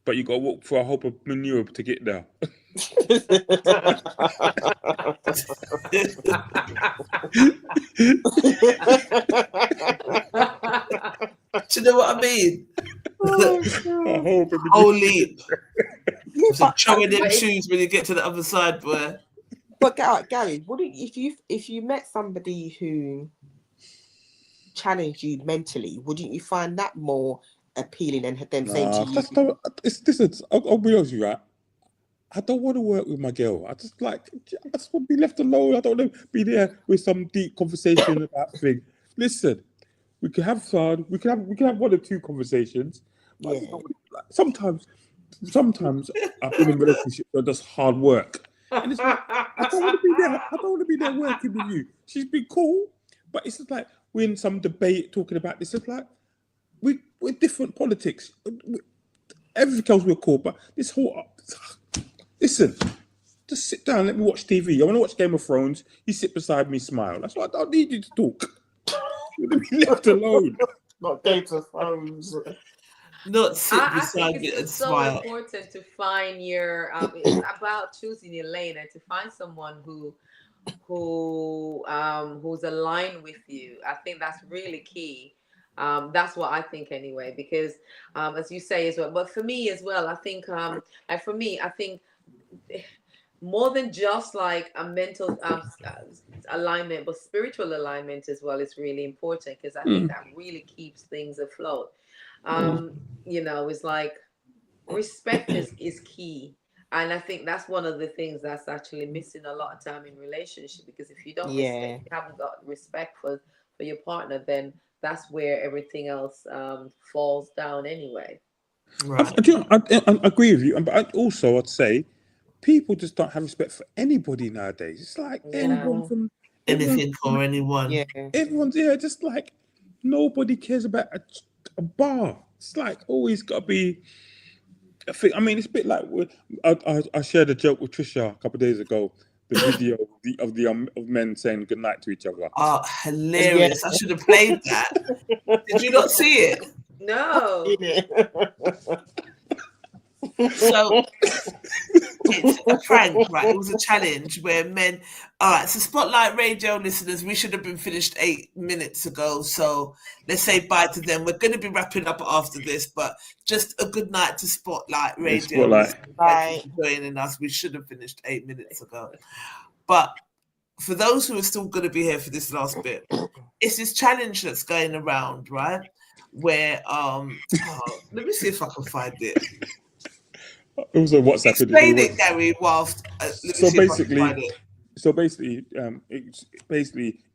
but you got to walk through a hope of manure to get there. Do you know what I mean? Whole leap. Showing them shoes when you get to the other side, boy. But Gary, wouldn't if you met somebody who challenged you mentally, wouldn't you find that more appealing than them saying to you? Listen, I'll be honest with you, right? I don't want to work with my girl. I just want to be left alone. I don't want to be there with some deep conversation about things. Listen, we can have fun. We can have one or two conversations. But sometimes I've been in relationships that are just hard work. And it's like, I don't want to be there. I don't want to be there working with you. She's been cool, but it's just like we're in some debate talking about this. It's like we're different politics. Everything else we're cool, but this whole listen, just sit down. Let me watch TV. I want to watch Game of Thrones. You sit beside me, smile. That's why I don't need you to talk. You want to be left alone. Not Game of Thrones. Not sit I beside think me and it's so smile. important to find your. It's about choosing your lane and to find someone who's aligned with you. I think that's really key. That's what I think anyway, because as you say as well. But for me as well, I think I think more than just like a mental alignment, but spiritual alignment as well is really important, because I think that really keeps things afloat. It's like respect is key. And I think that's one of the things that's actually missing a lot of time in relationship, because if you don't respect, you haven't got respect for your partner, then that's where everything else falls down anyway. Right. I agree with you, but I'd say people just don't have respect for anybody nowadays. It's like anyone from anything or anyone. Yeah, everyone's just like nobody cares about a bar. It's like always got to be. I mean, it's a bit like I shared a joke with Trisha a couple of days ago. The video of men saying goodnight to each other. Oh, hilarious! I should have played that. Did you not see it? No. So it's a prank, right? It was a challenge where men. All right, so Spotlight Radio listeners, we should have been finished 8 minutes ago. So let's say bye to them. We're going to be wrapping up after this, but just a good night to Spotlight Radio. Bye. Thank you for joining us. We should have finished 8 minutes ago, but for those who are still going to be here for this last bit, it's this challenge that's going around, right? Where let me see if I can find it. It was a WhatsApp. Explain it, Gary. Whilst So basically,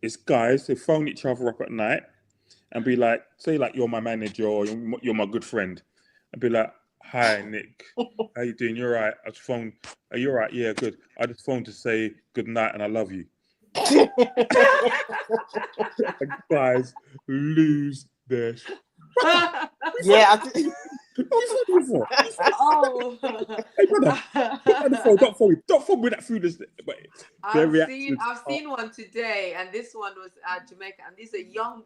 it's guys who phone each other up at night and be like, say like you're my manager or you're my good friend, and be like, "Hi Nick, how you doing? You're right. I just phoned. Are you all right? Yeah, good. I just phoned to say good night and I love you." And guys lose their. Yeah. before? Oh, Hey, brother, don't phone me. Don't phone me that through this. But I've seen one today, and this one was at Jamaica, and these are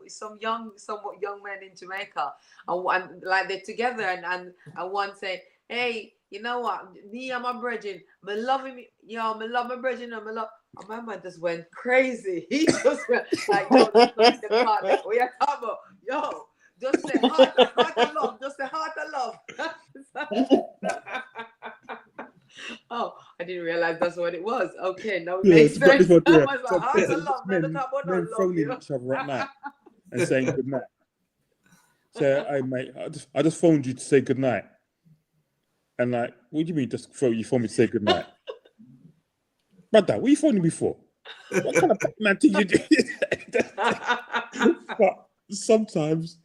somewhat young men in Jamaica, and like they're together, and one say, "Hey, you know what? Me and my brethren, me loving me, yo, me love my brethren, and me love." And my man just went crazy. He just went like, "Yo, this is the part that we are talking about, yo." Just say heart of love. Just say heart of love. Oh, I didn't realize that's what it was. Okay, now it makes sense. I was like, heart of love. Men phoning each other at night and saying good night. So, hey mate, I just phoned you to say good night. And like, what do you mean? You phoned me to say good night, brother? What are you phoning me for? What kind of man did you do? But sometimes.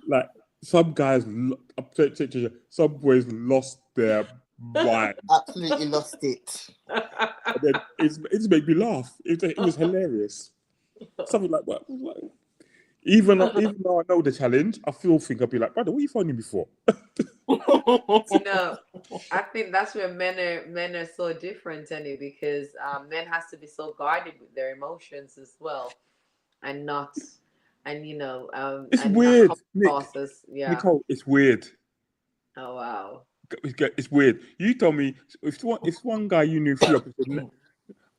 Like some guys, some boys lost their mind. Absolutely lost it. And then it's made me laugh. It was hilarious. Something like that. Even though I know the challenge, I think I'll be like, brother, what are you phoning me for? No, I think that's where men are so different, Annie, because men has to be so guarded with their emotions as well, and not. And it's and weird, Nick. Yeah. Nicole, it's weird. Oh wow. It's weird. You told me if one guy you knew flew up and said,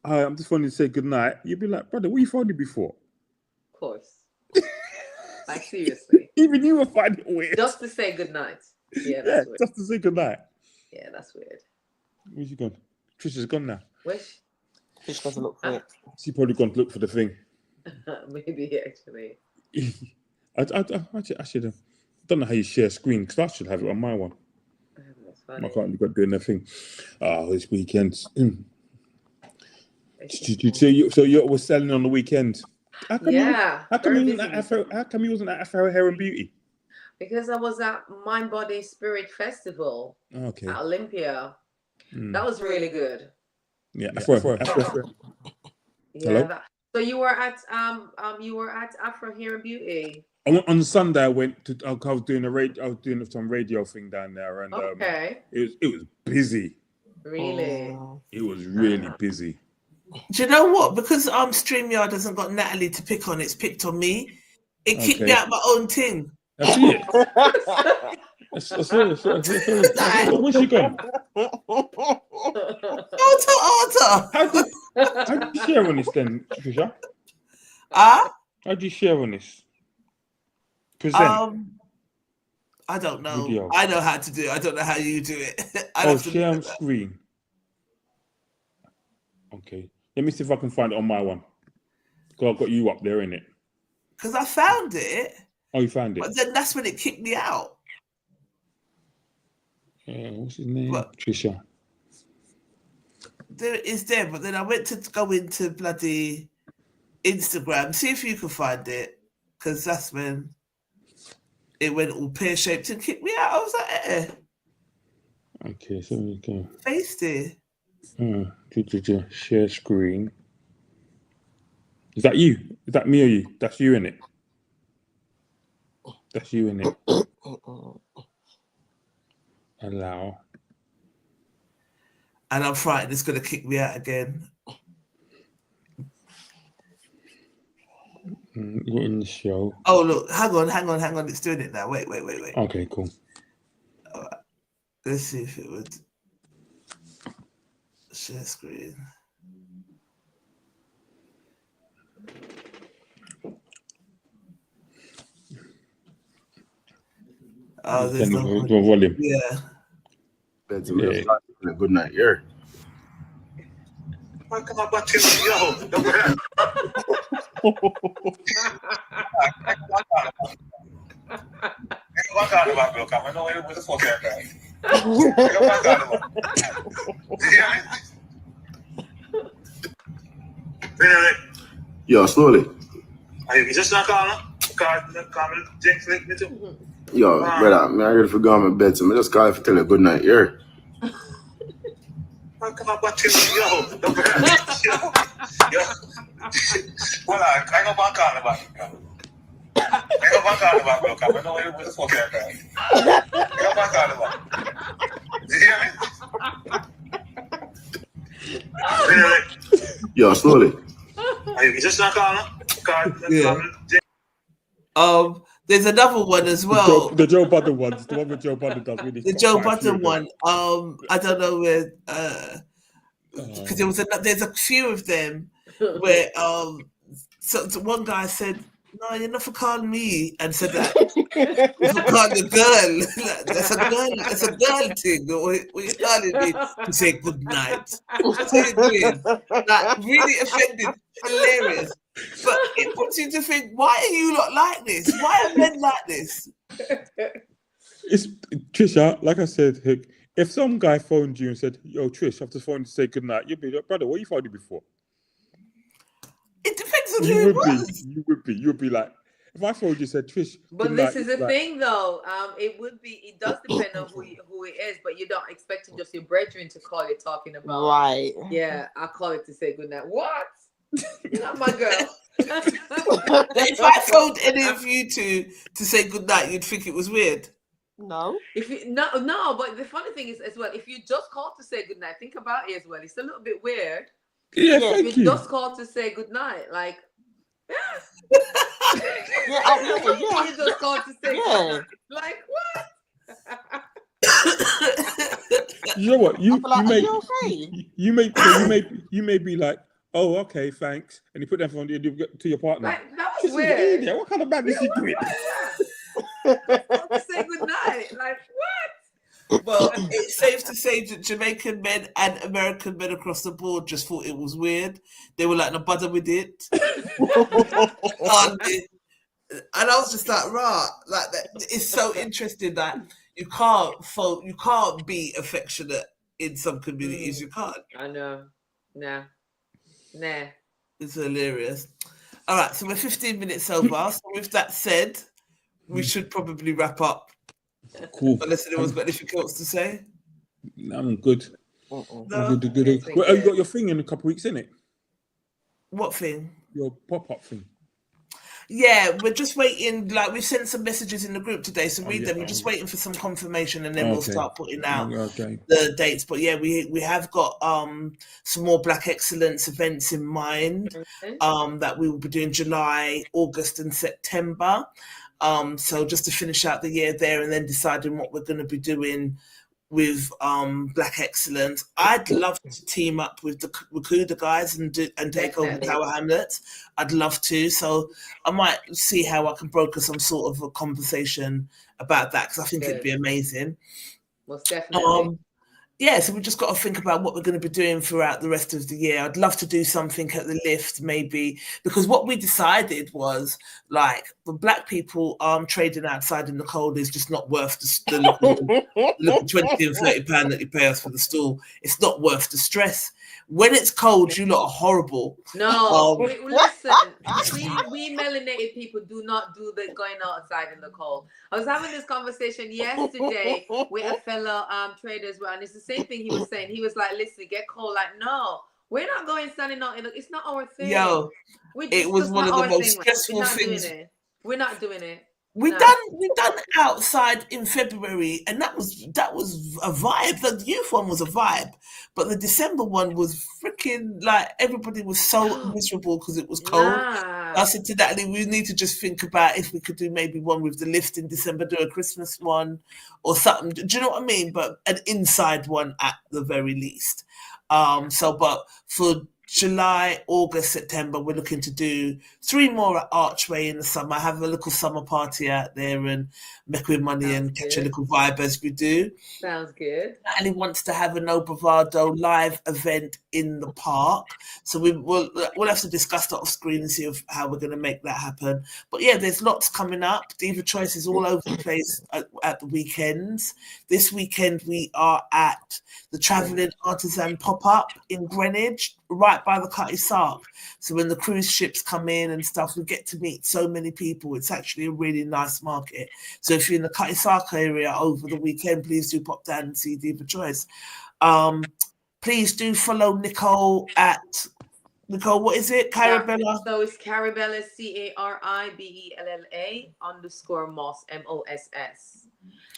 I'm just wanting to say good night, you'd be like, brother, what are you phoning me for? Of course. Like seriously. Even you would find it weird. Just to say good night. Yeah, that's weird. Just to say good night. Yeah, that's weird. Where's she gone? Trisha's gone now. Wish. Trish doesn't look for it. She's probably gone to look for the thing. Maybe actually. I should have. Don't know how you share screen because I should have it on my one. That's funny. I can't. You got doing that thing. This weekend. So you were selling on the weekend. How come you wasn't at Afro Hair and Beauty? Because I was at Mind Body Spirit Festival. Okay. At Olympia. That was really good. Yeah. Afro. Yeah. Hello? So you were at Afro Hair and Beauty. On Sunday, I went to. I was doing some radio thing down there, and it was busy. Really, it was really busy. Do you know what? Because StreamYard hasn't got Natalie to pick on, it's picked on me. It kicked me out my own thing. That's it. Where's she gone? Arthur. How do you share on this then, Trisha? How do you share on this? Present. I don't know. Video. I know how to do it. I don't know how you do it. Share on screen. Okay. Let me see if I can find it on my one. Because I've got you up there, innit? Because I found it. Oh, you found it? But then that's when it kicked me out. What's his name? Trisha. There it is there, but then I went to go into bloody Instagram. See if you can find it. Because that's when it went all pear-shaped and kicked me out. I was like, Okay, so we go. Tasty. Share screen. Is that you? Is that me or you? That's you, innit? That's you, innit? Allow. And I'm frightened it's going to kick me out again. You're in the show. Oh, look. Hang on. It's doing it now. Wait. Okay, cool. All right. Let's see if it would share screen. Oh, there's no volume. Yeah. That's a good night. Yeah. Come on, back to yo. Yo, slowly. You just not calling? Yo, brother, man, I gotta forget my bed, so I just call you to tell you good night. Yeah. Come on, back to yo. Well, I go back on about it. I go back on about it. I know what the fuck you're Really? Yo, slowly. You just not calling? Yeah. There's another one as The well. Joe Budden ones, the one with Joe Budden does really. The Joe Budden one. I don't know where because there's a few of them where so one guy said, "No, you're not for calling me," and said that you're for calling the girl. That's a girl thing. What you calling me to say good night? That's what you're doing. Like really offended, hilarious. But it puts you to think, why are you not like this? Why are men like this? It's Trisha, like I said, if some guy phoned you and said, "Yo, Trish, I've just phoned to say good night," you'd be like, "Brother, what you phoned me before?" It depends on who it was. You would be like, if I phoned you and said, "Trish," but this is the thing, though. It does depend on who it is, but you don't expect just your brethren to call you talking about. Right. Yeah, I'll call it to say good night. What? You're not my girl. If I phoned any of you to say good night, you'd think it was weird. No. No, but the funny thing is as well, if you just call to say good night, think about it as well. It's a little bit weird. Yeah, if you just call to say good night, like Yeah. You just call to say good night. Like what? You know what? You may be like, "Oh, okay, thanks," and you put that phone to your partner. Like, that was weird. What kind of madness you doing? To say good night. Like what? Well, it's safe to say that Jamaican men and American men across the board just thought it was weird. They were like, "No bother with it." And I was just like, "Rah!" Like that. It's so interesting that you can't be affectionate in some communities. You can't. I know. Nah. It's hilarious. All right, so we're 15 minutes over. So with that said, we should probably wrap up. Cool. Unless anyone's got anything else to say. I'm good. No? I'm good. Well, you got your thing in a couple of weeks, innit? What thing? Your pop-up thing. Yeah, we're just waiting. Like, we've sent some messages in the group today, so read them. We're just waiting for some confirmation, and then we'll start putting out the dates. But yeah, we have got some more Black Excellence events in mind that we will be doing July, August, and September. So just to finish out the year there, and then deciding what we're going to be doing with Black Excellence. I'd love to team up with the Wakuda guys and take over Tower Hamlets. I'd love to. So I might see how I can broker some sort of a conversation about that, because I think it'd be amazing. Most definitely. Yeah, so we just got to think about what we're going to be doing throughout the rest of the year. I'd love to do something at the lift, maybe, because what we decided was, like, the Black people trading outside in the cold is just not worth the little 20 and 30 pound that you pay us for the stall. It's not worth the stress. When it's cold, you lot are horrible. No, listen, we melanated people do not do the going outside in the cold. I was having this conversation yesterday with a fellow trader as well, and it's the same thing he was saying. He was like, "Listen, get cold." Like, no, we're not going standing out in the. It's not our thing. Yo, it was one of the most stressful things. We're not doing it. We done outside in February, and that was a vibe. The youth one was a vibe, but the December one was freaking, like, everybody was so miserable because it was cold. I said to Natalie, we need to just think about if we could do maybe one with the lift in December, do a Christmas one or something. Do you know what I mean? But an inside one at the very least. But for July, August, September, we're looking to do 3 more at Archway in the summer. Have a little summer party out there and make with money and catch a little vibe as we do. Sounds good. Natalie wants to have a No Bravado live event in the park. So we'll have to discuss that off screen and see how we're going to make that happen. But yeah, there's lots coming up. Diva Choice is all over the place at the weekends. This weekend we are at the Travelling Artisan Pop-Up in Greenwich, right by the Cutty Sark. So when the cruise ships come in and stuff, we get to meet so many people. It's actually a really nice market. So if you're in the Cutty Sark area over the weekend, please do pop down and see Diva Choice. Please do follow Nicole at Nicole, what is it? Carabella? So it's Carabella, CARIBELLA _Moss, MOSS.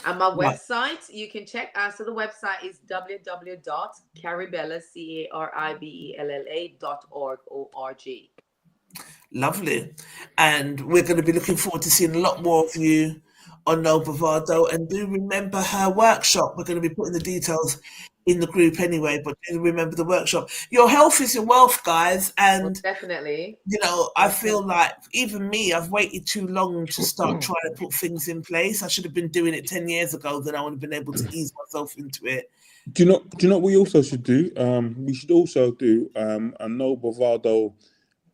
And my Right. website, you can check. So the website is www.caribella.org. Lovely. And we're going to be looking forward to seeing a lot more of you on No Bravado. And do remember her workshop. We're going to be putting the details in the group anyway, but do remember the workshop. Your health is your wealth, guys. And, Definitely. you know, I feel like even me, I've waited too long to start trying to put things in place. I should have been doing it 10 years ago, then I would have been able to ease myself into it. Do you know what we also should do? We should also do a No Bravado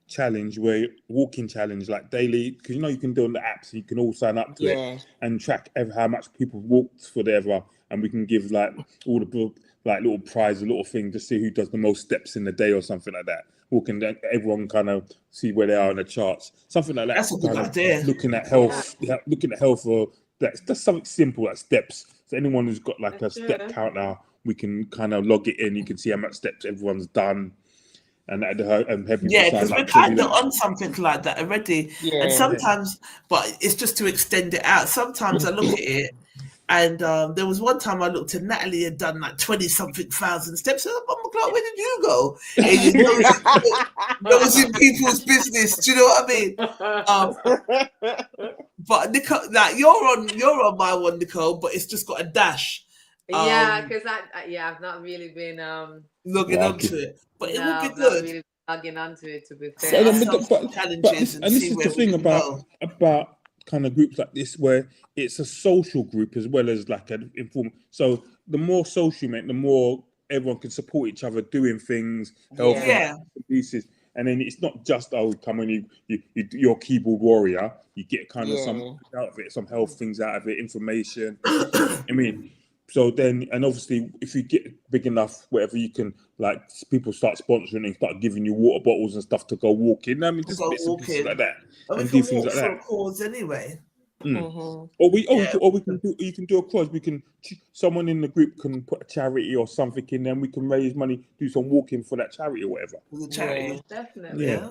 challenge, where walking challenge, like daily, because you know you can do on the apps, you can all sign up to it and track how much people walked for whatever, and we can give like all the like little prize, a little thing to see who does the most steps in the day or something like that. Walking, everyone kind of see where they are in the charts, something like that. That's a good idea. Looking at health, looking at health, or that's something simple, like steps. So anyone who's got like a step counter, we can kind of log it in. You can see how much steps everyone's done. And because we're kind of on something like that already. And sometimes, but it's just to extend it out. Sometimes I look at it, and there was one time I looked, and Natalie had done like 20-something thousand steps. And I'm like, where did you go? And you know, that was in people's business. Do you know what I mean? But Nicole, like you're on my one, Nicole, but it's just got a dash. Because I've not really been logging onto it, but it would be good. Not really logging onto it, to be fair. Challenges and this see is where the thing we can about kind of groups like this, where it's a social group as well as like an informal. So the more social you make, the more everyone can support each other doing things, help pieces. And then it's not just come on, you're a keyboard warrior. You get kind of some out of it, some health things out of it, information. I mean. So then, and obviously, if you get big enough, whatever, you can, like, people start sponsoring and start giving you water bottles and stuff to go walking. I mean, just bits and pieces like that, and do things like that. For a cause anyway. Or you can do a cause. We can, someone in the group can put a charity or something in, then we can raise money, do some walking for that charity or whatever. For the charity, definitely. Yeah.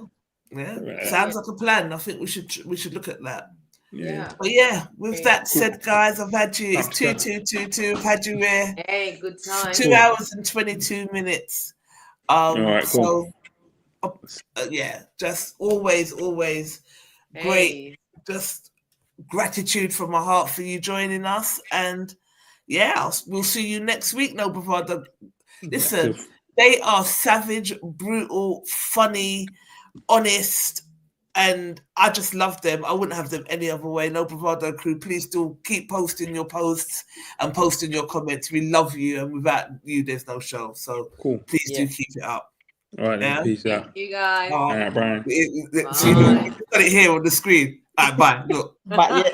Sounds like a plan. I think we should look at that. Yeah. But with that said, guys, I've had you. It's 2:22. I've had you here. Hey, good time. 2 hours and 22 minutes. All right, cool. Just always great. Just gratitude from my heart for you joining us, and we'll see you next week. No Bravado. Listen, they are savage, brutal, funny, honest. And I just love them. I wouldn't have them any other way. No Bravado crew, please do keep posting your posts and posting your comments. We love you, and without you, there's no show. So please do keep it up. All right, then, peace out. Thank you guys. All right, Brian. You got it here on the screen. All right, bye. Look. But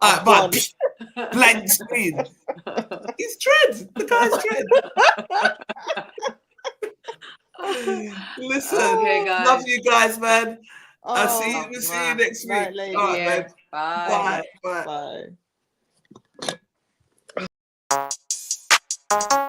Bye. Bye. Blank screen. He's dread. The guy's dread. Listen, guys. love you guys, man. I'll see you. We'll see you next week. Right, all right, man. Bye. Bye.